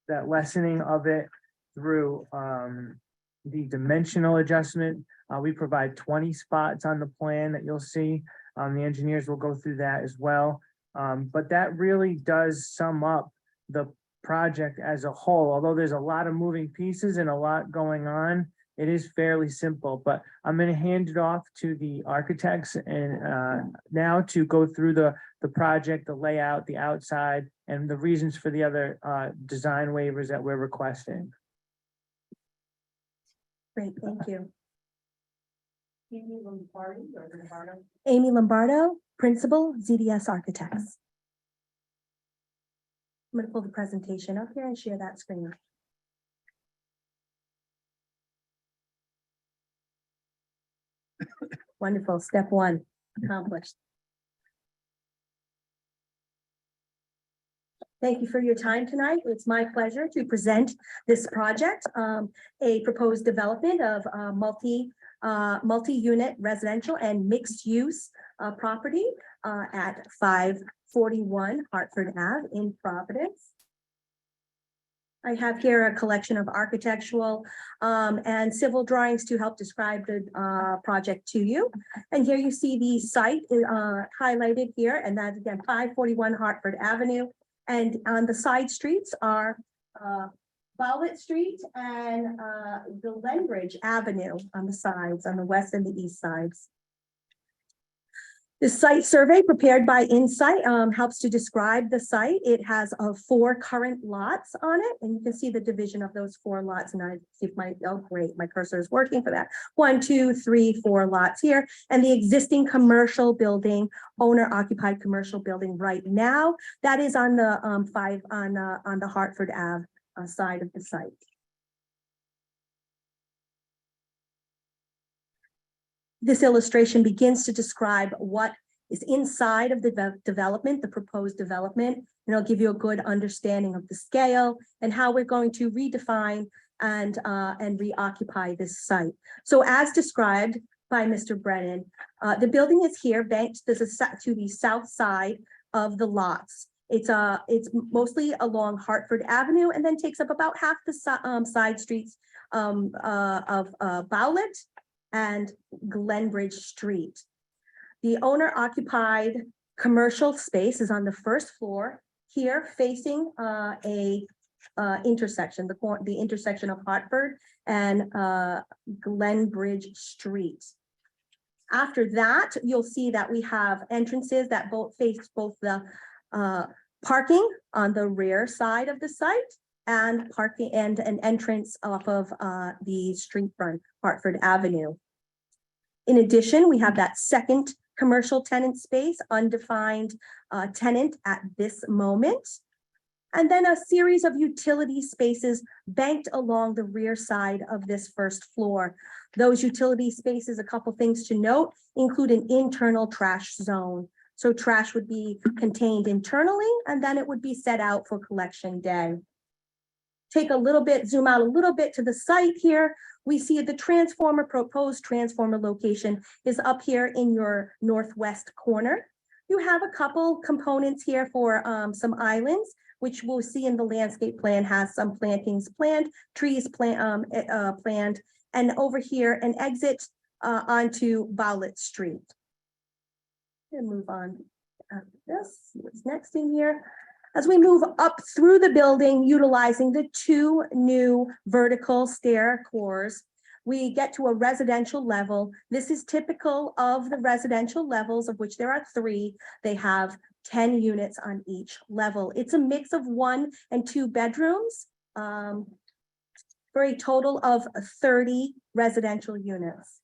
that lessening of it through the dimensional adjustment. We provide 20 spots on the plan that you'll see. The engineers will go through that as well. But that really does sum up the project as a whole. Although there's a lot of moving pieces and a lot going on, it is fairly simple. But I'm going to hand it off to the architects and now to go through the project, the layout, the outside, and the reasons for the other design waivers that we're requesting. Great, thank you. Amy Lombardo, Principal, ZDS Architects. I'm going to pull the presentation up here and share that screen. Wonderful, step one accomplished. Thank you for your time tonight. It's my pleasure to present this project, a proposed development of multi-unit residential and mixed-use property at 541 Hartford Ave in Providence. I have here a collection of architectural and civil drawings to help describe the project to you. And here you see the site highlighted here, and that's again 541 Hartford Avenue. And on the side streets are Bowlett Street and Glenbridge Avenue on the sides, on the west and the east sides. The site survey prepared by Insight helps to describe the site. It has 4 current lots on it, and you can see the division of those 4 lots. And I see if my, oh great, my cursor is working for that. 1, 2, 3, 4 lots here, and the existing commercial building, owner-occupied commercial building right now, that is on the on the Hartford Ave side of the site. This illustration begins to describe what is inside of the development, the proposed development, and it'll give you a good understanding of the scale and how we're going to redefine and reoccupy this site. So as described by Mr. Brennan, the building is here banked to the south side of the lots. It's mostly along Hartford Avenue and then takes up about half the side streets of Bowlett and Glenbridge Street. The owner-occupied commercial space is on the first floor here, facing a intersection, the intersection of Hartford and Glenbridge Street. After that, you'll see that we have entrances that face both the parking on the rear side of the site and parking and an entrance off of the street front, Hartford Avenue. In addition, we have that second commercial tenant space, undefined tenant at this moment. And then a series of utility spaces banked along the rear side of this first floor. Those utility spaces, a couple things to note, include an internal trash zone. So trash would be contained internally, and then it would be set out for collection day. Take a little bit, zoom out a little bit to the site here. We see the transformer, proposed transformer location is up here in your northwest corner. You have a couple components here for some islands, which we'll see in the landscape plan has some plantings planned, trees planned, and over here an exit onto Bowlett Street. And move on after this, see what's next in here. As we move up through the building, utilizing the 2 new vertical stair cores, we get to a residential level. This is typical of the residential levels, of which there are 3. They have 10 units on each level. It's a mix of 1 and 2 bedrooms for a total of 30 residential units.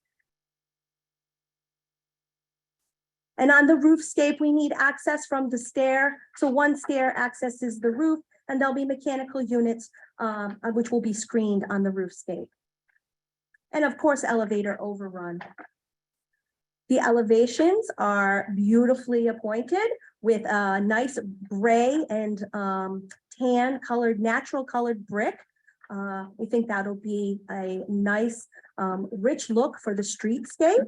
And on the roofscape, we need access from the stair. So 1 stair accesses the roof, and there'll be mechanical units which will be screened on the roofscape. And of course, elevator overrun. The elevations are beautifully appointed with a nice gray and tan colored, natural colored brick We think that'll be a nice, rich look for the streetscape.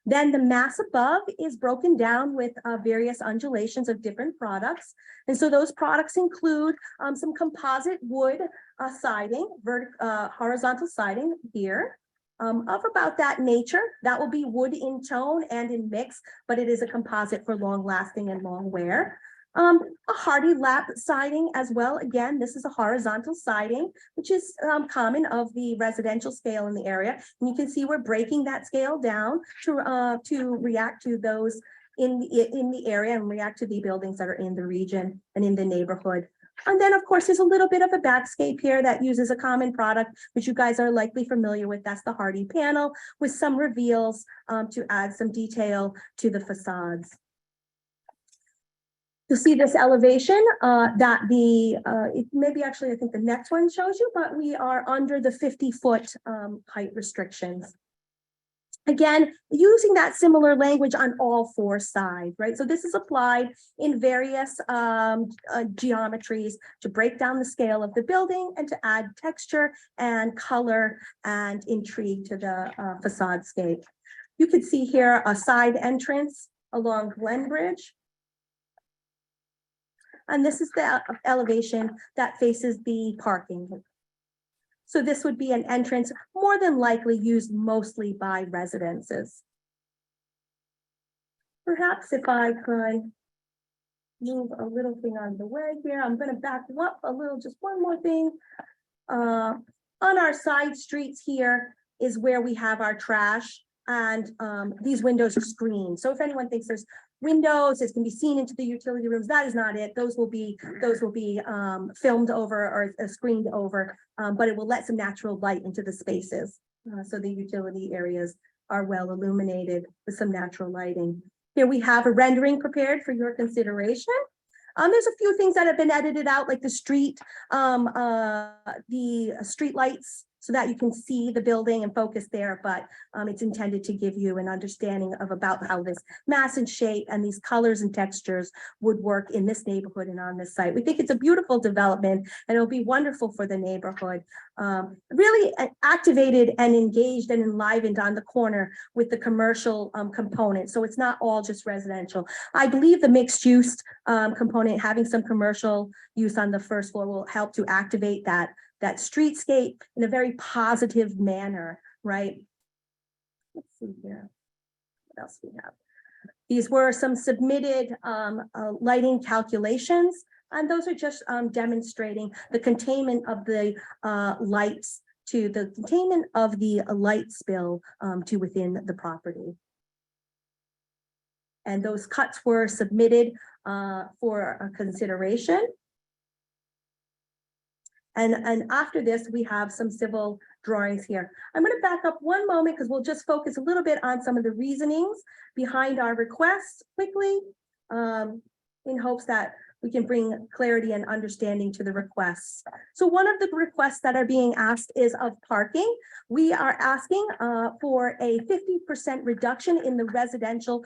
Then the mass above is broken down with various undulations of different products. And so those products include some composite wood siding, horizontal siding here of about that nature. That will be wood in tone and in mix, but it is a composite for long lasting and long wear. A hardy lap siding as well. Again, this is a horizontal siding, which is common of the residential scale in the area. And you can see we're breaking that scale down to react to those in the area and react to the buildings that are in the region and in the neighborhood. And then, of course, there's a little bit of a backscape here that uses a common product, which you guys are likely familiar with. That's the hardy panel with some reveals to add some detail to the facades. You'll see this elevation that maybe actually I think the next one shows you, but we are under the 50-foot height restrictions. Again, using that similar language on all four sides, right? So this is applied in various geometries to break down the scale of the building and to add texture and color and intrigue to the facade scape. You can see here a side entrance along Glen Bridge. And this is the elevation that faces the parking. So this would be an entrance more than likely used mostly by residences. Perhaps if I could move a little thing out of the way here, I'm going to back up a little, just one more thing. On our side streets here is where we have our trash, and these windows are screened. So if anyone thinks there's windows, it can be seen into the utility rooms, that is not it. Those will be filmed over or screened over, but it will let some natural light into the spaces. So the utility areas are well illuminated with some natural lighting. Here we have a rendering prepared for your consideration. There's a few things that have been edited out, like the street lights, so that you can see the building and focus there, but it's intended to give you an understanding of about how this mass and shape and these colors and textures would work in this neighborhood and on this site. We think it's a beautiful development and it'll be wonderful for the neighborhood. Really activated and engaged and enlivened on the corner with the commercial component. So it's not all just residential. I believe the mixed use component, having some commercial use on the first floor, will help to activate that streetscape in a very positive manner, right? Let's see here. What else we have? These were some submitted lighting calculations, and those are just demonstrating the containment of the lights to the containment of the light spill to within the property. And those cuts were submitted for a consideration. And after this, we have some civil drawings here. I'm going to back up one moment because we'll just focus a little bit on some of the reasonings behind our requests quickly, in hopes that we can bring clarity and understanding to the requests. So one of the requests that are being asked is of parking. We are asking for a 50% reduction in the residential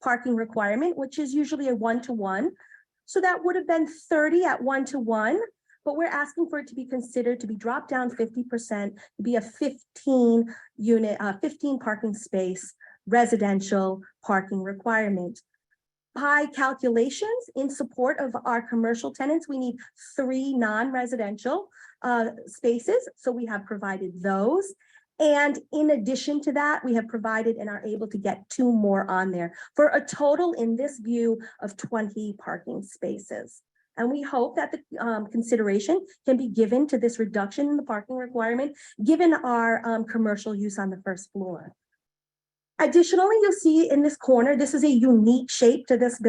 parking requirement, which is usually a 1-to-1. So that would have been 30 at 1-to-1. But we're asking for it to be considered to be dropped down 50%, to be a 15 parking space residential parking requirement. By calculations, in support of our commercial tenants, we need 3 non-residential spaces. So we have provided those. And in addition to that, we have provided and are able to get 2 more on there for a total in this view of 20 parking spaces. And we hope that the consideration can be given to this reduction in the parking requirement, given our commercial use on the first floor. Additionally, you'll see in this corner, this is a unique shape to this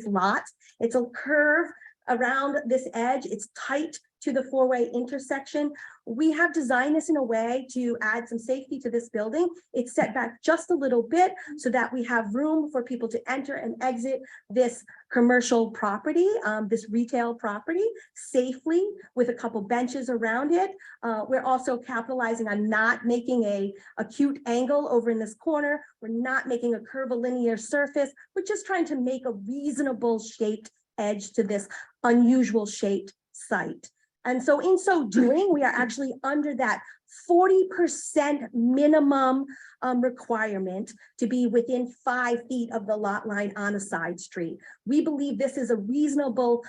lot. It's a curve around this edge. It's tight to the 4-way intersection. We have designed this in a way to add some safety to this building. It's set back just a little bit so that we have room for people to enter and exit this commercial property, this retail property safely with a couple benches around it. We're also capitalizing on not making a acute angle over in this corner. We're not making a curvilinear surface. We're just trying to make a reasonable shaped edge to this unusual shaped site. And so in so doing, we are actually under that 40% minimum requirement to be within 5 feet of the lot line on a side street. We believe this is a reasonable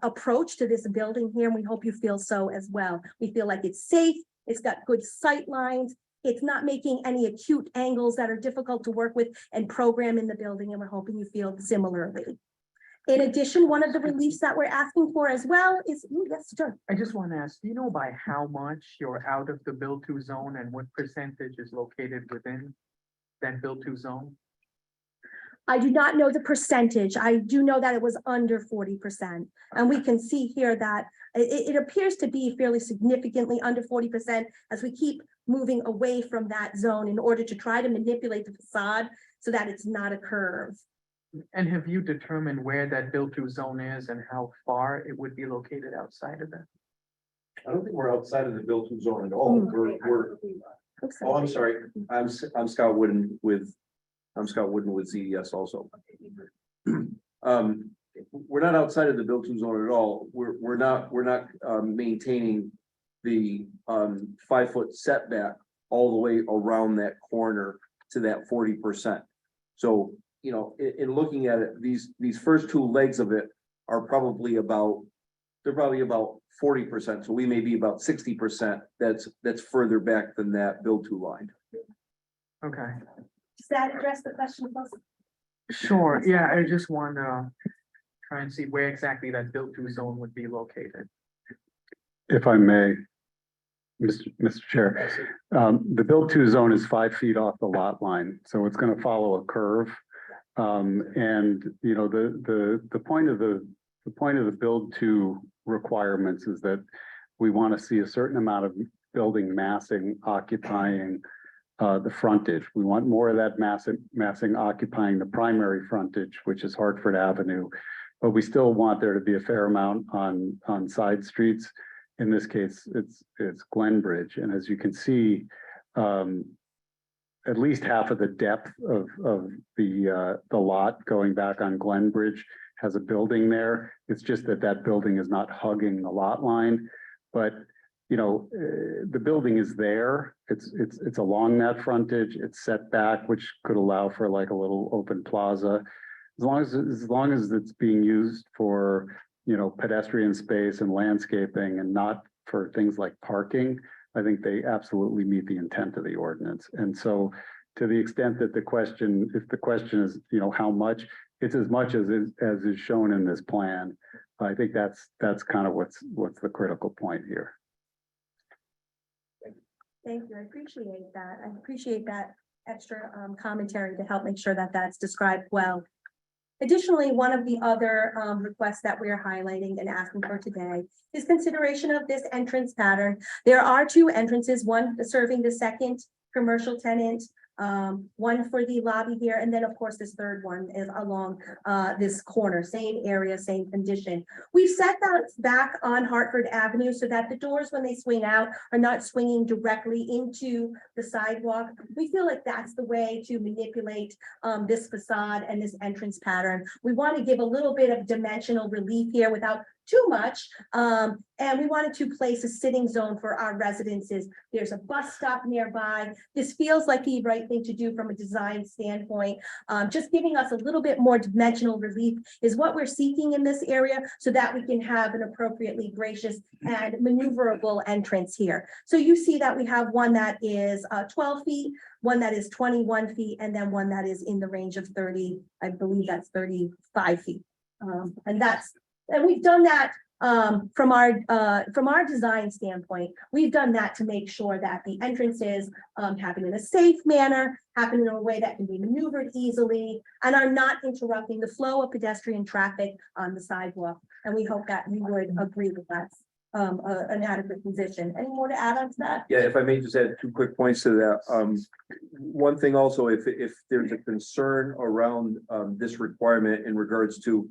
approach to this building here, and we hope you feel so as well. We feel like it's safe, it's got good sight lines, it's not making any acute angles that are difficult to work with and program in the building, and we're hoping you feel similarly. In addition, one of the reliefs that we're asking for as well is, yes, sure. I just want to ask, do you know by how much you're out of the build to zone and what percentage is located within that build to zone? I do not know the percentage. I do know that it was under 40%. And we can see here that it appears to be fairly significantly under 40% as we keep moving away from that zone in order to try to manipulate the facade so that it's not a curve. And have you determined where that build to zone is and how far it would be located outside of that? I don't think we're outside of the built-in zone at all. Oh, I'm sorry. I'm Scott Wooden with ZES also. We're not outside of the built-in zone at all. We're not maintaining the 5-foot setback all the way around that corner to that 40%. So, you know, in looking at it, these first 2 legs of it are probably about 40%. So we may be about 60%. That's further back than that build-to line. Okay, Does that address the question? sure. Yeah, I just want to try and see where exactly that build to zone would be located. If I may, Mr. Chair, the build to zone is 5 feet off the lot line, so it's going to follow a curve. And you know, the point of the build to requirements is that we want to see a certain amount of building massing occupying the frontage. We want more of that massing occupying the primary frontage, which is Hartford Avenue, but we still want there to be a fair amount on side streets. In this case, it's Glenbridge, and as you can see, at least half of the depth of the lot going back on Glenbridge has a building there. It's just that building is not hugging the lot line, but you know, the building is there. It's along that frontage. It's set back, which could allow for like a little open plaza, as long as it's being used for, you know, pedestrian space and landscaping and not for things like parking. I think they absolutely meet the intent of the ordinance. And so to the extent that if the question is, you know, how much, it's as much as is shown in this plan. I think that's kind of what's the critical point here. Thank you. I appreciate that. I appreciate that extra commentary to help make sure that that's described well. Additionally, one of the other requests that we're highlighting and asking for today is consideration of this entrance pattern. There are 2 entrances, one serving the second commercial tenant, one for the lobby here, and then of course this third one is along this corner, same area, same condition. We've set that back on Hartford Avenue so that the doors, when they swing out, are not swinging directly into the sidewalk. We feel like that's the way to manipulate this facade and this entrance pattern. We want to give a little bit of dimensional relief here without too much. And we wanted to place a sitting zone for our residences. There's a bus stop nearby. This feels like the right thing to do from a design standpoint. Just giving us a little bit more dimensional relief is what we're seeking in this area so that we can have an appropriately gracious and maneuverable entrance here. So you see that we have one that is 12 feet, one that is 21 feet, and then one that is in the range of 30, I believe that's 35 feet. And we've done that from our design standpoint. We've done that to make sure that the entrances happen in a safe manner, happen in a way that can be maneuvered easily, and are not interrupting the flow of pedestrian traffic on the sidewalk. And we hope that you would agree with that. An adequate position. Any more to add on to that? Yeah, if I may just add 2 quick points to that. One thing also, if there's a concern around this requirement in regards to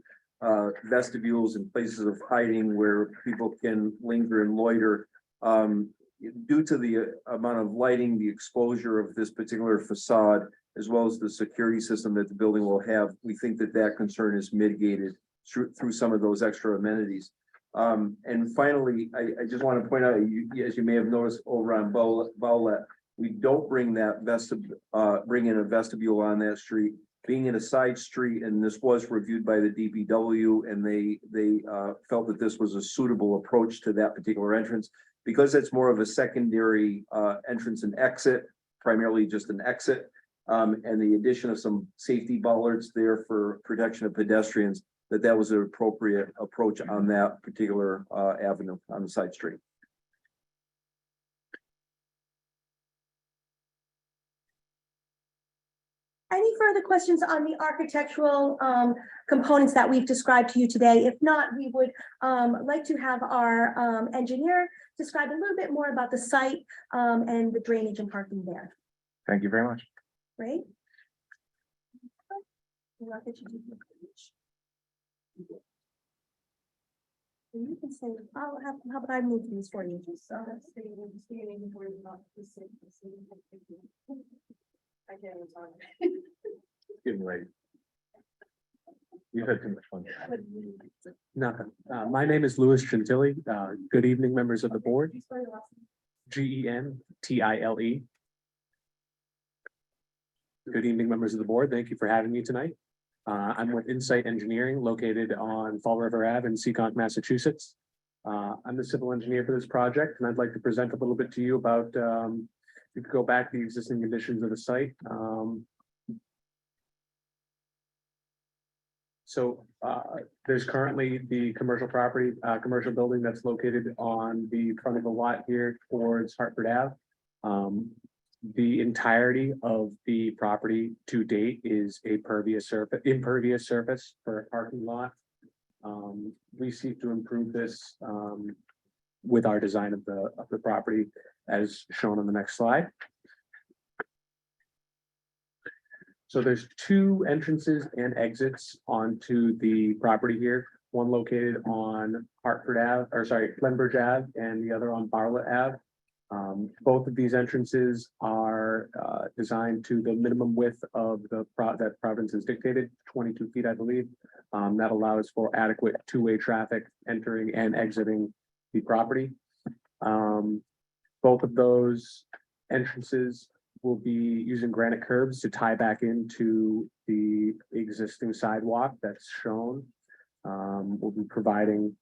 vestibules and places of hiding where people can linger and loiter, due to the amount of lighting, the exposure of this particular facade, as well as the security system that the building will have, we think that concern is mitigated through some of those extra amenities. And finally, I just want to point out, as you may have noticed over on Bowlet, we don't bring that bring in a vestibule on that street. Being in a side street, and this was reviewed by the DPW, and they felt that this was a suitable approach to that particular entrance. Because it's more of a secondary entrance and exit, primarily just an exit. And the addition of some safety bollards there for protection of pedestrians, that was an appropriate approach on that particular avenue on the side street. Any further questions on the architectural components that we've described to you today? If not, we would like to have our engineer describe a little bit more about the site and the drainage and parking there. Thank you very much. Right? You can say, how about I move these for you? I can't even talk. Getting late. You've had too much fun. Nothing. My name is Louis Gentili. Good evening, members of the board. Gentile. Good evening, members of the board. Thank you for having me tonight. I'm with Insight Engineering located on Fall River Ave in Seekonk, Massachusetts. I'm the civil engineer for this project, and I'd like to present a little bit to you about, you could go back to the existing conditions of the site. There's currently the commercial property, commercial building that's located on the front of the lot here towards Hartford Ave. The entirety of the property to date is a impervious surface for a parking lot. We seek to improve this with our design of the property as shown on the next slide. So there's two entrances and exits onto the property here, one located on Hartford Ave, or sorry, Glenbridge Ave, and the other on Bartlett Ave. Both of these entrances are designed to the minimum width of that Providence has dictated, 22 feet, I believe. That allows for adequate two-way traffic entering and exiting the property. Both of those entrances will be using granite curbs to tie back into the existing sidewalk that's shown. We'll be providing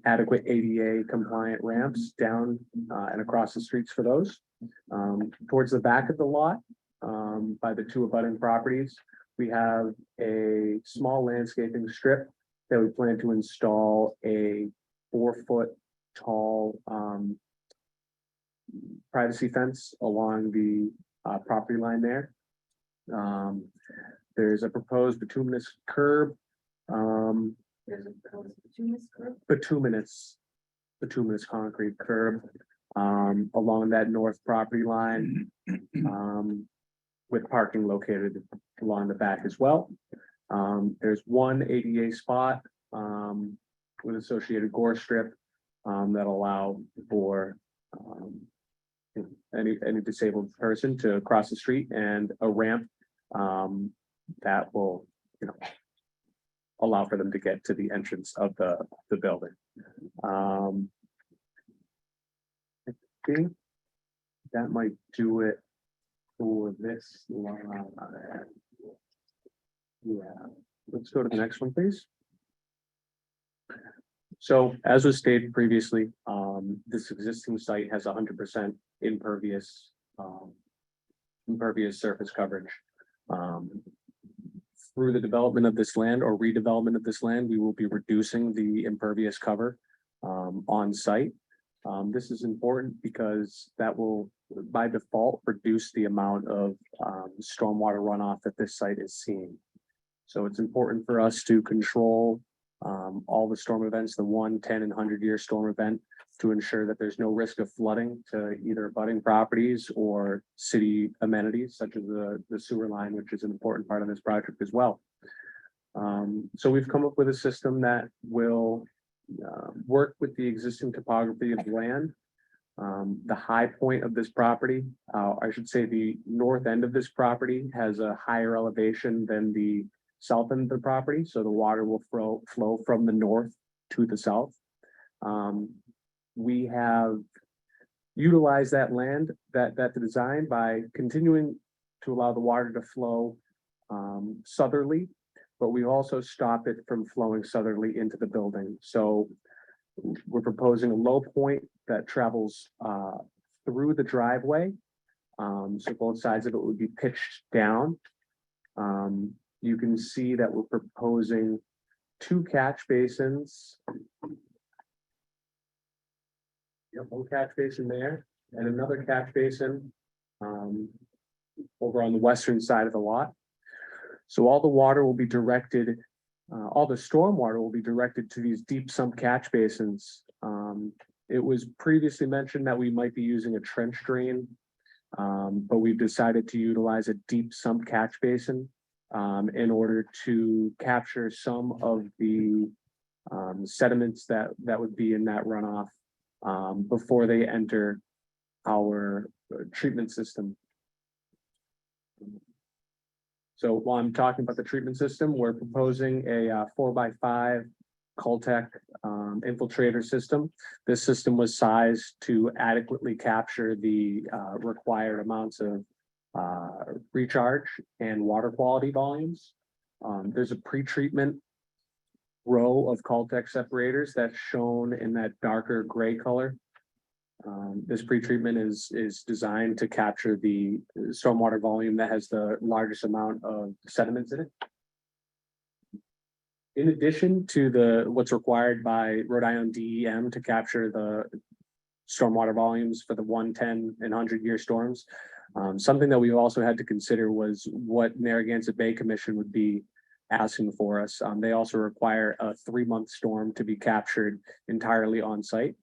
adequate ADA compliant ramps down and across the streets for those. Towards the back of the lot, by the two abutting properties, we have a small landscaping strip that we plan to install a 4-foot tall privacy fence along the property line there. There's a proposed bituminous curb. Bituminous concrete curb along that north property line with parking located along the back as well. There's one ADA spot with associated gore strip that allow for any disabled person to cross the street, and a ramp that will, allow for them to get to the entrance of the building. I think that might do it for this line. Yeah, let's go to the next one, please. So as was stated previously, this existing site has 100% impervious surface coverage. Through the development of this land or redevelopment of this land, we will be reducing the impervious cover on site. This is important because that will, by default, reduce the amount of stormwater runoff that this site is seeing. So it's important for us to control all the storm events, the 1, 10, and 100-year storm event, to ensure that there's no risk of flooding to either abutting properties or city amenities such as the sewer line, which is an important part of this project as well. So we've come up with a system that will work with the existing topography of the land. The high point of this property, I should say the north end of this property, has a higher elevation than the south end of the property, so the water will flow from the north to the south. We have utilized that land, that design by continuing to allow the water to flow southerly, but we also stop it from flowing southerly into the building. So we're proposing a low point that travels through the driveway. So both sides of it would be pitched down. You can see that we're proposing 2 catch basins. Yep, one catch basin there and another catch basin over on the western side of the lot. So all the water will be directed, all the storm water will be directed to these deep sump catch basins. It was previously mentioned that we might be using a trench drain, but we've decided to utilize a deep sump catch basin in order to capture some of the sediments that would be in that runoff before they enter our treatment system. So while I'm talking about the treatment system, we're proposing a 4x5 Cultec infiltrator system. This system was sized to adequately capture the required amounts of recharge and water quality volumes. There's a pre-treatment row of Cultec separators that's shown in that darker gray color. This pretreatment is designed to capture the stormwater volume that has the largest amount of sediments in it. In addition to what's required by Rhode Island DEM to capture the stormwater volumes for the 110 and 100-year storms, something that we also had to consider was what Narragansett Bay Commission would be asking for us. They also require a 3-month storm to be captured entirely on site.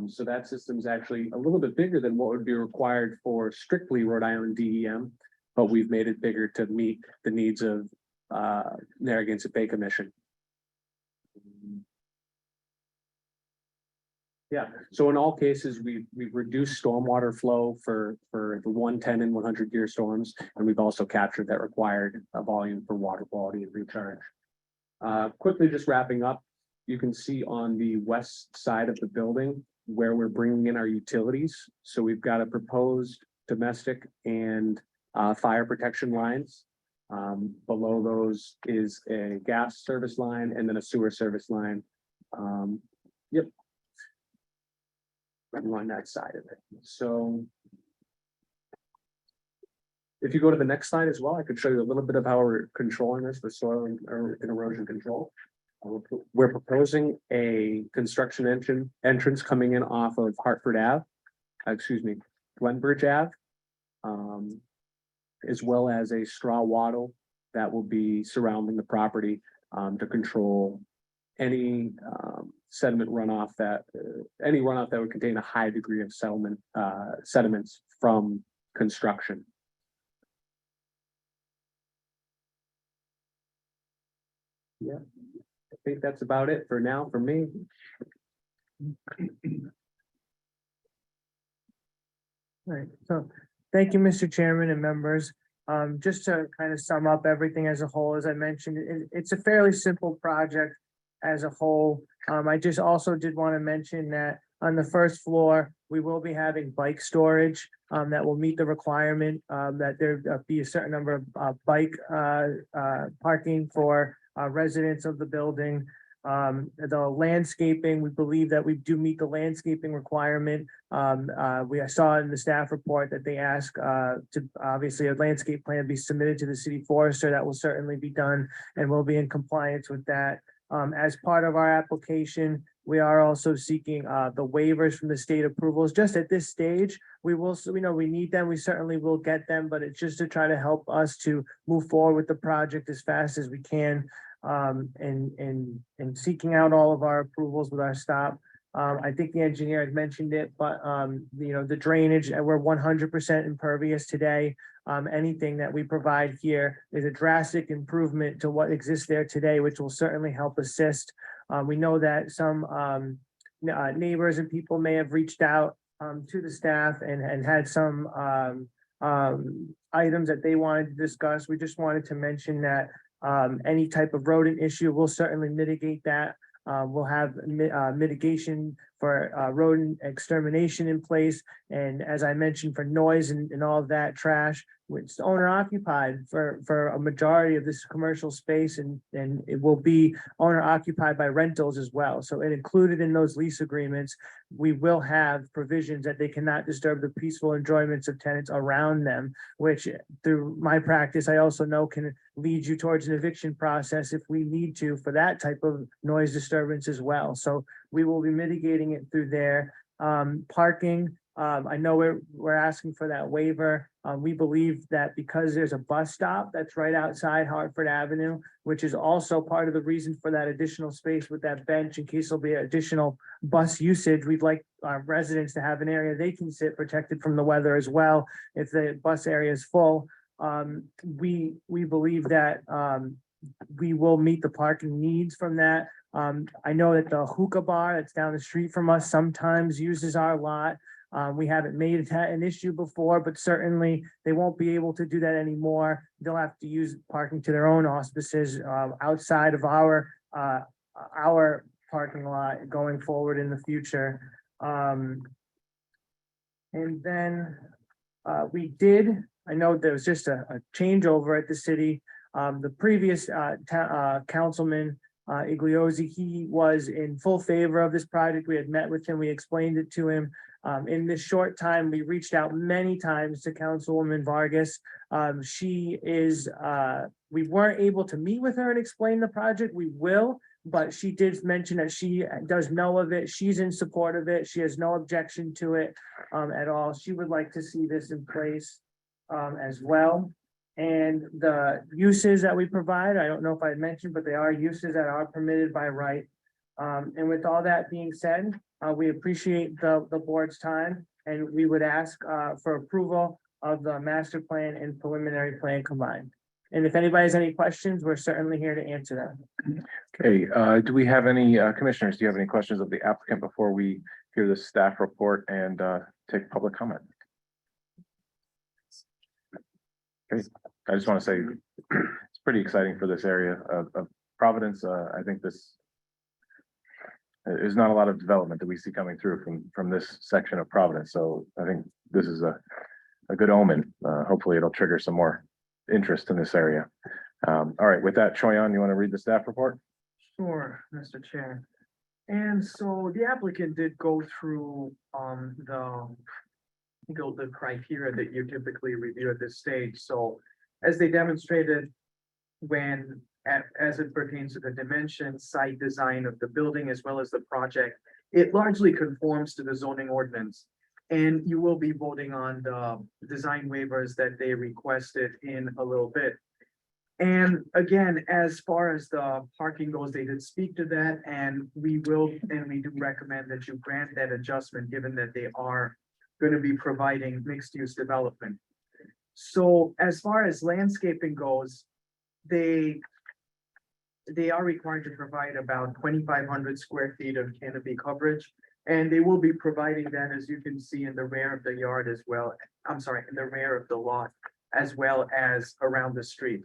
So that system is actually a little bit bigger than what would be required for strictly Rhode Island DEM, but we've made it bigger to meet the needs of Narragansett Bay Commission. Yeah, so in all cases, we've reduced stormwater flow for the 110 and 100-year storms, and we've also captured that required volume for water quality and recharge. Quickly, just wrapping up, you can see on the west side of the building where we're bringing in our utilities. So we've got a proposed domestic and fire protection lines. Below those is a gas service line and then a sewer service line. Yep. On that side of it. So if you go to the next slide as well, I could show you a little bit of how we're controlling this for soil and erosion control. We're proposing a construction entrance coming in off of Hartford Ave, Glenbridge Ave, as well as a straw wattle that will be surrounding the property to control any sediment runoff any runoff that would contain a high degree of sediments from construction. Yeah, I think that's about it for now for me. Right, so thank you, Mr. Chairman and members. Just to kind of sum up everything as a whole, as I mentioned, it's a fairly simple project as a whole. I just also did want to mention that on the first floor, we will be having bike storage that will meet the requirement that there be a certain number of bike parking for residents of the building. The landscaping, we believe that we do meet the landscaping requirement. We saw in the staff report that they ask to obviously a landscape plan be submitted to the city forester. That will certainly be done and we'll be in compliance with that. As part of our application, we are also seeking the waivers from the state approvals. Just at this stage, we know we need them. We certainly will get them, but it's just to try to help us to move forward with the project as fast as we can. And seeking out all of our approvals with our stop. I think the engineer had mentioned it, but the drainage, we're 100% impervious today. Anything that we provide here is a drastic improvement to what exists there today, which will certainly help assist. We know that some neighbors and people may have reached out to the staff and had some items that they wanted to discuss. We just wanted to mention that any type of rodent issue, we'll certainly mitigate that We'll have mitigation for rodent extermination in place. And as I mentioned, for noise and all of that trash, which is owner occupied for a majority of this commercial space, and it will be owner occupied by rentals as well. So it included in those lease agreements, we will have provisions that they cannot disturb the peaceful enjoyments of tenants around them, which through my practice, I also know can lead you towards an eviction process if we need to for that type of noise disturbance as well. So we will be mitigating it through there. Parking, I know we're asking for that waiver. We believe that because there's a bus stop that's right outside Hartford Avenue, which is also part of the reason for that additional space with that bench in case there'll be additional bus usage. We'd like our residents to have an area they can sit protected from the weather as well if the bus area is full. We believe that we will meet the parking needs from that. I know that the hookah bar that's down the street from us sometimes uses our lot. We haven't made that an issue before, but certainly they won't be able to do that anymore. They'll have to use parking to their own auspices outside of our parking lot going forward in the future. And then I know there was just a changeover at the city. The previous councilman, Igliozzi, he was in full favor of this project. We had met with him, we explained it to him. In this short time, we reached out many times to Councilwoman Vargas. We weren't able to meet with her and explain the project. We will, but she did mention that she does know of it. She's in support of it. She has no objection to it at all. She would like to see this in place as well. And the uses that we provide, I don't know if I had mentioned, but they are uses that are permitted by right. And with all that being said, we appreciate the board's time, and we would ask for approval of the master plan and preliminary plan combined. And if anybody has any questions, we're certainly here to answer them. Okay, do we have any commissioners? Do you have any questions of the applicant before we hear the staff report and take public comment? Okay, I just want to say it's pretty exciting for this area of Providence. I think this there's not a lot of development that we see coming through from this section of Providence. So I think this is a good omen. Hopefully it'll trigger some more interest in this area. All right, with that, Choyan, you want to read the staff report? Sure, Mr. Chair. And so the applicant did go through the criteria that you typically review at this stage. So as they demonstrated as it pertains to the dimensions, site design of the building, as well as the project, it largely conforms to the zoning ordinance. And you will be voting on the design waivers that they requested in a little bit. And again, as far as the parking goes, they did speak to that, and we do recommend that you grant that adjustment, given that they are going to be providing mixed use development. So as far as landscaping goes, they are required to provide about 2,500 square feet of canopy coverage. And they will be providing that, as you can see, in the rear of the yard as well. I'm sorry, in the rear of the lot, as well as around the street.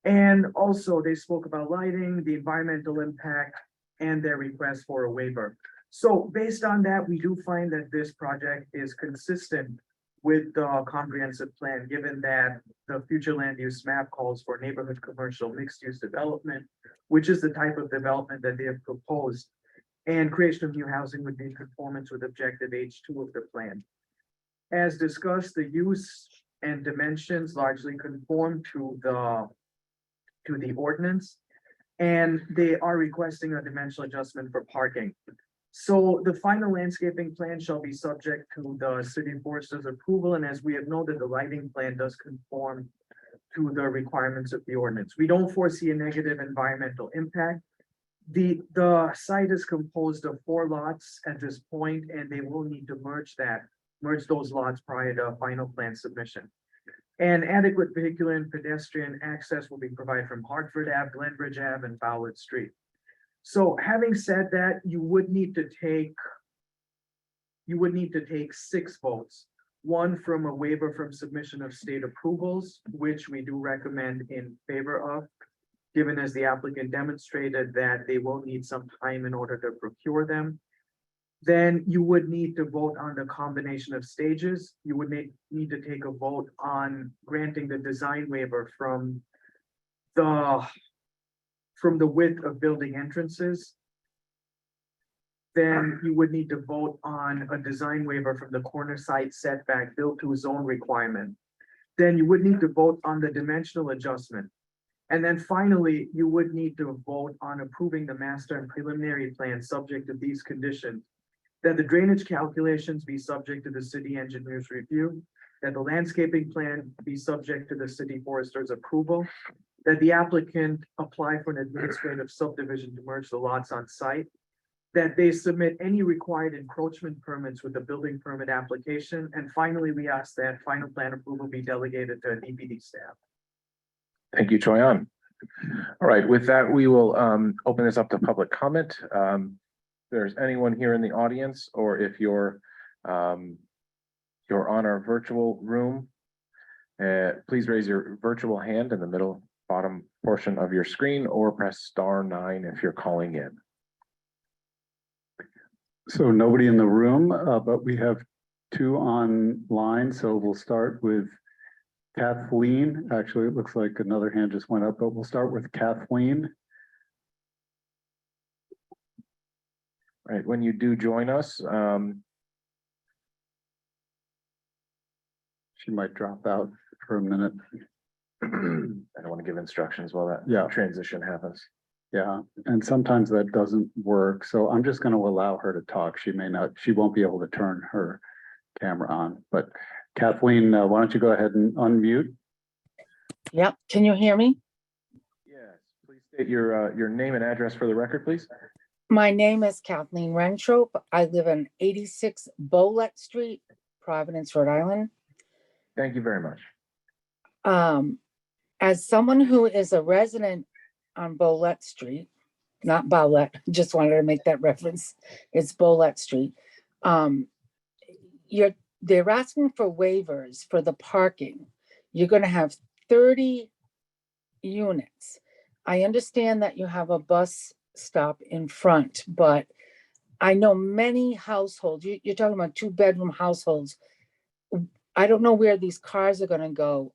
And also they spoke about lighting, the environmental impact, and their request for a waiver. So based on that, we do find that this project is consistent with the comprehensive plan, given that the future land use map calls for neighborhood commercial mixed use development, which is the type of development that they have proposed. And creation of new housing would be in conformance with objective H2 of the plan. As discussed, the use and dimensions largely conform to the ordinance, and they are requesting a dimensional adjustment for parking. So the final landscaping plan shall be subject to the city forester's approval, and as we have noted, the lighting plan does conform to the requirements of the ordinance. We don't foresee a negative environmental impact. The site is composed of 4 lots at this point, and they will need to merge those lots prior to final plan submission. And adequate vehicular and pedestrian access will be provided from Hartford Ave, Glenbridge Ave, and Ballard Street. So having said that, you would need to take 6 votes. 1 from a waiver from submission of state approvals, which we do recommend in favor of. given as the applicant demonstrated that they will need some time in order to procure them. Then you would need to vote on the combination of stages. You would need to take a vote on granting the design waiver from the width of building entrances. Then you would need to vote on a design waiver from the corner side setback built to zone requirement. Then you would need to vote on the dimensional adjustment. And then finally, you would need to vote on approving the master and preliminary plan subject to these conditions. That the drainage calculations be subject to the city engineer's review, that the landscaping plan be subject to the city forester's approval, that the applicant apply for an administrative subdivision to merge the lots on site, that they submit any required encroachment permits with the building permit application, and finally, we ask that final plan approval be delegated to DPD staff. Thank you, Troyan. All right, with that, we will open this up to public comment. If there's anyone here in the audience, or if you're on our virtual room, please raise your virtual hand in the middle bottom portion of your screen, or press *9 if you're calling in. So nobody in the room, but we have two online, so we'll start with Kathleen. Actually, it looks like another hand just went up, but we'll start with Kathleen. Right, when you do join us, she might drop out for a minute. I don't want to give instructions while that transition happens. Yeah, and sometimes that doesn't work, so I'm just going to allow her to talk. She won't be able to turn her camera on, but Kathleen, why don't you go ahead and unmute? Yep, can you hear me? Yes, please state your name and address for the record, please. My name is Kathleen Rentrop. I live in 86 Bowlett Street, Providence, Rhode Island. Thank you very much. As someone who is a resident on Bowlett Street, not Bowlett, just wanted to make that reference. It's Bowlett Street. They're asking for waivers for the parking. You're going to have 30 units. I understand that you have a bus stop in front, but I know many households, you're talking about 2-bedroom households. I don't know where these cars are going to go.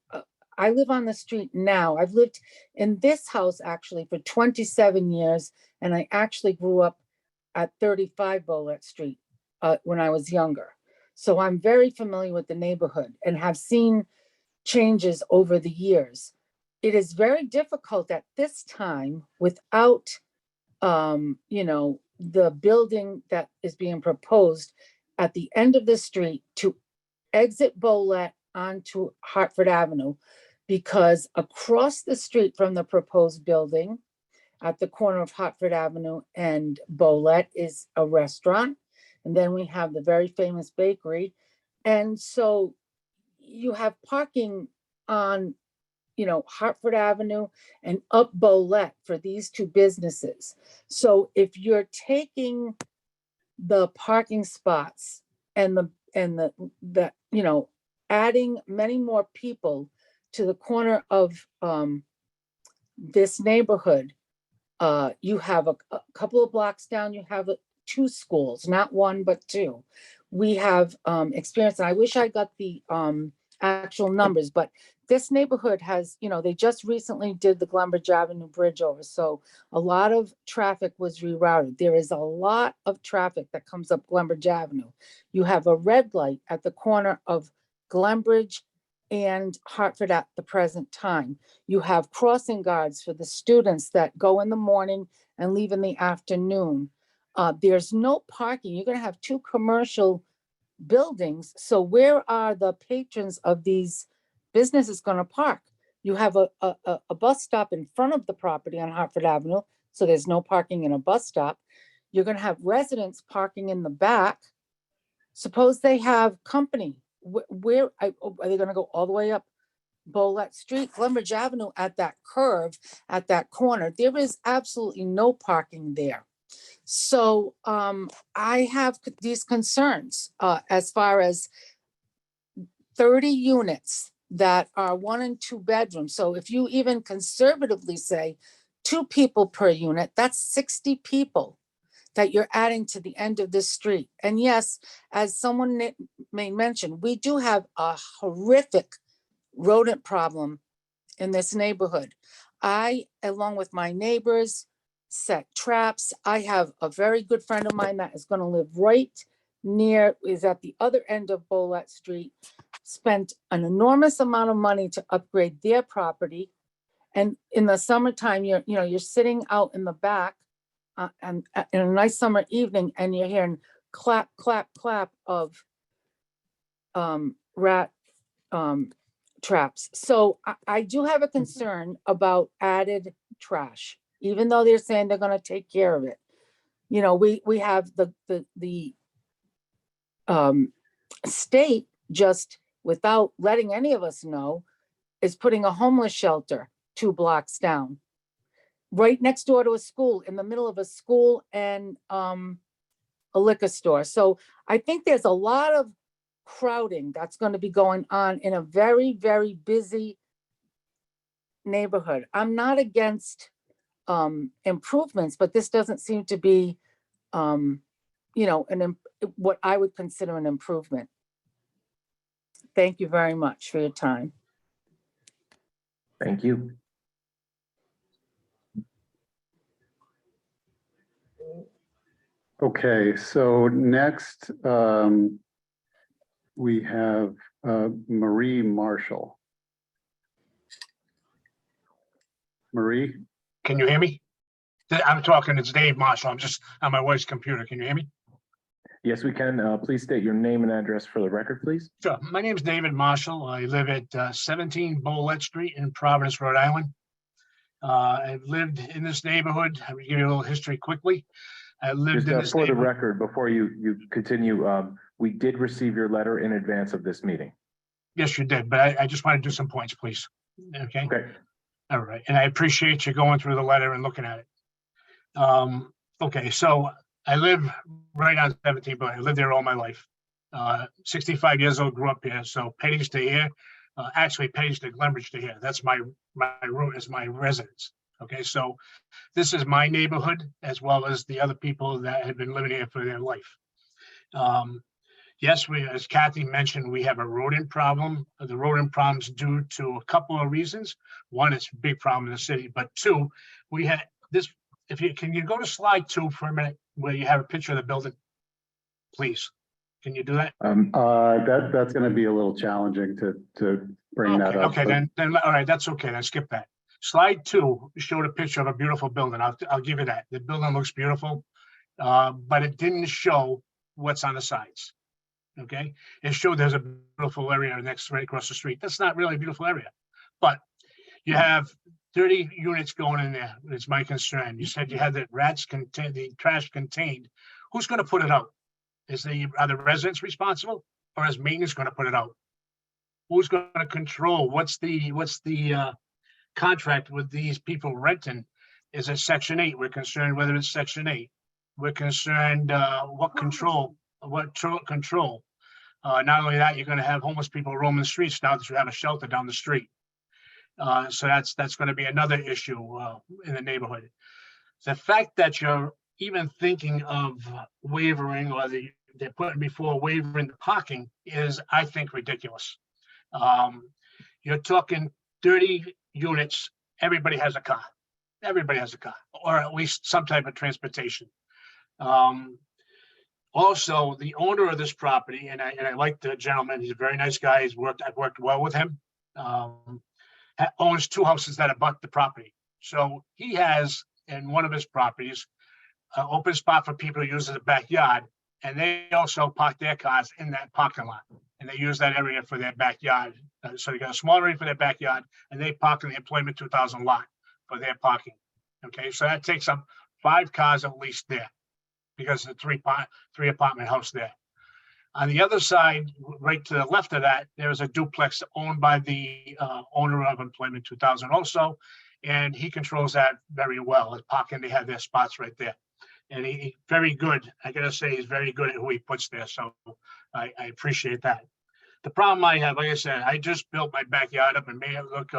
I live on the street now. I've lived in this house actually for 27 years, and I actually grew up at 35 Bowlett Street when I was younger. So I'm very familiar with the neighborhood and have seen changes over the years. It is very difficult at this time without, the building that is being proposed at the end of the street to exit Bowlett onto Hartford Avenue, because across the street from the proposed building at the corner of Hartford Avenue and Bowlett is a restaurant. And then we have the very famous bakery. And so you have parking on, Hartford Avenue and up Bowlett for these two businesses. So if you're taking the parking spots and adding many more people to the corner of this neighborhood, you have a couple of blocks down, you have 2 schools, not 1, but 2. We have experience, and I wish I got the actual numbers, but this neighborhood has, they just recently did the Glenbridge Avenue bridge over. So a lot of traffic was rerouted. There is a lot of traffic that comes up Glenbridge Avenue. You have a red light at the corner of Glenbridge and Hartford at the present time. You have crossing guards for the students that go in the morning and leave in the afternoon. There's no parking. You're going to have 2 commercial buildings. So where are the patrons of these businesses going to park? You have a bus stop in front of the property on Hartford Avenue, so there's no parking in a bus stop. You're going to have residents parking in the back. Suppose they have company. Where are they going to go all the way up Bowlett Street, Glenbridge Avenue at that curve, at that corner? There is absolutely no parking there. So I have these concerns as far as 30 units that are 1 and 2 bedrooms. So if you even conservatively say 2 people per unit, that's 60 people that you're adding to the end of this street. And yes, as someone may mention, we do have a horrific rodent problem in this neighborhood. I, along with my neighbors, set traps. I have a very good friend of mine that is going to live right near, is at the other end of Bolette Street, spent an enormous amount of money to upgrade their property. And in the summertime, you're sitting out in the back and in a nice summer evening, and you're hearing clap, clap, clap of rat traps. So I do have a concern about added trash, even though they're saying they're going to take care of it. You know, we have the state, just without letting any of us know, is putting a homeless shelter 2 blocks down, right next door to a school, in the middle of a school and a liquor store. So I think there's a lot of crowding that's going to be going on in a very, very busy neighborhood. I'm not against improvements, but this doesn't seem to be, what I would consider an improvement. Thank you very much for your time. Thank you. Okay, so next, we have Marie Marshall. Marie? Can you hear me? I'm talking, it's Dave Marshall. I'm just on my wife's computer. Can you hear me? Yes, we can. Please state your name and address for the record, please. Sure. My name is David Marshall. I live at 17 Bolette Street in Providence, Rhode Island. I've lived in this neighborhood. I will give you a little history quickly. I lived in this for the neighborhood. record, before you continue, we did receive your letter in advance of this meeting. Yes, you did, but I just want to do some points, please. Okay. Okay. All right. And I appreciate you going through the letter and looking at it. Okay, so I live right on 17, but I lived there all my life. 65 years old, grew up here. So Petty's to here, actually Petty's to Glenbridge to here. That's my route is my residence. Okay, so this is my neighborhood as well as the other people that have been living here for their life. Yes, as Kathy mentioned, we have a rodent problem. The rodent problem's due to a couple of reasons. One, it's a big problem in the city, but 2, we had this. Can you go to slide 2 for a minute, where you have a picture of the building, please? Can you do that? That's going to be a little challenging to bring that up. Okay, then all right, that's okay. Then skip that. Slide 2 showed a picture of a beautiful building. I'll give you that. The building looks beautiful, but it didn't show what's on the sides. Okay, it showed there's a beautiful area right across the street. That's not really a beautiful area, but you have 30 units going in there. It's my concern. You said you had the trash contained. Who's going to put it out? Are the residents responsible, or is maintenance going to put it out? Who's going to control? What's the contract with these people renting? Is it Section 8? We're concerned whether it's Section 8. We're concerned what control. Not only that, you're going to have homeless people roaming the streets now that you have a shelter down the street. So that's going to be another issue in the neighborhood. The fact that you're even thinking of wavering, or they're putting before wavering the parking, is, I think, ridiculous. You're talking 30 units. Everybody has a car. Everybody has a car, or at least some type of transportation. Also, the owner of this property, and I like the gentleman. He's a very nice guy. I've worked well with him. Owns 2 houses that abut the property. So he has, in one of his properties, an open spot for people to use as a backyard, and they also park their cars in that parking lot, and they use that area for their backyard. So they got a small area for their backyard, and they park in the Employment 2000 lot for their parking. Okay, so that takes up 5 cars at least there, because it's a 3 apartment house there. On the other side, right to the left of that, there's a duplex owned by the owner of Employment 2000 also, and he controls that very well. At parking, they have their spots right there. And he very good. I gotta say, he's very good at who he puts there. So I appreciate that. The problem I have, like I said, I just built my backyard up and made it look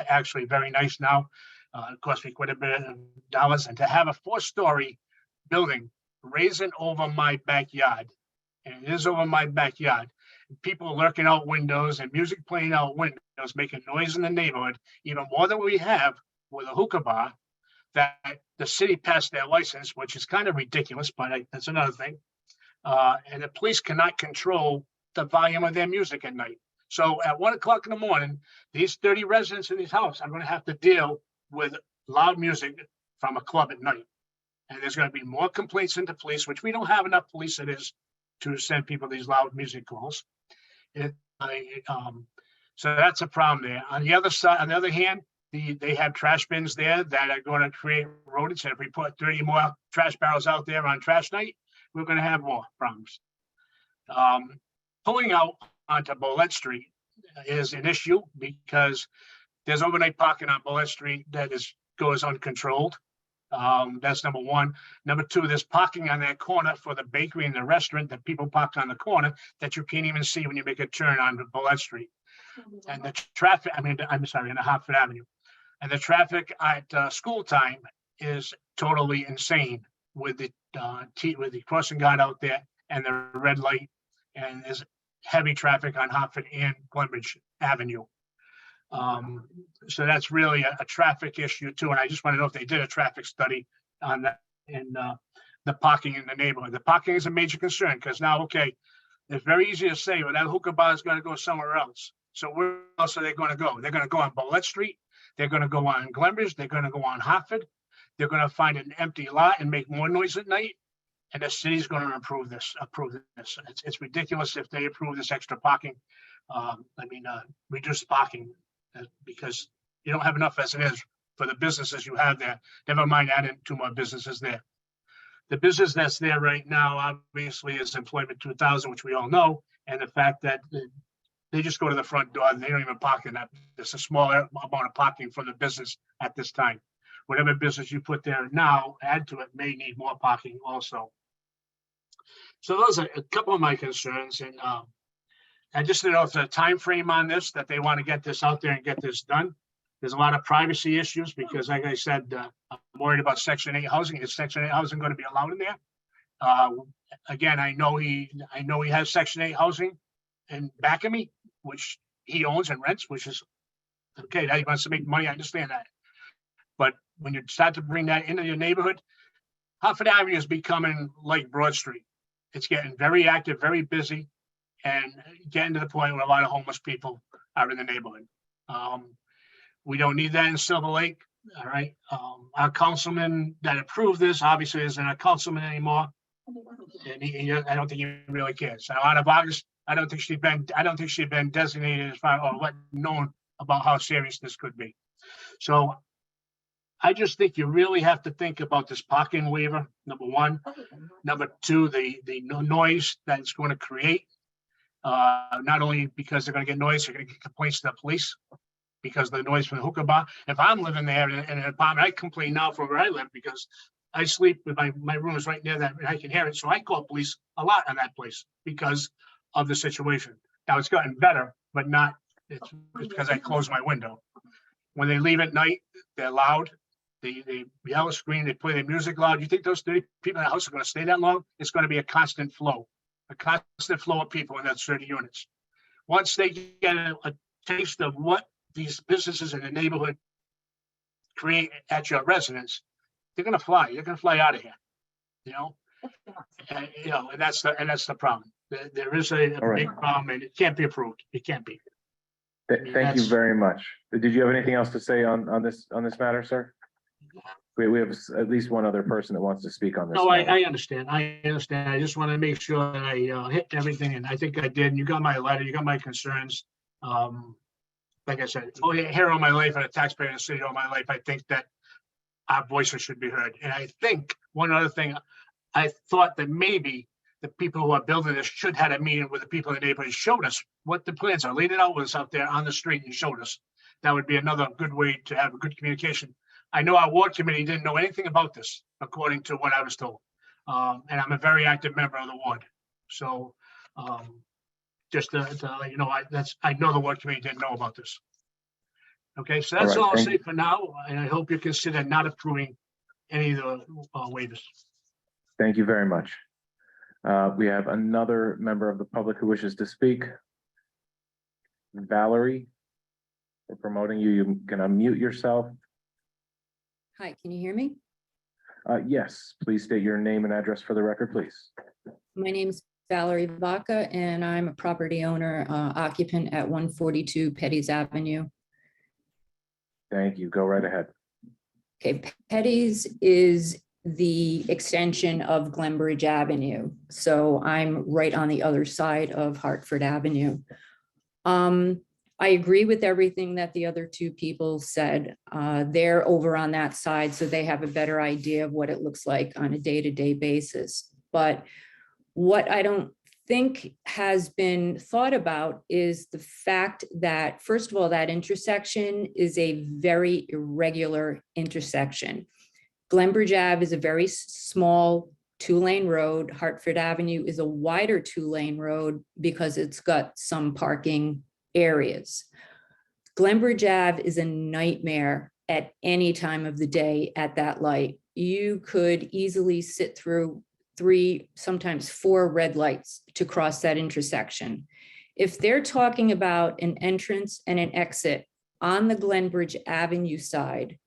actually very nice now. It cost me quite a bit of dollars, and to have a 4-story building raising over my backyard, and it is over my backyard, people lurking out windows and music playing out windows, making noise in the neighborhood, even more than we have with a hookah bar, that the city passed their license, which is kind of ridiculous, but that's another thing. And the police cannot control the volume of their music at night. So at 1 o'clock in the morning, these 30 residents in this house are going to have to deal with loud music from a club at night. And there's going to be more complaints into police, which we don't have enough police it is to send people these loud music calls. So that's a problem there. On the other side, on the other hand, they have trash bins there that are going to create rodents. And if we put 30 more trash barrels out there on trash night, we're going to have more problems. Pulling out onto Bullet Street is an issue because there's overnight parking on Bullet Street that goes uncontrolled. That's number one. Number two, there's parking on that corner for the bakery and the restaurant that people park on the corner that you can't even see when you make a turn on Bullet Street. And the traffic, I'm sorry, in the Hartford Avenue. And the traffic at school time is totally insane with the crossing guard out there and the red light. And there's heavy traffic on Hartford and Glenbridge Avenue. So that's really a traffic issue too. And I just want to know if they did a traffic study on that and the parking in the neighborhood. The parking is a major concern because now, okay, it's very easy to say, well, that hookah bar is going to go somewhere else. So where else are they going to go? They're going to go on Bullet Street. They're going to go on Glenbridge. They're going to go on Hartford. They're going to find an empty lot and make more noise at night. And the city's going to approve this. It's ridiculous if they approve this extra parking. Reduce parking because you don't have enough as it is for the businesses you have there. Never mind adding 2 more businesses there. The business that's there right now, obviously, is Employment 2000, which we all know, and the fact that they just go to the front door and they don't even park in that. There's a small amount of parking for the business at this time. Whatever business you put there now, add to it, may need more parking also. So those are a couple of my concerns, and I just don't know if the time frame on this, that they want to get this out there and get this done. There's a lot of privacy issues because, like I said, I'm worried about Section 8 housing. Is Section 8 housing going to be allowed in there? Again, I know he has Section 8 housing in back of me, which he owns and rents, which is okay. That he wants to make money. I understand that. But when you start to bring that into your neighborhood, Hartford Avenue is becoming like Broad Street. It's getting very active, very busy, and getting to the point where a lot of homeless people are in the neighborhood. We don't need that in Silver Lake. All right. Our councilman that approved this obviously isn't a councilman anymore. And I don't think he really cares. And out of August, I don't think she'd been designated as far or known about how serious this could be. So I just think you really have to think about this parking waiver, number one. Number two, the noise that it's going to create. Not only because they're going to get noise, they're going to get complaints to the police because of the noise from the hookah bar. If I'm living there in an apartment, I complain now from where I live because I sleep with my room is right near that and I can hear it. So I call police a lot on that place because of the situation. Now it's gotten better, but not it's because I close my window. When they leave at night, they're loud. They yell and scream, they play their music loud. You think those 30 people in the house are going to stay that long? It's going to be a constant flow of people in that 30 units. Once they get a taste of what these businesses in the neighborhood create at your residence, they're going to fly. You're going to fly out of here, and that's the problem. There is a big problem, and it can't be approved. It can't be. Thank you very much. Did you have anything else to say on this matter, sir? We have at least one other person that wants to speak on this. No, I understand. I just want to make sure that I hit everything, and I think I did. And you got my letter. You got my concerns. Like I said, here all my life and a taxpayer in the city all my life, I think that our voices should be heard. And I think one other thing, I thought that maybe the people who are building this should have had a meeting with the people in the neighborhood, showed us what the plans are, laid it out with us out there on the street and showed us. That would be another good way to have a good communication. I know our ward committee didn't know anything about this, according to what I was told. And I'm a very active member of the ward. So just to let you know, I know the ward committee didn't know about this. Okay, so All that's right, all I'll thank say for now, and I hope you consider not approving any of the waivers. Thank you very much. We have another member of the public who wishes to speak. Valerie, we're promoting you. You can unmute yourself. Hi, can you hear me? Yes, please state your name and address for the record, please. My name is Valerie Vaca, and I'm a property owner, occupant at 142 Petty's Avenue. Thank you. Go right ahead. Okay, Petty's is the extension of Glenbridge Avenue. So I'm right on the other side of Hartford Avenue. I agree with everything that the other two people said. They're over on that side, so they have a better idea of what it looks like on a day-to-day basis. But what I don't think has been thought about is the fact that, first of all, that intersection is a very irregular intersection. Glenbridge Ave is a very small two-lane road. Hartford Avenue is a wider two-lane road because it's got some parking areas. Glenbridge Ave is a nightmare at any time of the day at that light. You could easily sit through 3, sometimes 4 red lights to cross that intersection. If they're talking about an entrance and an exit on the Glenbridge Avenue side,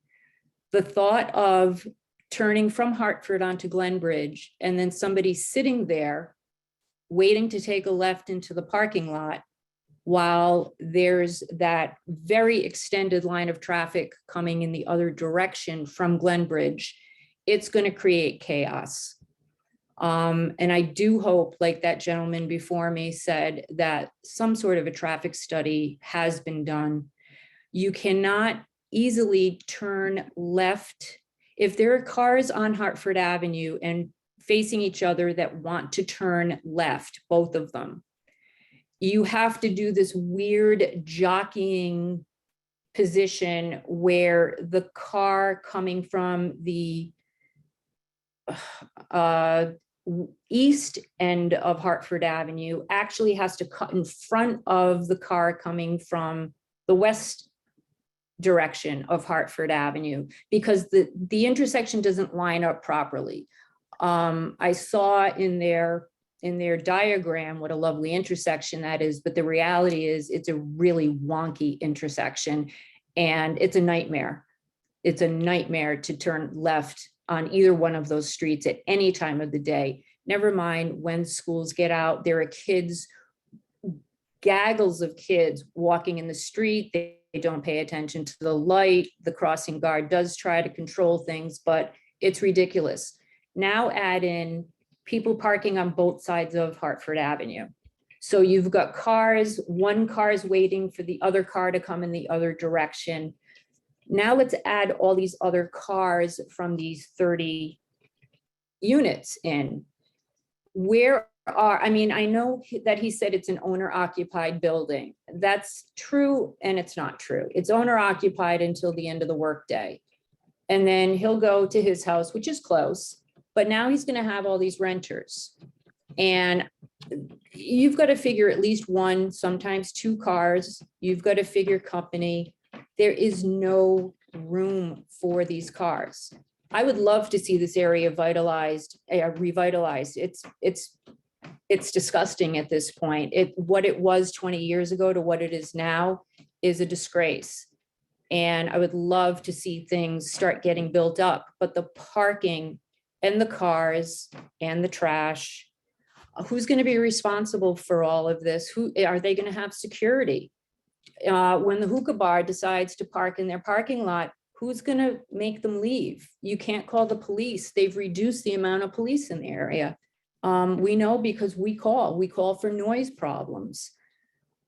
the thought of turning from Hartford onto Glenbridge and then somebody sitting there waiting to take a left into the parking lot while there's that very extended line of traffic coming in the other direction from Glenbridge, it's going to create chaos. And I do hope, like that gentleman before me said, that some sort of a traffic study has been done. You cannot easily turn left. If there are cars on Hartford Avenue and facing each other that want to turn left, both of them, you have to do this weird jockeying position where the car coming from the east end of Hartford Avenue actually has to cut in front of the car coming from the west direction of Hartford Avenue because the intersection doesn't line up properly. I saw in their diagram what a lovely intersection that is, but the reality is it's a really wonky intersection and it's a nightmare. It's a nightmare to turn left on either one of those streets at any time of the day. Never mind when schools get out, there are kids, gaggles of kids walking in the street. They don't pay attention to the light. The crossing guard does try to control things, but it's ridiculous. Now add in people parking on both sides of Hartford Avenue. So you've got cars, one car is waiting for the other car to come in the other direction. Now let's add all these other cars from these 30 units in. I mean, I know that he said it's an owner occupied building. That's true and it's not true. It's owner occupied until the end of the workday. And then he'll go to his house, which is close, but now he's going to have all these renters. And you've got to figure at least 1, sometimes 2 cars. You've got to figure company. There is no room for these cars. I would love to see this area revitalized. It's disgusting at this point. What it was 20 years ago to what it is now is a disgrace. And I would love to see things start getting built up, but the parking and the cars and the trash, who's going to be responsible for all of this? Who are they going to have security? When the hookah bar decides to park in their parking lot, who's going to make them leave? You can't call the police. They've reduced the amount of police in the area. We know because we call for noise problems.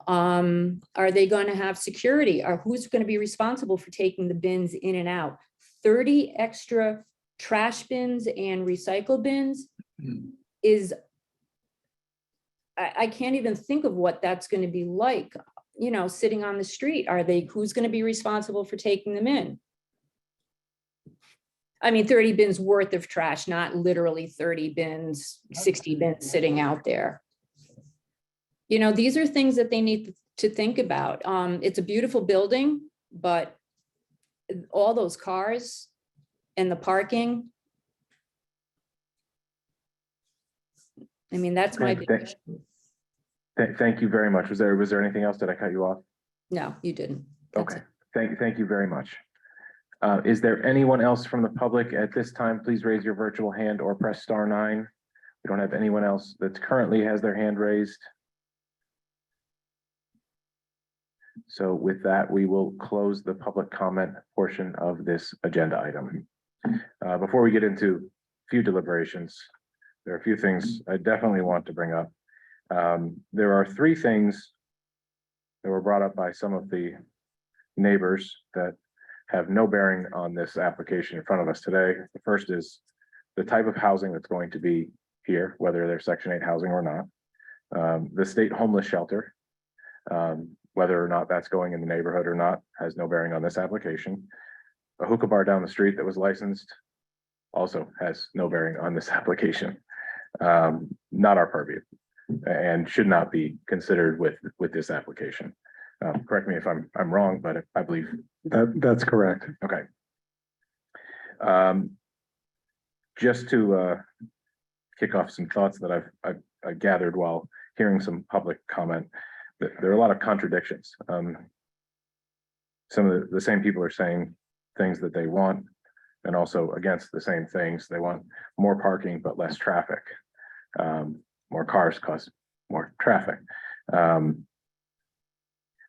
Are they going to have security? Or who's going to be responsible for taking the bins in and out? 30 extra trash bins and recycle bins is, I can't even think of what that's going to be like, you know, sitting on the street. Who's going to be responsible for taking them in? I mean, 30 bins worth of trash, not literally 30 bins, 60 bins sitting out there. You know, these are things that they need to think about. It's a beautiful building, but all those cars and the parking. I mean, that's my, Okay, big issue. Thank you very much. Was there anything else? Did I cut you off? No, you didn't. That's Okay, it. thank you very much. Is there anyone else from the public at this time? Please raise your virtual hand or press *9. We don't have anyone else that currently has their hand raised. So with that, we will close the public comment portion of this agenda item. Before we get into a few deliberations, there are a few things I definitely want to bring up. There are 3 things that were brought up by some of the neighbors that have no bearing on this application in front of us today. The first is the type of housing that's going to be here, whether they're Section 8 housing or not. The state homeless shelter, whether or not that's going in the neighborhood or not, has no bearing on this application. A hookah bar down the street that was licensed also has no bearing on this application. Not our purview, and should not be considered with this application. Correct me if I'm wrong, but I believe That's correct. okay. Just to kick off some thoughts that I've gathered while hearing some public comment, that there are a lot of contradictions. Some of the same people are saying things that they want, and also against the same things. They want more parking but less traffic. More cars cause more traffic.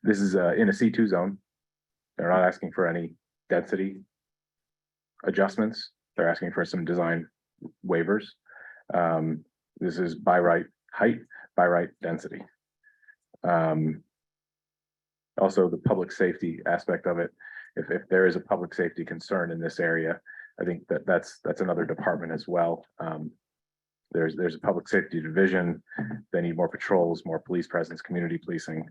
This is in a C2 zone. They're not asking for any density adjustments. They're asking for some design waivers. This is by right height, by right density. Also, the public safety aspect of it. If there is a public safety concern in this area, I think that's another department as well. There's a public safety division. They need more patrols, more police presence, community policing.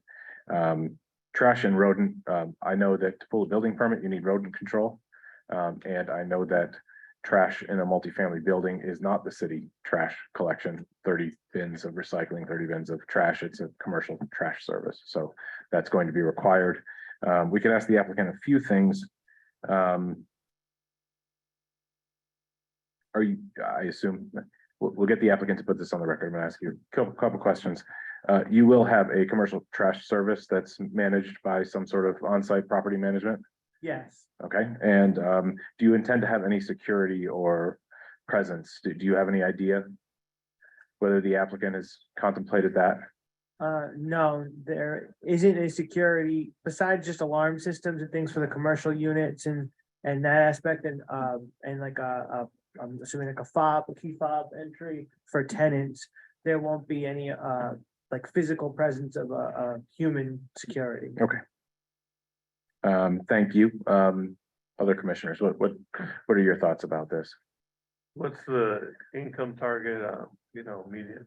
Trash and rodent. I know that to pull a building permit, you need rodent control. And I know that trash in a multifamily building is not the city trash collection, 30 bins of recycling, 30 bins of trash. It's a commercial trash service. So that's going to be required. We can ask the applicant a few things. Are you, I assume, we'll get the applicant to put this on the record. I'm gonna ask you a couple questions. You will have a commercial trash service that's managed by some sort of on-site property management? Yes. Okay, and do you intend to have any security or presence? Do you have any idea whether the applicant has contemplated that? No, there isn't a security besides just alarm systems and things for the commercial units and that aspect and like I'm assuming like a fob, a key fob entry for tenants. There won't be any like physical presence of a human security. Okay. Thank you. Other commissioners, what are your thoughts about this? What's the income target, median,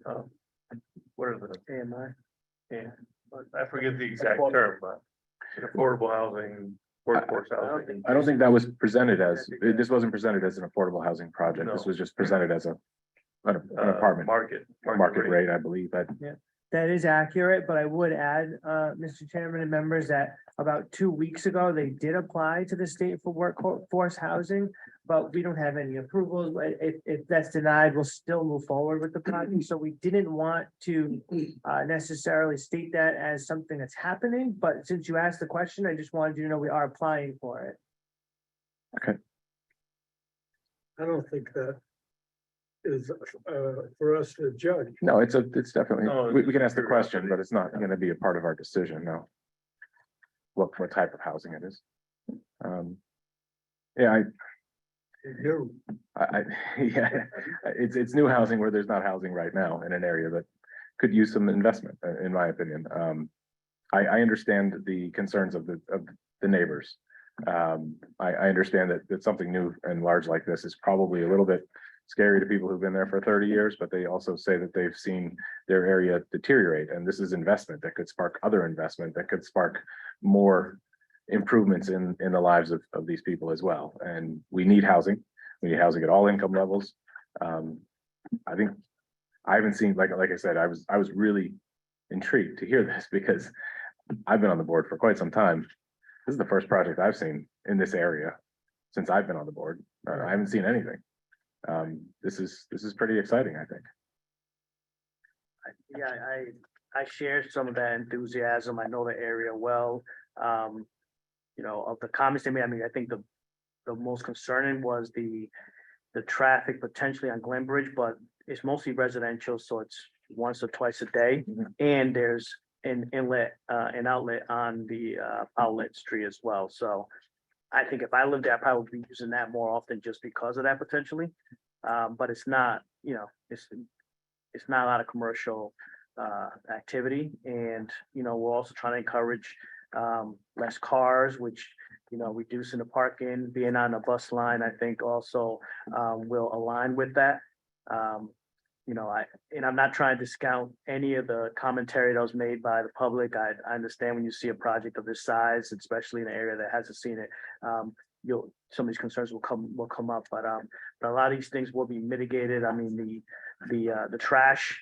what are the, AMI. yeah, I forget the exact term, but affordable housing, workforce housing. I don't think that was presented as, this wasn't presented as an affordable housing project. This was just presented as an apartment. Market Rate, I believe, but That is accurate, but I would add, Mr. Chairman and members, that about 2 weeks ago, they did apply to the state for workforce housing, but we don't have any approvals. If that's denied, we'll still move forward with the project. So we didn't want to necessarily state that as something that's happening, but since you asked the question, I just wanted you to know we are applying for it. okay. I don't think that is for us to judge. No, it's definitely, No, we can ask the question, but it's not gonna be a part of our decision, no. What type of housing it is. Yeah, New. yeah, it's new housing where there's not housing right now in an area that could use some investment, in my opinion. I understand the concerns of the neighbors. I understand that something new and large like this is probably a little bit scary to people who've been there for 30 years, but they also say that they've seen their area deteriorate. And this is investment that could spark other investment, that could spark more improvements in the lives of these people as well. And we need housing. We need housing at all income levels. I think I haven't seen, like I said, I was really intrigued to hear this because I've been on the board for quite some time. This is the first project I've seen in this area since I've been on the board. I haven't seen anything. This is pretty exciting, I think. Yeah, I share some of that enthusiasm. I know the area well. You know, of the comments they made, I mean, I think the most concerning was the traffic potentially on Glen Bridge, but it's mostly residential, so it's once or twice a day. And there's an inlet, an outlet on the outlet street as well. So I think if I lived there, I probably would be using that more often just because of that potentially. But it's not, you know, it's not a lot of commercial activity. And, you know, we're also trying to encourage less cars, which, you know, reducing the parking, being on the bus line, I think also will align with that. You know, I'm not trying to discount any of the commentary that was made by the public. I understand when you see a project of this size, especially in an area that hasn't seen it, some of these concerns will come up, but a lot of these things will be mitigated. I mean, the trash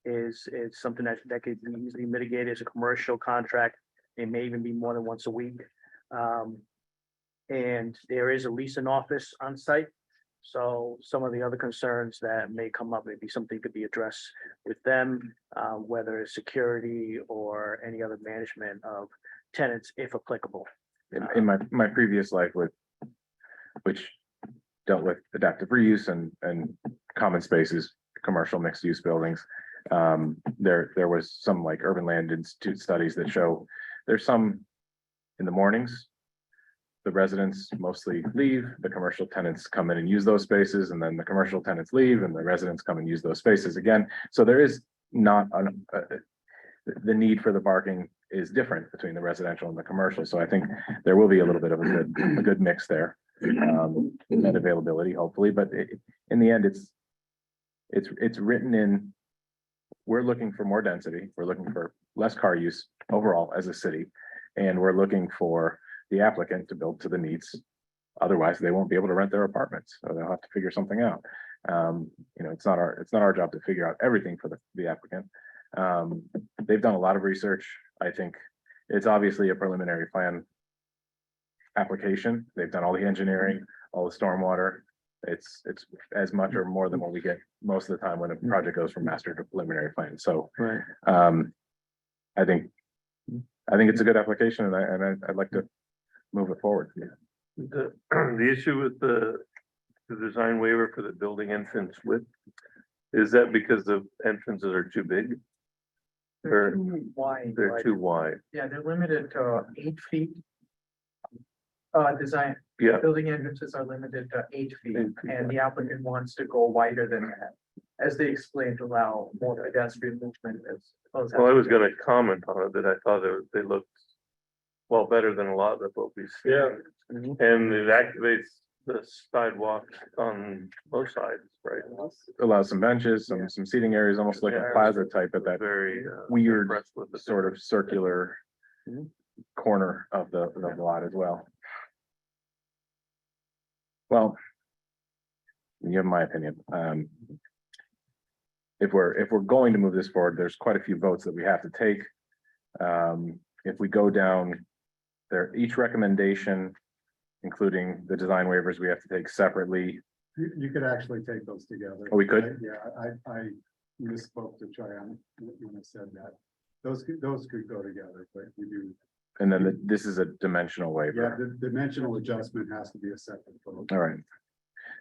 is something that could be easily mitigated as a commercial contract. It may even be more than once a week. And there is a leasing office on site. So some of the other concerns that may come up, maybe something could be addressed with them, whether it's security or any other management of tenants, if applicable. In my previous life which dealt with adaptive reuse and common spaces, commercial mixed use buildings. There was some like Urban Land Institute studies that show there's some in the mornings. The residents mostly leave, the commercial tenants come in and use those spaces, and then the commercial tenants leave and the residents come and use those spaces again. So there is not the need for the parking is different between the residential and the commercial. So I think there will be a little bit of a good mix there, and availability hopefully, but in the end, it's written in. We're looking for more density. We're looking for less car use overall as a city, and we're looking for the applicant to build to the needs. Otherwise, they won't be able to rent their apartments, so they'll have to figure something out. You know, it's not our job to figure out everything for the applicant. They've done a lot of research. I think it's obviously a preliminary plan application. They've done all the engineering, all the stormwater. It's as much or more than what we get most of the time when a project goes from master to preliminary plan. So, Right. I think it's a good application, and I'd like to move it forward. The issue with the design waiver for the building entrance width, is that because the entrances are too big? They're Or too wide. they're too wide? Yeah, they're limited to 8 feet. Design, Yeah, building entrances are limited to 8 feet, and the applicant wants to go wider than that. As they explained, to allow more pedestrian movement as. well, I was gonna comment on it, that I thought they looked well better than a lot of what we've seen. Yeah. And it activates the sidewalk on both sides, right? Allows some benches, some seating areas, almost like a plaza type, but that Very weird impressed with the sort of circular corner of the lot as well. Well, you have my opinion. If we're going to move this forward, there's quite a few votes that we have to take. If we go down there, each recommendation, including the design waivers, we have to take separately. You could actually take those together. Oh, we could? Yeah, I misspoke to Tryon when I said that. Those could go together, but you do. And then this is a dimensional Yeah, waiver. the dimensional adjustment has to be a separate vote. All right.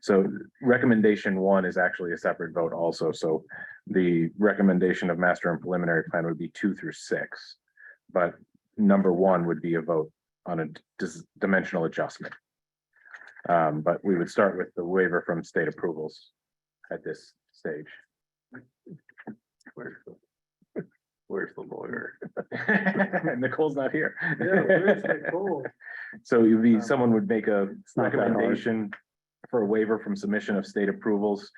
So recommendation 1 is actually a separate vote also. So the recommendation of master and preliminary plan would be 2 through 6. But number 1 would be a vote on a dimensional adjustment. But we would start with the waiver from state approvals at this stage. Where's the lawyer? Nicole's not here. Yeah, where's Nicole? So you'd be, someone would make a not gonna be hard. recommendation for a waiver from submission of state approvals.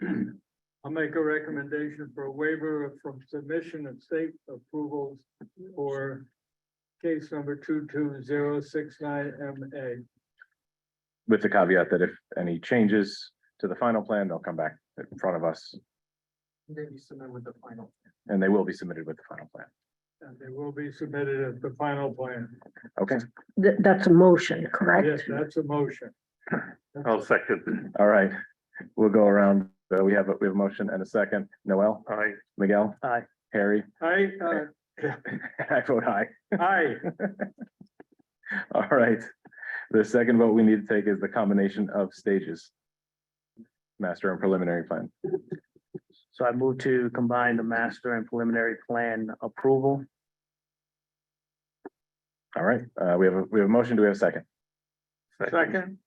I'll make a recommendation for a waiver from submission of state approvals for case number 22069 MA. With the caveat that if any changes to the final plan, they'll come back in front of us, They be submitted with the final. and they will be submitted with the final plan. And they will be submitted as the final plan. Okay, That's a motion, correct? Yes, that's a motion. I'll second. all right. We'll go around. We have a motion and a second. Noel, Aye. Miguel, Aye. Harry, I, I vote aye. aye, All right. The second vote we need to take is the combination of stages. Master and preliminary plan. So I move to combine the master and preliminary plan approval. All right, we have a motion. Do we have a second? second,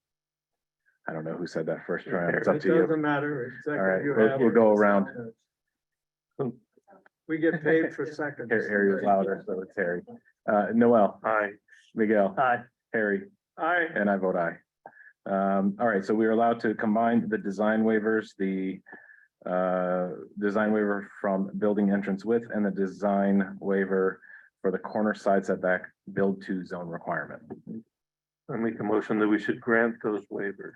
I don't know who said that first round. it It's up to you. doesn't matter. It's second All right, you we'll- have we'll it. go around. We get paid for seconds. Harry was louder, so it's Harry. Noel, Aye. Miguel, Aye. Harry, Aye, and I vote aye. All right, so we are allowed to combine the design waivers, the design waiver from building entrance width and the design waiver for the corner side setback build to zone requirement. I make a motion that we should grant those waivers.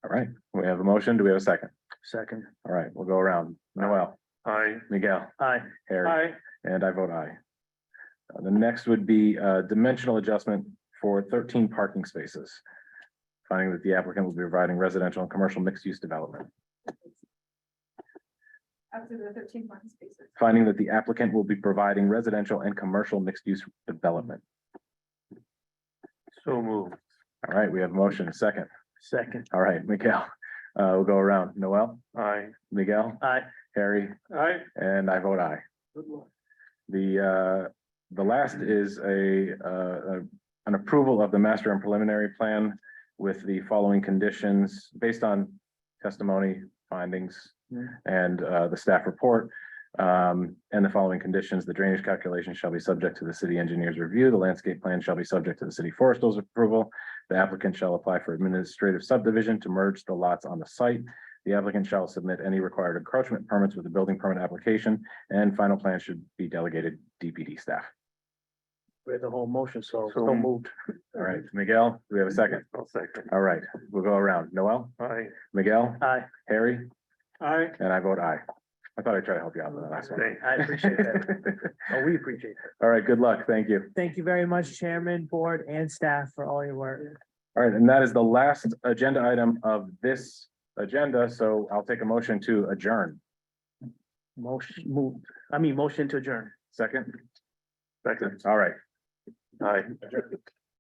All right, we have a motion. Do we have a second? Second. All right, we'll go around. Noel, Aye. Miguel, Aye. Harry, aye, and I vote aye. The next would be dimensional adjustment for 13 parking spaces. Finding that the applicant will be providing residential and commercial mixed-use development. After the 13 parking spaces. Finding that the applicant will be providing residential and commercial mixed-use development. So moved. All right, we have a motion, a second. Second. All right, Miguel, we'll go around. Noel, Aye. Miguel, Aye. Harry, aye. and I vote aye. Good luck. The last is an approval of the master and preliminary plan with the following conditions based on testimony, findings, and the staff report. And the following conditions, the drainage calculation shall be subject to the city engineer's review. The landscape plan shall be subject to the city forestal's approval. The applicant shall apply for administrative subdivision to merge the lots on the site. The applicant shall submit any required encroachment permits with the building permit application, and final plan should be delegated DPD staff. We have the whole motion, so So so moved. All right, Miguel, do we have a second? I'll second. All right, we'll go around. Noel, Aye. Miguel, Aye. Harry, Aye, and I vote aye. I thought I'd try to help you out with that last one. Thank- I appreciate that. Oh, we appreciate that. All right, good luck. Thank you. Thank you very much, Chairman, Board, and staff for all your work. All right, and that is the last agenda item of this agenda, so I'll take a motion to adjourn. Motion to adjourn. Second? Second. All right. Aye.